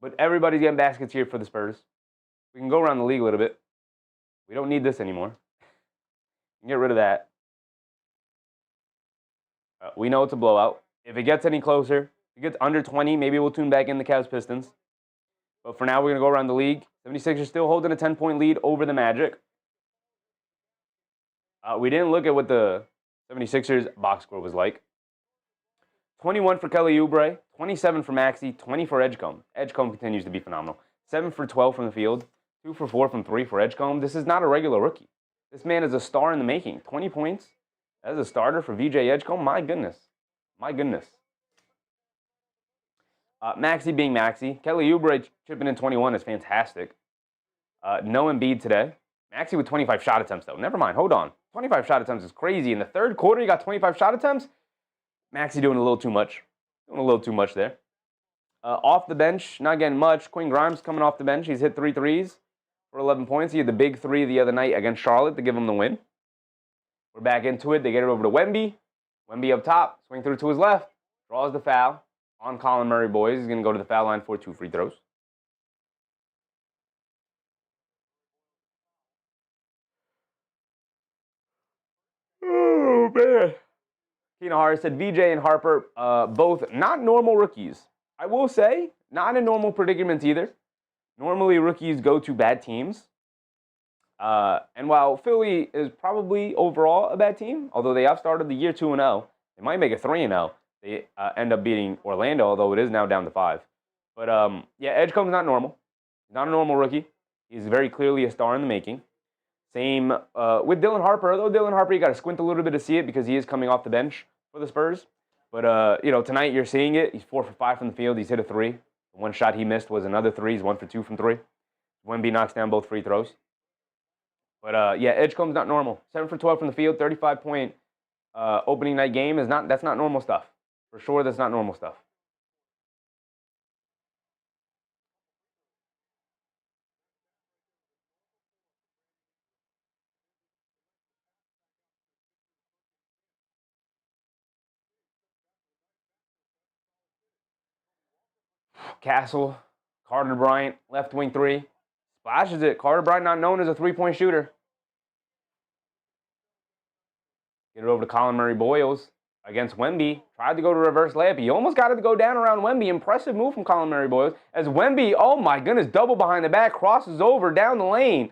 But everybody's getting baskets here for the Spurs. We can go around the league a little bit. We don't need this anymore. Get rid of that. We know it's a blowout. If it gets any closer, if it gets under 20, maybe we'll tune back in the Cavs Pistons. But for now, we're going to go around the league. 76ers still holding a 10-point lead over the Magic. We didn't look at what the 76ers box score was like. 21 for Kelly Oubre, 27 for Maxey, 20 for Edgecombe. Edgecombe continues to be phenomenal. 7 for 12 from the field, 2 for 4 from 3 for Edgecombe. This is not a regular rookie. This man is a star in the making. 20 points as a starter for VJ Edgecombe. My goodness. Maxey being Maxey. Kelly Oubre chipping in 21 is fantastic. No Embiid today. Maxey with 25 shot attempts, though. Never mind. Hold on. 25 shot attempts is crazy. In the third quarter, you got 25 shot attempts. Maxey doing a little too much. There. Off the bench, not getting much. Quinn Grimes coming off the bench. He's hit 3 threes for 11 points. He had the big 3 the other night against Charlotte to give him the win. We're back into it. They get it over to Wemby. Wemby up top. Swing through to his left. Draws the foul on Colin Murray, boys. He's going to go to the foul line for 2 free throws. Oh, man. Kenohara said VJ and Harper, both not normal rookies. I will say, not in normal predicaments either. Normally, rookies go to bad teams. And while Philly is probably overall a bad team, although they have started the year 2-0, they might make it 3-0. They end up beating Orlando, although it is now down to 5. But, yeah, Edgecombe's not normal. He's not a normal rookie. He's very clearly a star in the making. Same with Dylan Harper. Although Dylan Harper, you got to squint a little bit to see it because he is coming off the bench for the Spurs. But, tonight you're seeing it. He's 4 for 5 from the field. He's hit a 3. The one shot he missed was another 3. He's 1 for 2 from 3. Wemby knocks down both free throws. But, yeah, Edgecombe's not normal. 7 for 12 from the field, 35-point opening night game. That's not normal stuff. For sure, that's not normal stuff. Castle, Carter Bryant, left wing 3. Splashes it. Carter Bryant not known as a 3-point shooter. Get it over to Colin Murray Boyles against Wemby. Tried to go to reverse layup. He almost got it to go down around Wemby. Impressive move from Colin Murray Boyles. As Wemby, oh my goodness, double behind the back, crosses over down the lane.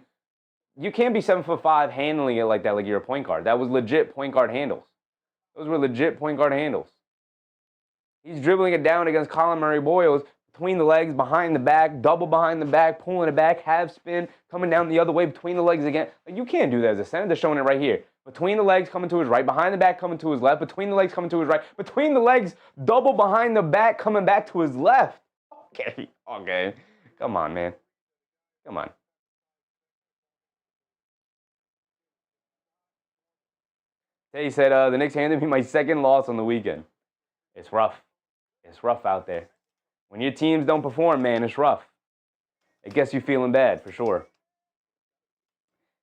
You can't be 7'5" handling it like that like you're a point guard. That was legit point guard handles. Those were legit point guard handles. He's dribbling it down against Colin Murray Boyles. Between the legs, behind the back, double behind the back, pulling it back, half spin, coming down the other way, between the legs again. Like, you can't do that as a center. They're showing it right here. Between the legs, coming to his right, behind the back, coming to his left, between the legs, coming to his right, between the legs, double behind the back, coming back to his left. Okay. Come on, man. Come on. Tay said, the Knicks handed me my second loss on the weekend. It's rough. It's rough out there. When your teams don't perform, man, it's rough. It gets you feeling bad, for sure.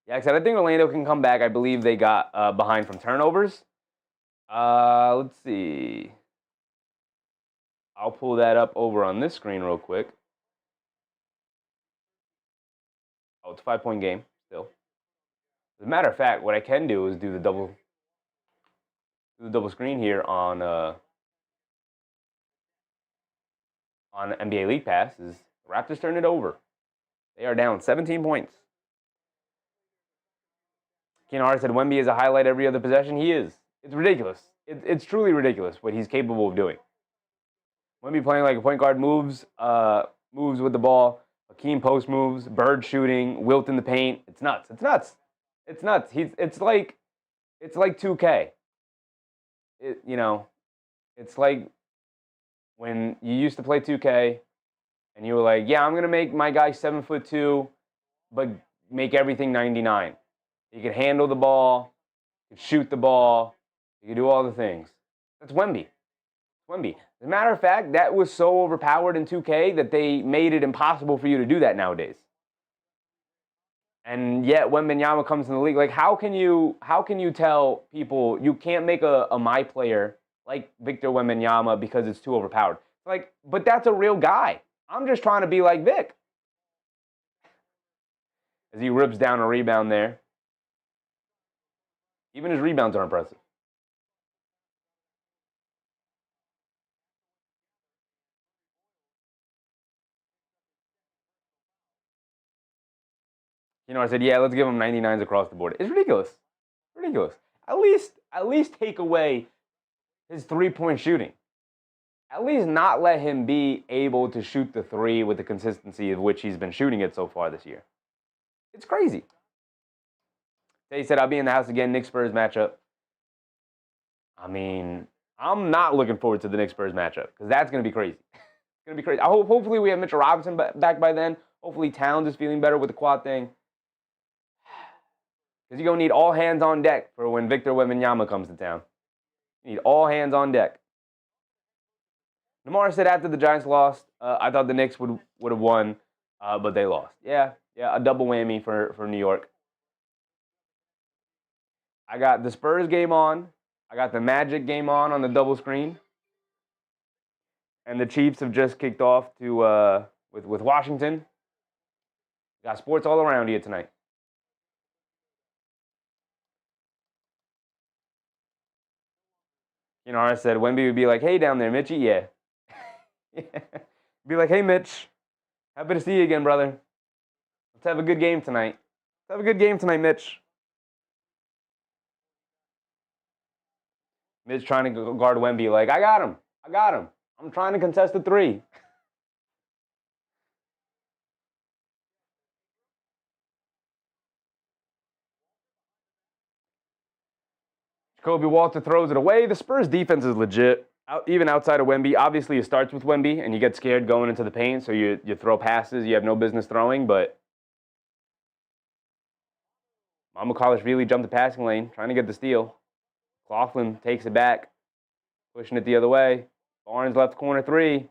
Yeah, I think Orlando can come back. I believe they got behind from turnovers. Let's see. I'll pull that up over on this screen real quick. Oh, it's a 5-point game still. As a matter of fact, what I can do is do the double screen here on NBA League Pass. Is the Raptors turn it over? They are down 17 points. Keenan said Wemby is a highlight every other possession. He is. It's ridiculous. It's truly ridiculous what he's capable of doing. Wemby playing like a point guard, moves with the ball, Hakeem post moves, Bird shooting, Wilt in the paint. It's nuts. It's nuts. It's nuts. It's like 2K. It's like when you used to play 2K and you were like, yeah, I'm gonna make my guy 7'2", but make everything 99. He could handle the ball, he could shoot the ball, he could do all the things. That's Wemby. Wemby. As a matter of fact, that was so overpowered in 2K that they made it impossible for you to do that nowadays. And yet Wembanyama comes in the league. Like, how can you tell people you can't make a my player like Victor Wembanyama because it's too overpowered? Like, but that's a real guy. I'm just trying to be like Vic. As he rips down a rebound there. Even his rebounds are impressive. I said, yeah, let's give him 99s across the board. It's ridiculous. Ridiculous. At least take away his three-point shooting. At least not let him be able to shoot the three with the consistency of which he's been shooting it so far this year. It's crazy. They said, I'll be in the house again, Knicks-Spurs matchup. I mean, I'm not looking forward to the Knicks-Spurs matchup because that's going to be crazy. It's going to be crazy. Hopefully we have Mitchell Robinson back by then. Hopefully Towns is feeling better with the quad thing. Because you're going to need all hands on deck for when Victor Wembanyama comes to town. You need all hands on deck. Namar said after the Giants lost, I thought the Knicks would have won, but they lost. Yeah, a double whammy for New York. I got the Spurs game on. I got the Magic game on the double screen. And the Chiefs have just kicked off to with Washington. Got sports all around you tonight. I said Wemby would be like, hey, down there, Mitchie. Yeah. Be like, hey, Mitch. Happy to see you again, brother. Let's have a good game tonight. Let's have a good game tonight, Mitch. Mitch trying to guard Wemby like, I got him. I'm trying to contest the three. Jacoby Walter throws it away. The Spurs defense is legit. Even outside of Wemby, obviously it starts with Wemby, and you get scared going into the paint, so you throw passes you have no business throwing, but Mamoukalich really jumped the passing lane, trying to get the steal. Coughlin takes it back, pushing it the other way. Barnes left corner three.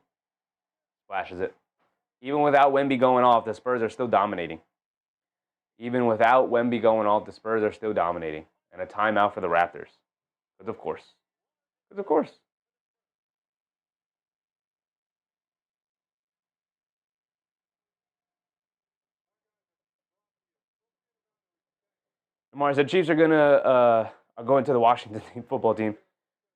Flashes it. Even without Wemby going off, the Spurs are still dominating. And a timeout for the Raptors. Because of course. Amari said Chiefs are going to the Washington football team.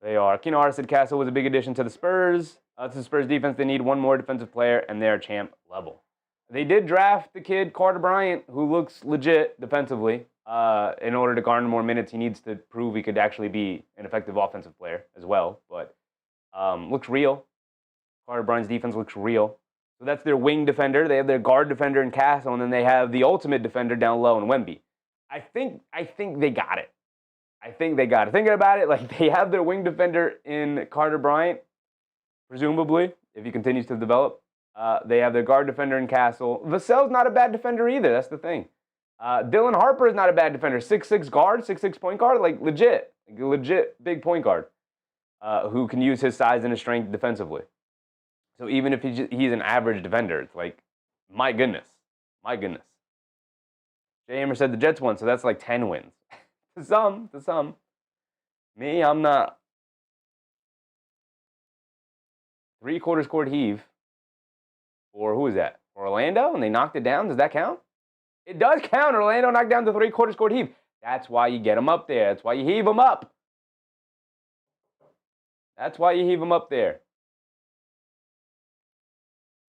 They are. Keenan said Castle was a big addition to the Spurs. To the Spurs defense, they need one more defensive player, and they're champ level. They did draft the kid Carter Bryant, who looks legit defensively. In order to garner more minutes, he needs to prove he could actually be an effective offensive player as well. But looks real. Carter Bryant's defense looks real. So that's their wing defender. They have their guard defender in Castle, and then they have the ultimate defender down low in Wemby. I think they got it. Thinking about it, like they have their wing defender in Carter Bryant, presumably, if he continues to develop. They have their guard defender in Castle. Vassell's not a bad defender either. That's the thing. Dylan Harper is not a bad defender. 6'6" guard, 6'6" point guard, like legit. like a legit big point guard who can use his size and his strength defensively. So even if he's an average defender, it's like, my goodness. Jay Hammer said the Jets won, so that's like 10 wins. to some. Me, I'm not. 3/4 court heave. Or who is that? Orlando? And they knocked it down? Does that count? It does count. Orlando knocked down the 3/4 court heave. That's why you get them up there. That's why you heave them up. There.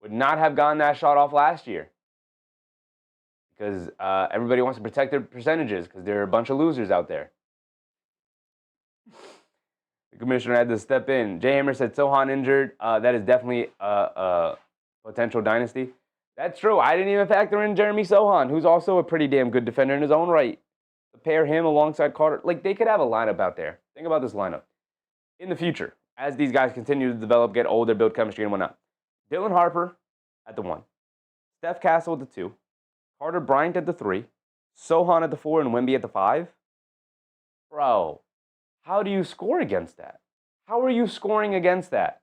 Would not have gotten that shot off last year. Because everybody wants to protect their percentages because there are a bunch of losers out there. The commissioner had to step in. Jay Hammer said Sohan injured. That is definitely a potential dynasty. That's true. I didn't even factor in Jeremy Sohan, who's also a pretty damn good defender in his own right. Pair him alongside Carter. Like, they could have a lineup out there. Think about this lineup. In the future, as these guys continue to develop, get older, build chemistry and whatnot. Dylan Harper at the 1. Steph Castle at the 2. Carter Bryant at the 3. Sohan at the 4 and Wemby at the 5. Bro, how do you score against that? How are you scoring against that?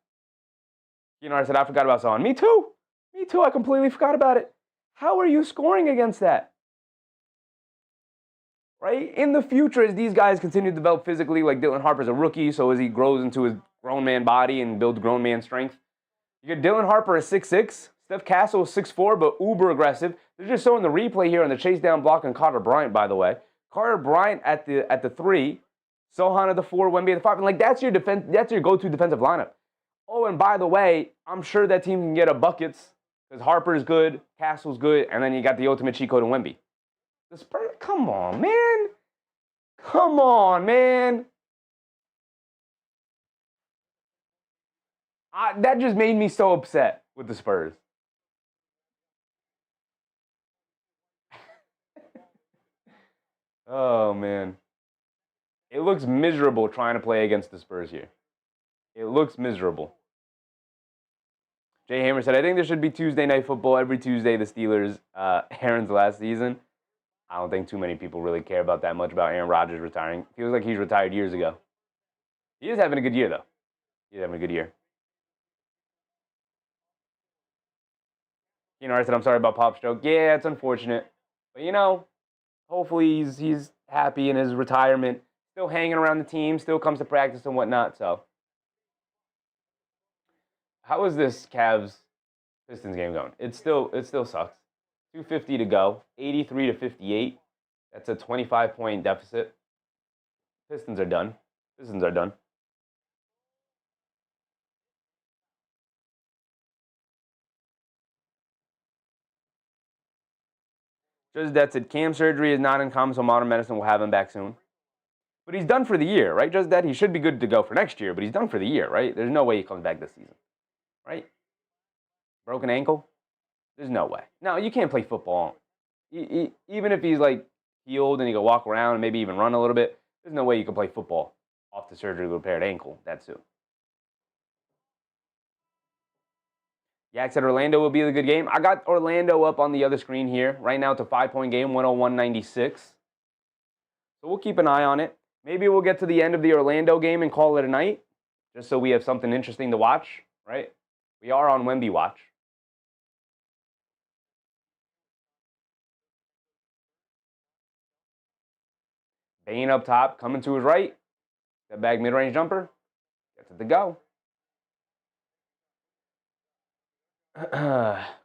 I said, I forgot about Sohan. Me too. I completely forgot about it. How are you scoring against that? Right? In the future, as these guys continue to develop physically, like Dylan Harper's a rookie, so as he grows into his grown man body and builds grown man strength, you get Dylan Harper at 6'6", Steph Castle is 6'4", but uber aggressive. They're just showing the replay here on the chase down block on Carter Bryant, by the way. Carter Bryant at the 3, Sohan at the 4, Wemby at the 5, and like that's your go-to defensive lineup. Oh, and by the way, I'm sure that team can get a buckets because Harper's good, Castle's good, and then you got the ultimate cheat code in Wemby. The Spurs, come on, man. That just made me so upset with the Spurs. Oh, man. It looks miserable trying to play against the Spurs here. It looks miserable. Jay Hammer said, I think there should be Tuesday night football every Tuesday, the Steelers, Aaron's last season. I don't think too many people really care about that much about Aaron Rodgers retiring. Feels like he's retired years ago. He is having a good year, though. I said, I'm sorry about Pop's joke. Yeah, it's unfortunate. But, hopefully he's happy in his retirement. Still hanging around the team. Still comes to practice and whatnot, so. How is this Cavs-Pistons game going? It still sucks. 2:50 to go, 83-58. That's a 25-point deficit. Pistons are done. Just that said, Cam surgery is not uncommon, so modern medicine will have him back soon. But he's done for the year, right? Just that he should be good to go for next year, but he's done for the year, right? There's no way he comes back this season, right? Broken ankle? There's no way. No, you can't play football. Even if he's like healed and he can walk around and maybe even run a little bit, there's no way you can play football off the surgery repaired ankle that soon. Yak said Orlando will be the good game. I got Orlando up on the other screen here. Right now it's a 5-point game, 101-96. So we'll keep an eye on it. Maybe we'll get to the end of the Orlando game and call it a night, just so we have something interesting to watch, right? We are on Wemby watch. Bane up top, coming to his right. Step back mid-range jumper. Gets it to go.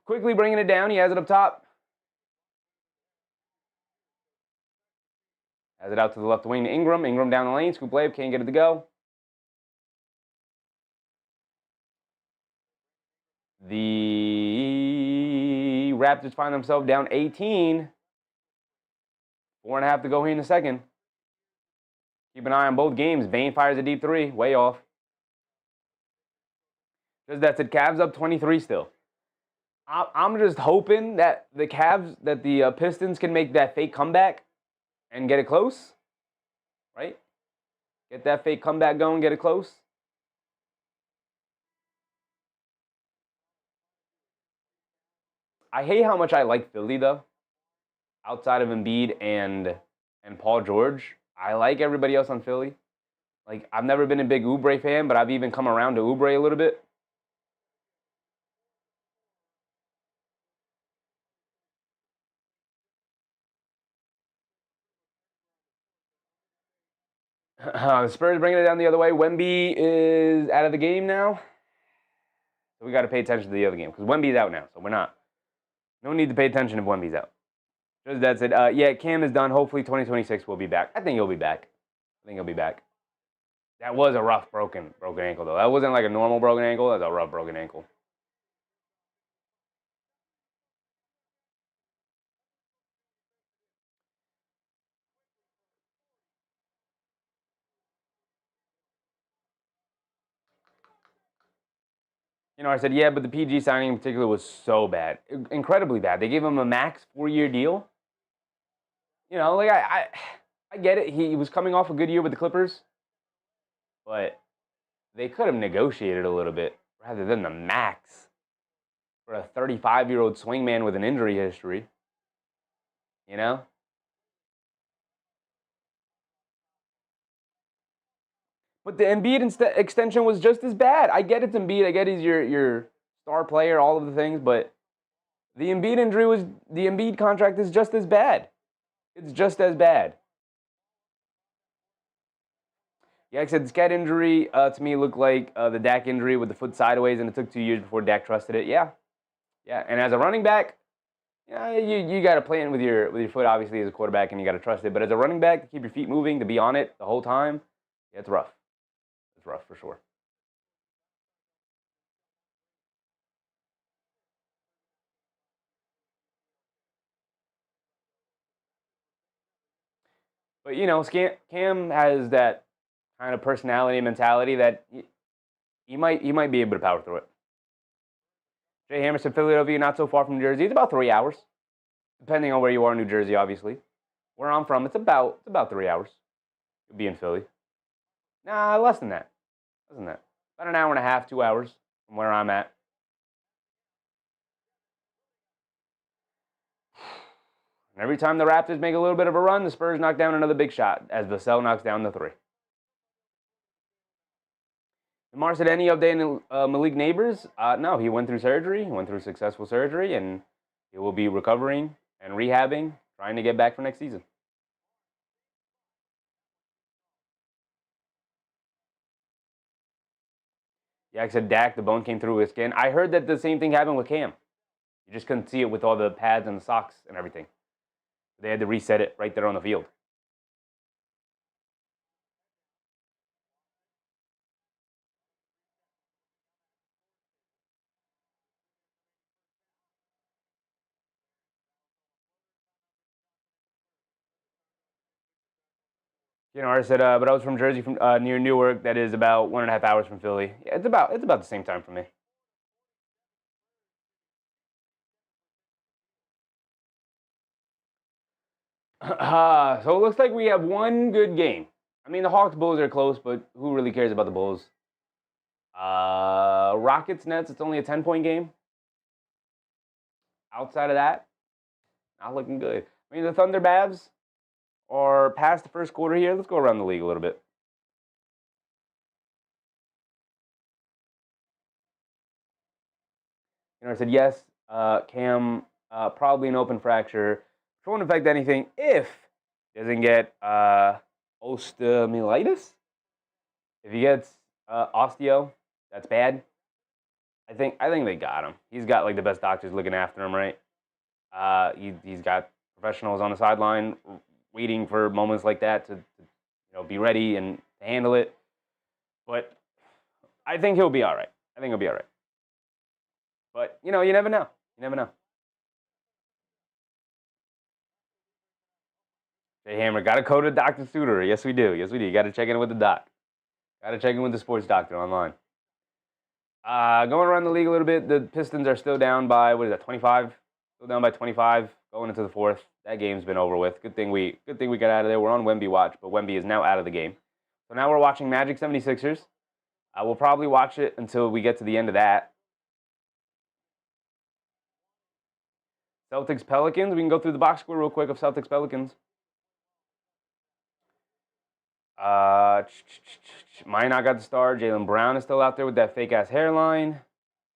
Quickly bringing it down. He has it up top. Has it out to the left wing to Ingram. Ingram down the lane. Scoop layup. Can't get it to go. The Raptors find themselves down 18. 4.5 to go here in the second. Keep an eye on both games. Bane fires a deep 3. Way off. Just that's it. Cavs up 23 still. I'm just hoping that the Pistons can make that fake comeback and get it close, right? Get that fake comeback going, get it close. I hate how much I like Philly, though. Outside of Embiid and Paul George, I like everybody else on Philly. Like, I've never been a big Oubre fan, but I've even come around to Oubre a little bit. The Spurs bringing it down the other way. Wemby is out of the game now. So we got to pay attention to the other game because Wemby's out now. So we're not. No need to pay attention if Wemby's out. Just that's it. Yeah, Cam is done. Hopefully 2026 will be back. I think he'll be back. That was a rough broken ankle, though. That wasn't like a normal broken ankle. That was a rough broken ankle. I said, yeah, but the PG signing in particular was so bad. Incredibly bad. They gave him a max 4-year deal. Like I get it. He was coming off a good year with the Clippers. But they could have negotiated a little bit rather than the max for a 35-year-old swingman with an injury history. But the Embiid extension was just as bad. I get it's Embiid. I get he's your star player, all of the things, but the Embiid contract is just as bad. It's just as bad. Yeah, like I said, the Cade injury to me looked like the Dak injury with the foot sideways, and it took 2 years before Dak trusted it. Yeah. And as a running back, you got to plan with your foot, obviously, as a quarterback, and you got to trust it. But as a running back, to keep your feet moving, to be on it the whole time, yeah, it's rough. It's rough for sure. But Cam has that kind of personality and mentality that he might be able to power through it. Jay Hammerson, Philadelphia, not so far from New Jersey. It's about 3 hours, depending on where you are in New Jersey, obviously. Where I'm from, it's about 3 hours. You'll be in Philly. Nah, less than that. About an hour and a half, 2 hours from where I'm at. And every time the Raptors make a little bit of a run, the Spurs knock down another big shot as Vassell knocks down the 3. Lamar said, any update in Malik Neighbors? No, he went through surgery. He went through successful surgery, and he will be recovering and rehabbing, trying to get back for next season. Yeah, like I said, Dak, the bone came through his skin. I heard that the same thing happened with Cam. You just couldn't see it with all the pads and the socks and everything. They had to reset it right there on the field. I said, but I was from Jersey, from near Newark. That is about 1.5 hours from Philly. Yeah, it's about the same time for me. So it looks like we have one good game. I mean, the Hawks Bulls are close, but who really cares about the Bulls? Rockets Nets. It's only a 10-point game. Outside of that, not looking good. I mean, the Thunder Babs are past the first quarter here. Let's go around the league a little bit. I said yes. Cam, probably an open fracture. It won't affect anything if he doesn't get osteomyelitis. If he gets osteo, that's bad. I think they got him. He's got like the best doctors looking after him, right? He's got professionals on the sideline waiting for moments like that to be ready and to handle it. But I think he'll be all right. But you never know. Jay Hammer, got to code to Dr. Suter. Yes, we do. You got to check in with the doc. Got to check in with the sports doctor online. Going around the league a little bit, the Pistons are still down by 25? Still down by 25 going into the 4th. That game's been over with. Good thing we got out of there. We're on Wemby watch, but Wemby is now out of the game. So now we're watching Magic 76ers. We'll probably watch it until we get to the end of that. Celtics Pelicans. We can go through the box score real quick of Celtics Pelicans. Minot got the star. Jaylen Brown is still out there with that fake-ass hairline.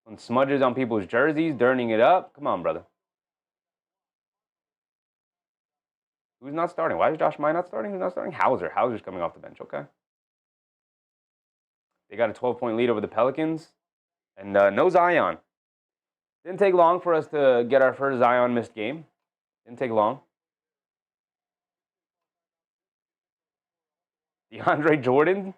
On smudges on people's jerseys, dirtying it up. Come on, brother. Who's not starting? Why is Josh Minot starting? Who's not starting? Hauser. Hauser's coming off the bench. Okay. They got a 12-point lead over the Pelicans. And no Zion. Didn't take long for us to get our first Zion missed game. Didn't take long. DeAndre Jordan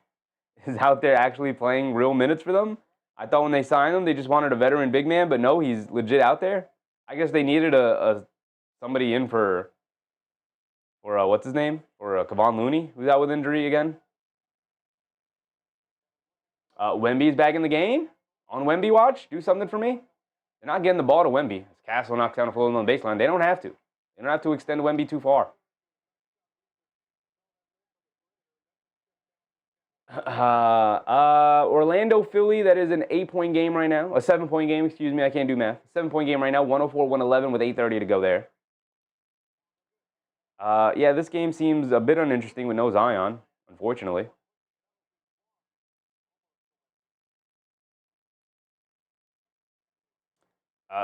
is out there actually playing real minutes for them. I thought when they signed him, they just wanted a veteran big man, but no, he's legit out there. I guess they needed somebody in for what's his name? For Kevon Looney, who's out with injury again. Wemby's back in the game. On Wemby watch, do something for me. They're not getting the ball to Wemby. As Castle knocks down a floating on the baseline. They don't have to. They don't have to extend Wemby too far. Orlando, Philly, that is an 8-point game right now. A 7-point game, excuse me. I can't do math. 7-point game right now, 104-111 with 8:30 to go there. Yeah, this game seems a bit uninteresting with no Zion, unfortunately.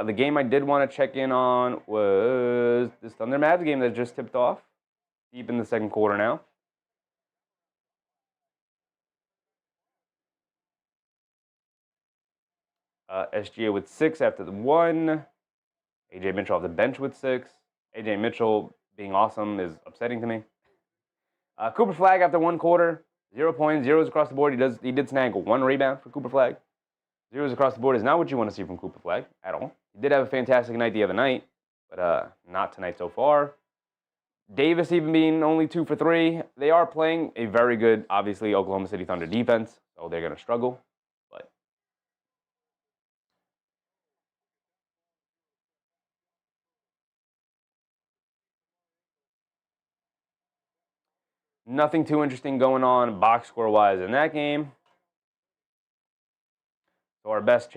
The game I did want to check in on was this Thunder Mavs game that just tipped off. Deep in the second quarter now. SGA with 6 after the 1. AJ Mitchell off the bench with 6. AJ Mitchell being awesome is upsetting to me. Cooper Flagg after 1 quarter. 0 points, 0s across the board. He did snag 1 rebound for Cooper Flagg. 0s across the board is not what you want to see from Cooper Flagg at all. He did have a fantastic night the other night, but not tonight so far. Davis even being only 2 for 3. They are playing a very good, obviously, Oklahoma City Thunder defense, so they're going to struggle. But nothing too interesting going on box score-wise in that game. So our best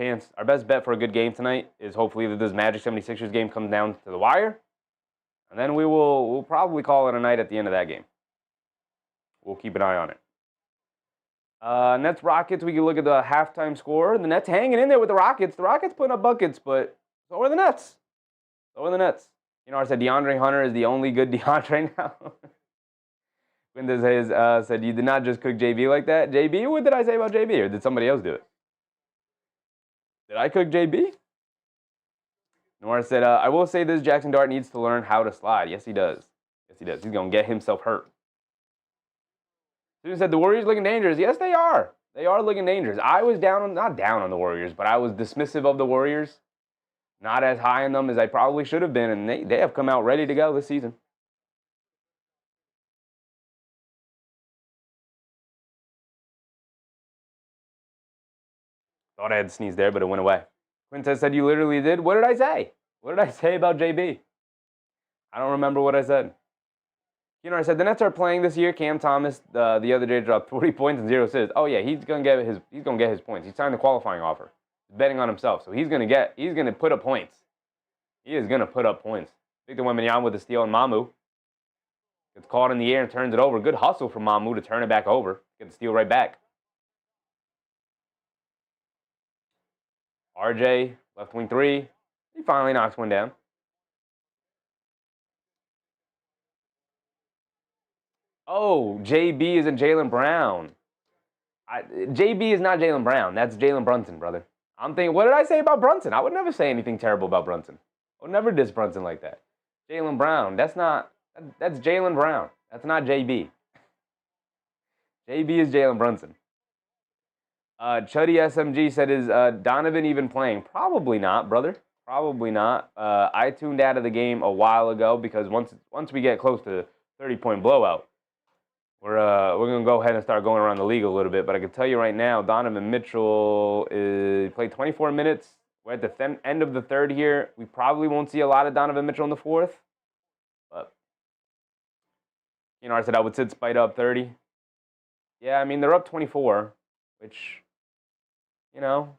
bet for a good game tonight is hopefully that this Magic 76ers game comes down to the wire. And then we'll probably call it a night at the end of that game. We'll keep an eye on it. Nets Rockets, we can look at the halftime score. The Nets hanging in there with the Rockets. The Rockets putting up buckets, but so are the Nets. So are the Nets. You know, I said DeAndre Hunter is the only good DeAndre now. Quintus Hayes said, you did not just cook JB like that. JB? What did I say about JB? Or did somebody else do it? Did I cook JB? Nora said, I will say this, Jackson Dart needs to learn how to slide. Yes, he does. Yes, he does. He's going to get himself hurt. Susan said, the Warriors looking dangerous. Yes, they are. They are looking dangerous. I was not down on the Warriors, but I was dismissive of the Warriors. Not as high on them as I probably should have been, and they have come out ready to go this season. Thought I had to sneeze there, but it went away. Quintez said, you literally did? What did I say? What did I say about JB? I don't remember what I said. You know, I said the Nets are playing this year. Cam Thomas the other day dropped 40 points and 0 assists. Oh yeah, he's gonna get his points. He signed the qualifying offer. He's betting on himself, so he's gonna put up points. He is gonna put up points. Victor Wembanyama with the steal and Mamu gets caught in the air and turns it over. Good hustle from Mamu to turn it back over. Get the steal right back. RJ left wing 3. He finally knocks one down. Oh, JB isn't Jaylen Brown. JB is not Jaylen Brown. That's Jalen Brunson, brother. I'm thinking, what did I say about Brunson? I would never say anything terrible about Brunson. I would never diss Brunson like that. Jaylen Brown. That's Jaylen Brown. That's not JB. JB is Jalen Brunson. Chuddy SMG said, is Donovan even playing? Probably not, brother. Probably not. I tuned out of the game a while ago because once we get close to 30-point blowout, we're going to go ahead and start going around the league a little bit. But I can tell you right now, Donovan Mitchell played 24 minutes. We're at the end of the third here. We probably won't see a lot of Donovan Mitchell in the fourth. But, you know, I said I would sit Spite up 30. Yeah, I mean, they're up 24, which, you know,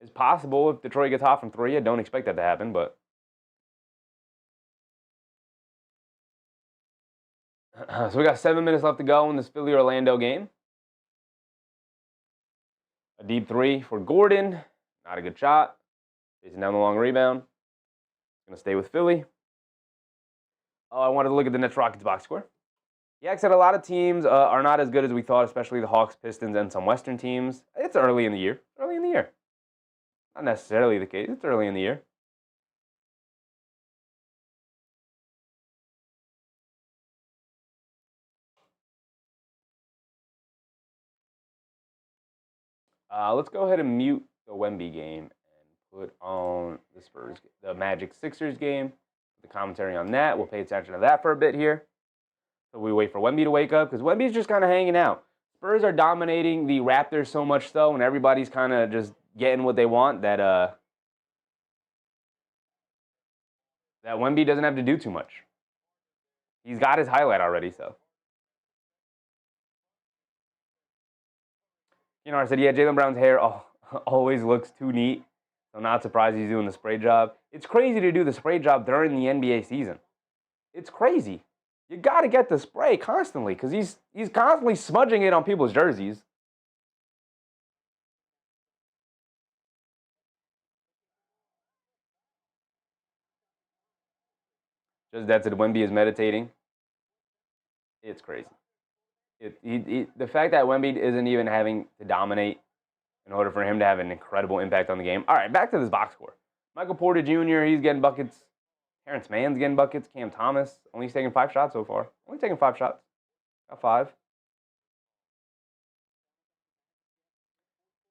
is possible if Detroit gets hot from 3. I don't expect that to happen, but So we got 7 minutes left to go in this Philly-Orlando game. A deep three for Gordon. Not a good shot. Chasing down the long rebound. Going to stay with Philly. Oh, I wanted to look at the Nets-Rockets box score. Yeah, said a lot of teams are not as good as we thought, especially the Hawks, Pistons, and some Western teams. It's early in the year. Early in the year. Not necessarily the case. It's early in the year. Let's go ahead and mute the Wemby game and put on the Magic Sixers game. The commentary on that. We'll pay attention to that for a bit here. So we wait for Wemby to wake up because Wemby's just kind of hanging out. Spurs are dominating the Raptors so much so, and everybody's kind of just getting what they want that Wemby doesn't have to do too much. He's got his highlight already, so. I said, yeah, Jaylen Brown's hair always looks too neat. So not surprised he's doing the spray job. It's crazy to do the spray job during the NBA season. It's crazy. You got to get the spray constantly because he's constantly smudging it on people's jerseys. Just that's it. Wemby is meditating. It's crazy. The fact that Wemby isn't even having to dominate in order for him to have an incredible impact on the game. All right, back to this box score. Michael Porter Jr., he's getting buckets. Terrence Mann's getting buckets. Cam Thomas, only taking 5 shots so far. Only taking 5 shots. Got 5.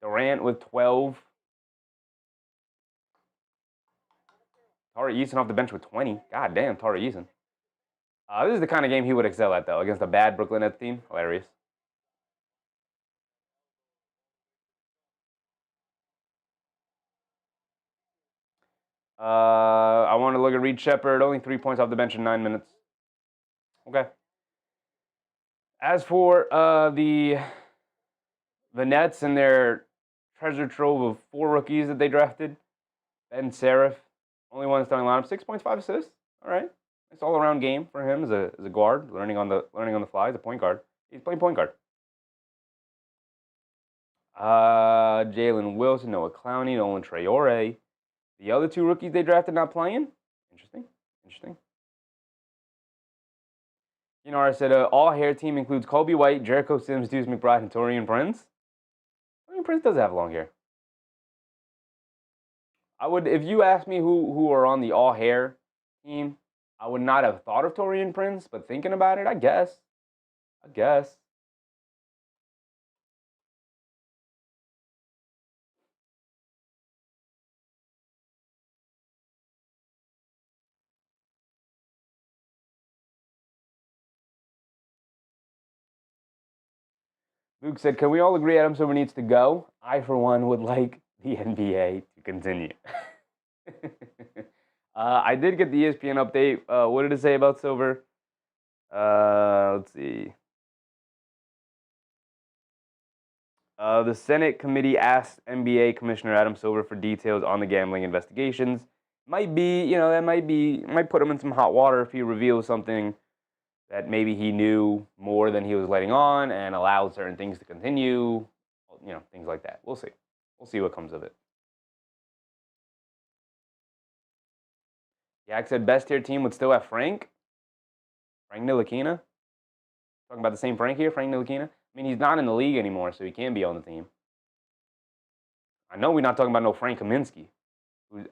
Durant with 12. Tari Eason off the bench with 20. God damn, Tari Eason. This is the kind of game he would excel at, though, against a bad Brooklyn Nets team. Hilarious. I want to look at Reed Shepherd. Only 3 points off the bench in 9 minutes. Okay. As for the Nets and their treasure trove of 4 rookies that they drafted, Ben Seraph, only one starting lineup, 6 points, 5 assists. All right. Nice all-around game for him as a guard, learning on the fly as a point guard. He's playing point guard. Jalen Wilson, Noah Clowney, Nolan Traore. The other 2 rookies they drafted not playing. Interesting. I said all-hair team includes Kobe White, Jericho Sims, Deuce McBride, and Taurean Prince. Taurean Prince does have long hair. If you asked me who are on the all-hair team, I would not have thought of Taurean Prince, but thinking about it, I guess. Luke said, can we all agree Adam Silver needs to go? I, for one, would like the NBA to continue. I did get the ESPN update. What did it say about Silver? Let's see. The Senate committee asked NBA Commissioner Adam Silver for details on the gambling investigations. Might put him in some hot water if he reveals something that maybe he knew more than he was letting on and allowed certain things to continue. Things like that. We'll see. We'll see what comes of it. Yak said best tier team would still have Frank Ntilikina. Talking about the same Frank here, Frank Ntilikina. I mean, he's not in the league anymore, so he can't be on the team. I know we're not talking about no Frank Kaminsky.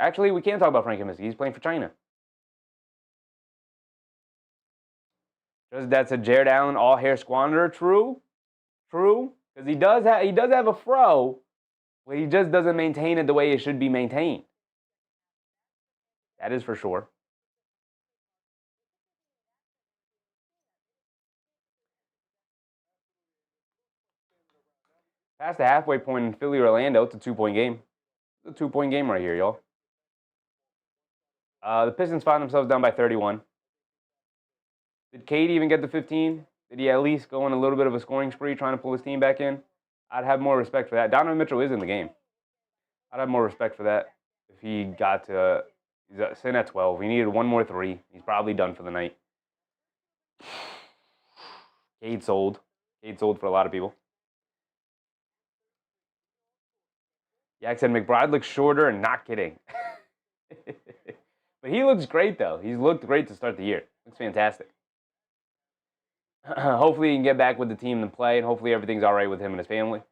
Actually, we can't talk about Frank Kaminsky. He's playing for China. Just that's a Jared Allen all-hair squanderer. True. Because he does have a fro, but he just doesn't maintain it the way it should be maintained. That is for sure. Past the halfway point in Philly-Orlando, it's a 2-point game. It's a 2-point game right here, y'all. The Pistons found themselves down by 31. Did Cade even get the 15? Did he at least go on a little bit of a scoring spree trying to pull his team back in? I'd have more respect for that. Donovan Mitchell is in the game. I'd have more respect for that if he got to sitting at 12. He needed one more 3. He's probably done for the night. Cade sold. Cade sold for a lot of people. Yak said McBride looks shorter and not kidding. But he looks great, though. He's looked great to start the year. Looks fantastic. Hopefully he can get back with the team and play, and hopefully everything's all right with him and his family.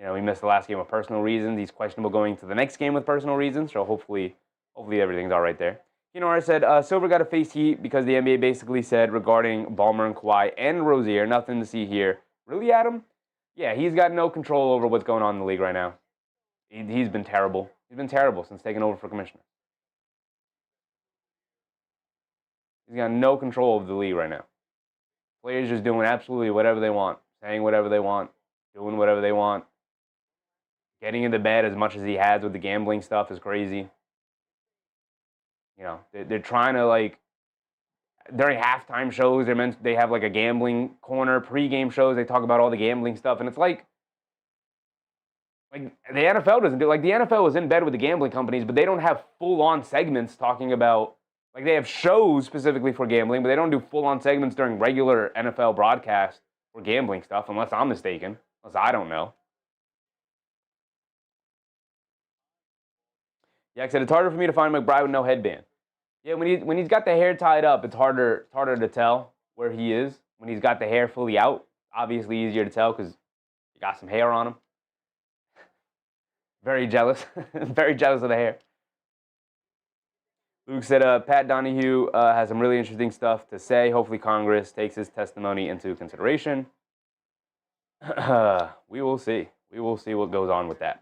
You know, he missed the last game with personal reasons. He's questionable going to the next game with personal reasons, so hopefully everything's all right there. I said, Silver got to face heat because the NBA basically said regarding Ballmer and Kawhi and Rozier, nothing to see here. Really, Adam? Yeah, he's got no control over what's going on in the league right now. He's been terrible. He's been terrible since taking over for commissioner. He's got no control of the league right now. Players just doing absolutely whatever they want, saying whatever they want, doing whatever they want. Getting into bed as much as he has with the gambling stuff is crazy. You know, they're trying to, like, during halftime shows, they have like a gambling corner. Pre-game shows, they talk about all the gambling stuff, and it's like the NFL doesn't do. Like, the NFL is in bed with the gambling companies, but they don't have full-on segments talking about. Like, they have shows specifically for gambling, but they don't do full-on segments during regular NFL broadcasts for gambling stuff, unless I'm mistaken, unless I don't know. Yeah, I said it's harder for me to find McBride with no headband. Yeah, when he's got the hair tied up, it's harder to tell where he is. When he's got the hair fully out, obviously easier to tell because he got some hair on him. Very jealous. Very jealous of the hair. Luke said, Pat Donahue has some really interesting stuff to say. Hopefully Congress takes his testimony into consideration. We will see. We will see what goes on with that.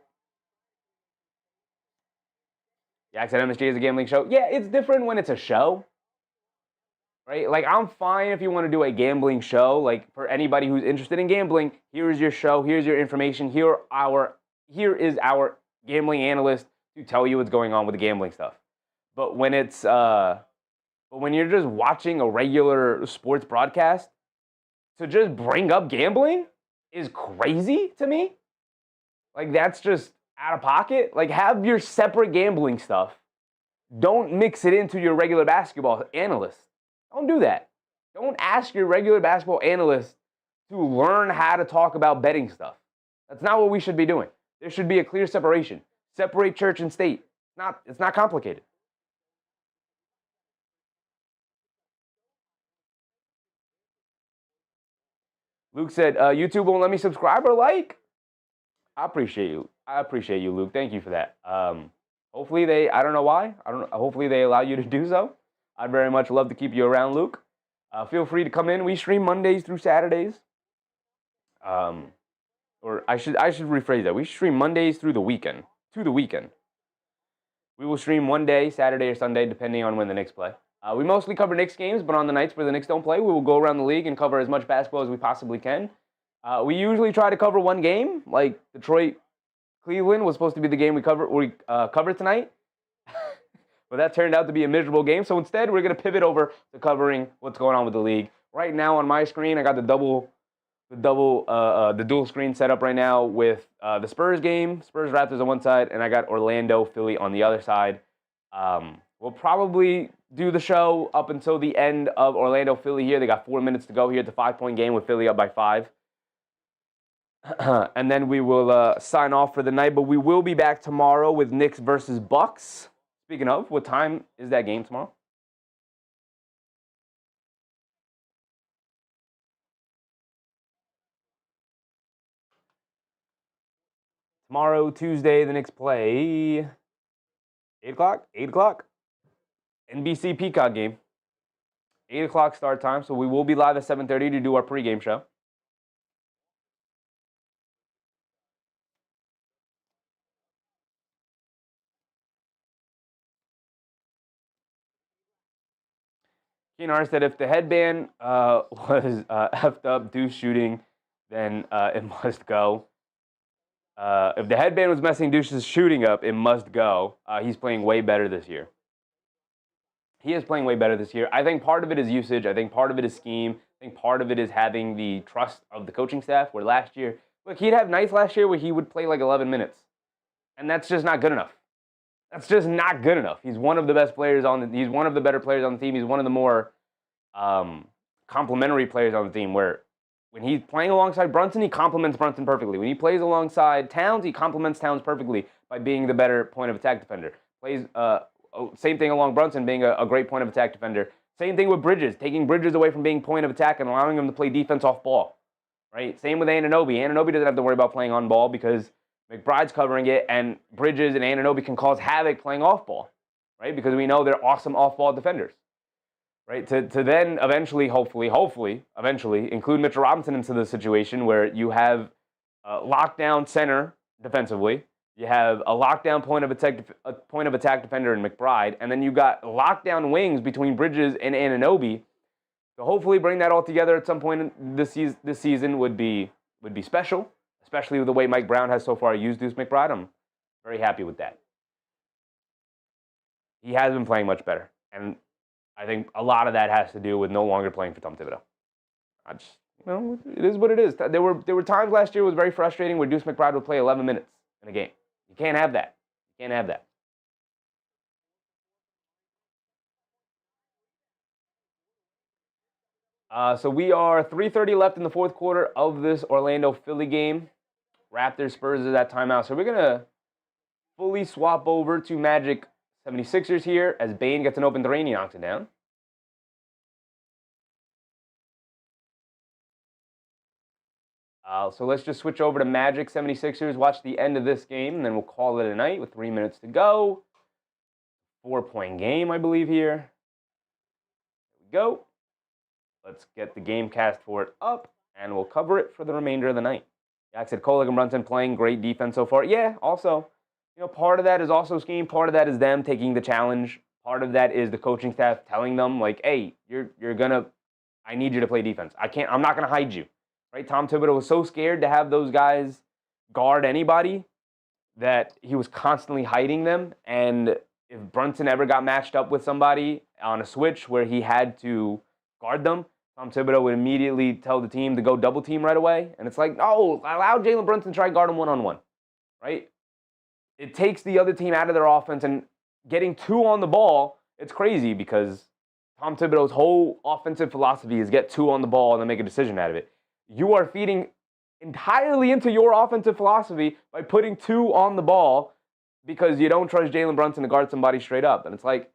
Yak said MSG is a gambling show. Yeah, it's different when it's a show. Right? Like, I'm fine if you want to do a gambling show. Like, for anybody who's interested in gambling, here's your show, here's your information, here is our gambling analyst to tell you what's going on with the gambling stuff. But when when you're just watching a regular sports broadcast, to just bring up gambling is crazy to me. Like, that's just out of pocket. Like, have your separate gambling stuff. Don't mix it into your regular basketball analyst. Don't do that. Don't ask your regular basketball analyst to learn how to talk about betting stuff. That's not what we should be doing. There should be a clear separation. Separate church and state. It's not complicated. Luke said, YouTube won't let me subscribe or like. I appreciate you. Luke. Thank you for that. Hopefully I don't know why. Hopefully they allow you to do so. I'd very much love to keep you around, Luke. Feel free to come in. We stream Mondays through Saturdays. Or I should rephrase that. We stream Mondays through the weekend. To the weekend. We will stream one day, Saturday or Sunday, depending on when the Knicks play. We mostly cover Knicks games, but on the nights where the Knicks don't play, we will go around the league and cover as much basketball as we possibly can. We usually try to cover one game, like Detroit-Cleveland was supposed to be the game we covered tonight. But that turned out to be a miserable game. So instead, we're going to pivot over to covering what's going on with the league. Right now on my screen, I got the dual screen set up right now with the Spurs game, Spurs-Raptors on one side, and I got Orlando-Philly on the other side. We'll probably do the show up until the end of Orlando-Philly here. They got 4 minutes to go here. It's a 5-point game with Philly up by 5. And then we will sign off for the night. But we will be back tomorrow with Knicks versus Bucks. Speaking of, what time is that game tomorrow? Tomorrow, Tuesday, the Knicks play 8 o'clock? 8 o'clock? NBC Peacock game. 8 o'clock start time, so we will be live at 7:30 to do our pregame show. Keenar said if the headband was effed up Deuce shooting, then it must go. If the headband was messing Deuce's shooting up, it must go. He's playing way better this year. He is playing way better this year. I think part of it is usage. I think part of it is scheme. I think part of it is having the trust of the coaching staff, where last year, look, he'd have nights last year where he would play like 11 minutes. And that's just not good enough. That's just not good enough. He's one of the best players he's one of the better players on the team. He's one of the more complimentary players on the team, where when he's playing alongside Brunson, he complements Brunson perfectly. When he plays alongside Towns, he complements Towns perfectly by being the better point of attack defender. Plays same thing along Brunson, being a great point of attack defender. Same thing with Bridges, taking Bridges away from being point of attack and allowing him to play defense off ball. Right? Same with Anunoby. Anunoby doesn't have to worry about playing on ball because McBride's covering it, and Bridges and Anunoby can cause havoc playing off ball. Right? Because we know they're awesome off ball defenders. Right? To then eventually, hopefully, include Mitchell Robinson into the situation where you have a lockdown center defensively, you have a lockdown point of attack defender in McBride, and then you got lockdown wings between Bridges and Anunoby. So hopefully, bring that all together at some point this season would be special, especially with the way Mike Brown has so far used Deuce McBride. I'm very happy with that. He has been playing much better, and I think a lot of that has to do with no longer playing for Tom Thibodeau. It is what it is. There were times last year it was very frustrating where Deuce McBride would play 11 minutes in a game. You can't have that. You can't have that. So we are 3:30 left in the fourth quarter of this Orlando-Philly game. Raptors, Spurs is at timeout. So we're going to fully swap over to Magic 76ers here as Bane gets an open three and he knocks it down. So let's just switch over to Magic 76ers, watch the end of this game, and then we'll call it a night with 3 minutes to go. 4-point game, I believe, here. There we go. Let's get the game cast for it up, and we'll cover it for the remainder of the night. Jack said Kolik and Brunson playing great defense so far. Yeah, also, part of that is also scheme. Part of that is them taking the challenge. Part of that is the coaching staff telling them, like, hey, I need you to play defense. I'm not going to hide you. Right? Tom Thibodeau was so scared to have those guys guard anybody that he was constantly hiding them. And if Brunson ever got matched up with somebody on a switch where he had to guard them, Tom Thibodeau would immediately tell the team to go double team right away. And it's like, no, allow Jalen Brunson to try guard him one-on-one. Right? It takes the other team out of their offense, and getting two on the ball, it's crazy because Tom Thibodeau's whole offensive philosophy is get two on the ball and then make a decision out of it. You are feeding entirely into your offensive philosophy by putting two on the ball because you don't trust Jalen Brunson to guard somebody straight up. And it's like,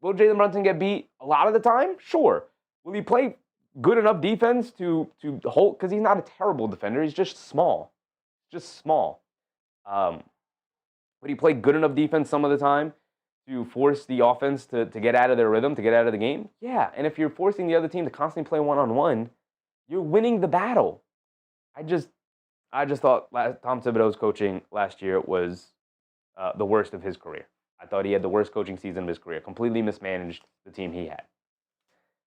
will Jalen Brunson get beat a lot of the time? Sure. Will he play good enough defense to hold? Because he's not a terrible defender. He's just small. Just small. Would he play good enough defense some of the time to force the offense to get out of their rhythm, to get out of the game? Yeah. And if you're forcing the other team to constantly play one-on-one, you're winning the battle. I just thought Tom Thibodeau's coaching last year was the worst of his career. I thought he had the worst coaching season of his career. Completely mismanaged the team he had.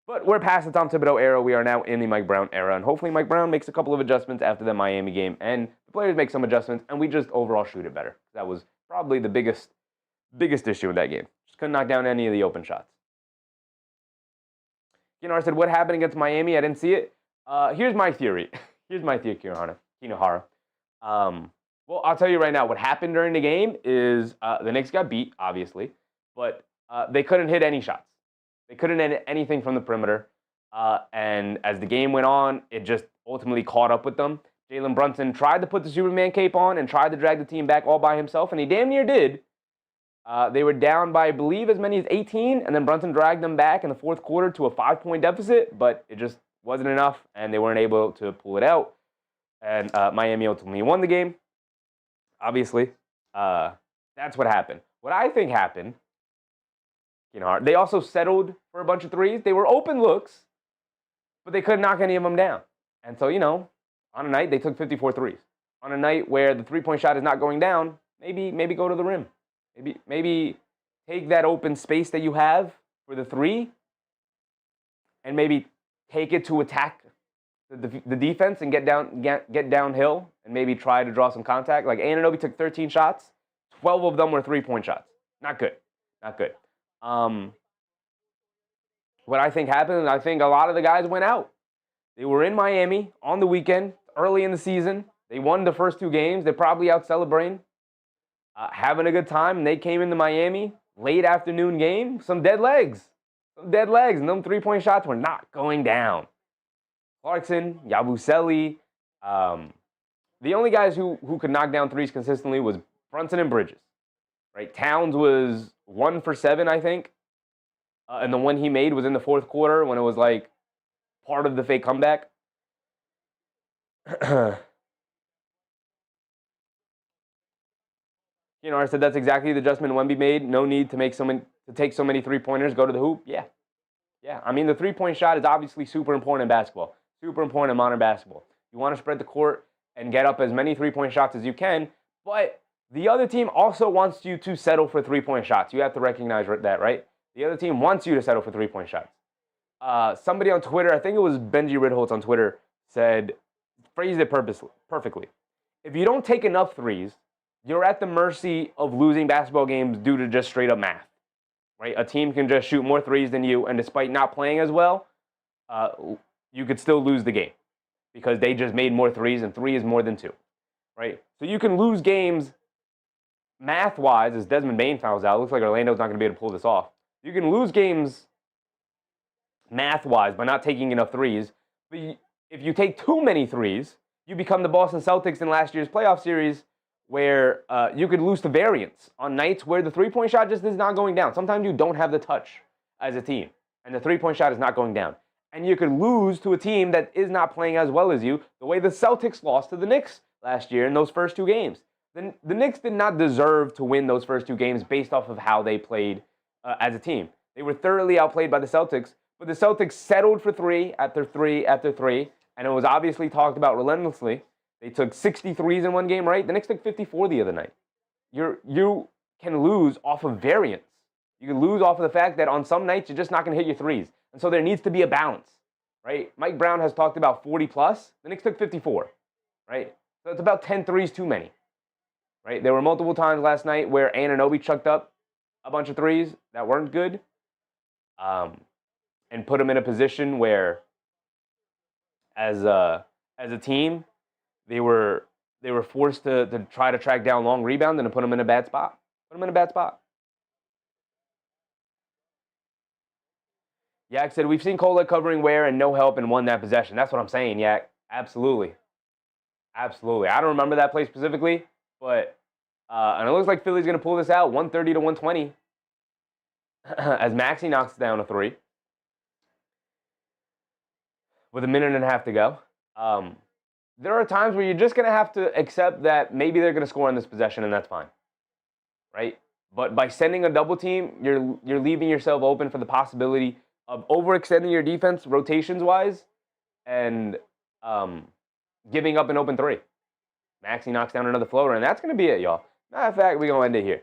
But we're past the Tom Thibodeau era. We are now in the Mike Brown era. And hopefully Mike Brown makes a couple of adjustments after the Miami game. And the players make some adjustments. And we just overall shoot it better. That was probably the biggest issue in that game. Just couldn't knock down any of the open shots. Kinohara said, what happened against Miami? I didn't see it. Here's my theory. Kinohara. Well, I'll tell you right now, what happened during the game is the Knicks got beat, obviously, but they couldn't hit any shots. They couldn't hit anything from the perimeter. And as the game went on, it just ultimately caught up with them. Jalen Brunson tried to put the Superman cape on and tried to drag the team back all by himself, and he damn near did. They were down by, I believe, as many as 18, and then Brunson dragged them back in the fourth quarter to a 5-point deficit, but it just wasn't enough, and they weren't able to pull it out. And Miami ultimately won the game. Obviously, that's what happened. What I think happened, they also settled for a bunch of threes. They were open looks, but they couldn't knock any of them down. And so, on a night, they took 54 threes. On a night where the three-point shot is not going down, maybe go to the rim. Maybe take that open space that you have for the three and maybe take it to attack the defense and get downhill and maybe try to draw some contact. Like Anunoby took 13 shots, 12 of them were three-point shots. Not good. What I think happened, I think a lot of the guys went out. They were in Miami on the weekend, early in the season. They won the first two games. They're probably out celebrating, having a good time. And they came into Miami, late afternoon game, some dead legs. And them three-point shots were not going down. Clarkson, Yabusele. The only guys who could knock down threes consistently was Brunson and Bridges. Right? Towns was 1 for 7, I think. And the one he made was in the fourth quarter when it was like part of the fake comeback. I said that's exactly the adjustment Wemby made. No need to take so many three-pointers, go to the hoop. Yeah. I mean, the three-point shot is obviously super important in basketball, super important in modern basketball. You want to spread the court and get up as many three-point shots as you can, but the other team also wants you to settle for three-point shots. You have to recognize that, right? The other team wants you to settle for three-point shots. Somebody on Twitter, I think it was Benji Ridholtz on Twitter, phrased it perfectly. If you don't take enough threes, you're at the mercy of losing basketball games due to just straight up math, right? A team can just shoot more threes than you, and despite not playing as well, you could still lose the game because they just made more threes, and 3 is more than 2, right? So you can lose games math-wise as Desmond Bane fouls out. It looks like Orlando's not going to be able to pull this off. You can lose games math-wise by not taking enough threes, but if you take too many threes, you become the Boston Celtics in last year's playoff series, where you could lose to variance on nights where the three-point shot just is not going down. Sometimes you don't have the touch as a team, and the three-point shot is not going down. And you could lose to a team that is not playing as well as you, the way the Celtics lost to the Knicks last year in those first 2 games. The Knicks did not deserve to win those first 2 games based off of how they played as a team. They were thoroughly outplayed by the Celtics, but the Celtics settled for 3 after 3 after 3, and it was obviously talked about relentlessly. They took 63s in one game, right? The Knicks took 54 the other night. You can lose off of variance. You can lose off of the fact that on some nights you're just not going to hit your threes. And so there needs to be a balance, right? Mike Brown has talked about 40 plus. The Knicks took 54, right? So it's about 10 threes too many, right? There were multiple times last night where Anunoby chucked up a bunch of threes that weren't good, and put them in a position where, as a team, they were forced to try to track down long rebounds and to put them in a bad spot. Yak said, we've seen Kola covering Ware and no help and won that possession. That's what I'm saying, Yak. Absolutely. I don't remember that play specifically, but and it looks like Philly's going to pull this out, 130 to 120, as Maxey knocks down a 3 with a minute and a half to go. There are times where you're just going to have to accept that maybe they're going to score on this possession, and that's fine, right? But by sending a double team, you're leaving yourself open for the possibility of overextending your defense rotations-wise and giving up an open 3. Maxey knocks down another floater, and that's going to be it, y'all. Matter of fact, we're going to end it here.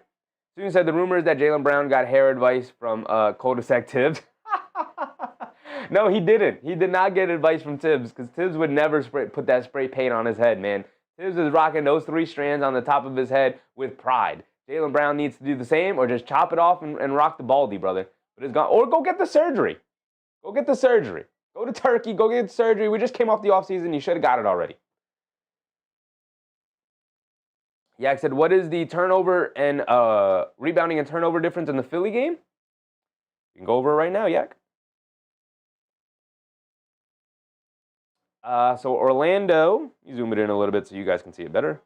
Student said the rumors that Jaylen Brown got hair advice from cul-de-sac Tibbs. No, he didn't. He did not get advice from Tibbs because Tibbs would never put that spray paint on his head, man. Tibbs is rocking those 3 strands on the top of his head with pride. Jaylen Brown needs to do the same or just chop it off and rock the baldy, brother. But it's gone. Or go get the surgery. Go to Turkey. Go get the surgery. We just came off the offseason. You should have got it already. Yak said, what is the turnover and rebounding and turnover difference in the Philly game? You can go over it right now, Yak. So Orlando, you zoom it in a little bit so you guys can see it better.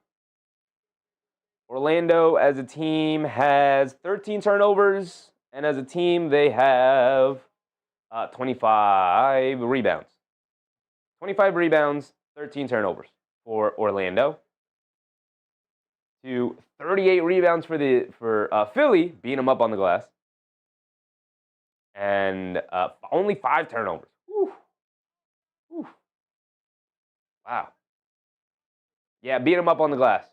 Orlando as a team has 13 turnovers, and as a team they have 25 rebounds. 25 rebounds, 13 turnovers for Orlando. To 38 rebounds for Philly, beating them up on the glass. And only 5 turnovers. Whew. Wow. Yeah, beating them up on the glass.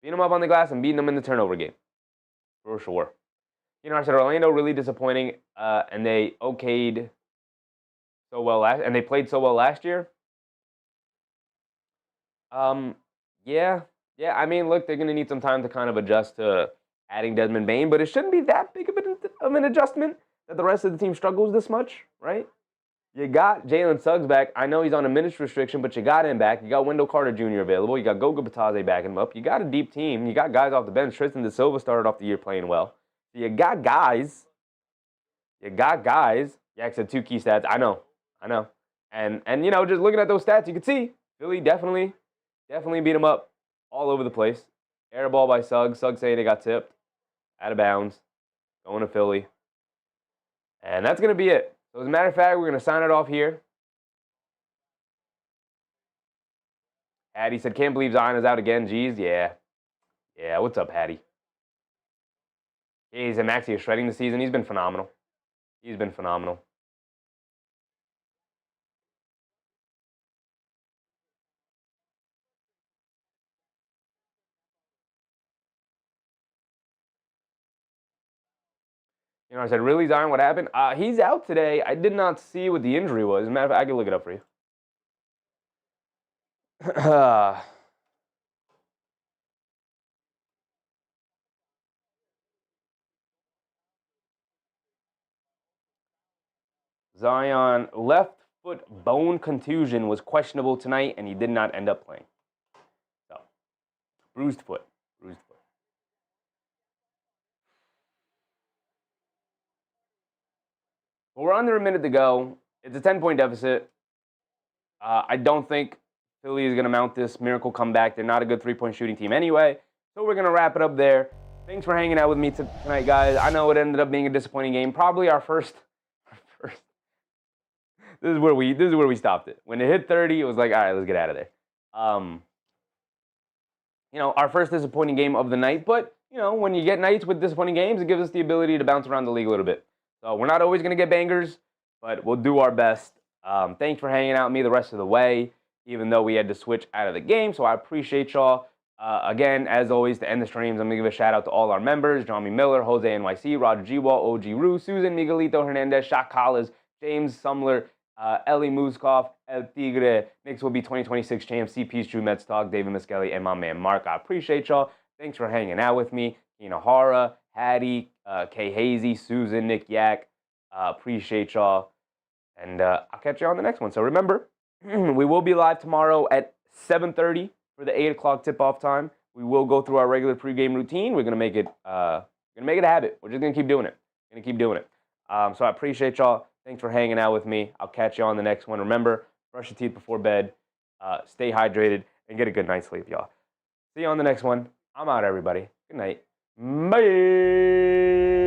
Beating them up on the glass and beating them in the turnover game. For sure. I said Orlando really disappointing, and they okayed so well and they played so well last year. Yeah. I mean, look, they're going to need some time to kind of adjust to adding Desmond Bane, but it shouldn't be that big of an adjustment that the rest of the team struggles this much, right? You got Jalen Suggs back. I know he's on a minutes restriction, but you got him back. You got Wendell Carter Jr. available. You got Goga Bitadze backing him up. You got a deep team. You got guys off the bench. Tristan De Silva started off the year playing well. So you got guys. Yak said 2 key stats. I know. And you know, just looking at those stats, you can see Philly definitely beat them up all over the place. Air ball by Suggs. Suggs saying it got tipped. Out of bounds. Going to Philly. And that's going to be it. So as a matter of fact, we're going to sign it off here. Hattie said, can't believe Zion is out again. Geez, yeah. Yeah, what's up, Hattie? Yeah, he said Maxey is shredding the season. He's been phenomenal. He's been phenomenal. You know, I said, really, Zion, what happened? He's out today. I did not see what the injury was. As a matter of fact, I can look it up for you. Zion, left foot bone contusion, was questionable tonight, and he did not end up playing. So, bruised foot. Bruised foot. Well, we're under a minute to go. It's a 10-point deficit. I don't think Philly is going to mount this miracle comeback. They're not a good three-point shooting team anyway. So we're going to wrap it up there. Thanks for hanging out with me tonight, guys. I know it ended up being a disappointing game. Probably our first. This is where we stopped it. When it hit 30, it was like, all right, let's get out of there. You know, our first disappointing game of the night. But, you know, when you get nights with disappointing games, it gives us the ability to bounce around the league a little bit. So we're not always going to get bangers, but we'll do our best. Thanks for hanging out with me the rest of the way, even though we had to switch out of the game. So I appreciate y'all. Again, as always, to end the streams, I'm going to give a shout-out to all our members, Johnny Miller, Jose NYC, Roger G. Wall, OG Rue, Susan Miguelito Hernandez, Shaq Collins, James Sumler, Ellie Muskov, El Tigre, Knicks will be 2026 champs, CP's True Mets Talk, David Miskelly, and my man Mark. I appreciate y'all. Thanks for hanging out with me. Tina Hara, Hattie, Kay Hazy, Susan, Nick Yak. Appreciate y'all. And I'll catch you on the next one. So remember, we will be live tomorrow at 7:30 for the 8 o'clock tip-off time. We will go through our regular pregame routine. We're gonna make it a habit. We're just gonna keep doing it. So I appreciate y'all. Thanks for hanging out with me. I'll catch you on the next one. Remember, brush your teeth before bed. Stay hydrated and get a good night's sleep, y'all. See you on the next one. I'm out, everybody. Good night. Bye.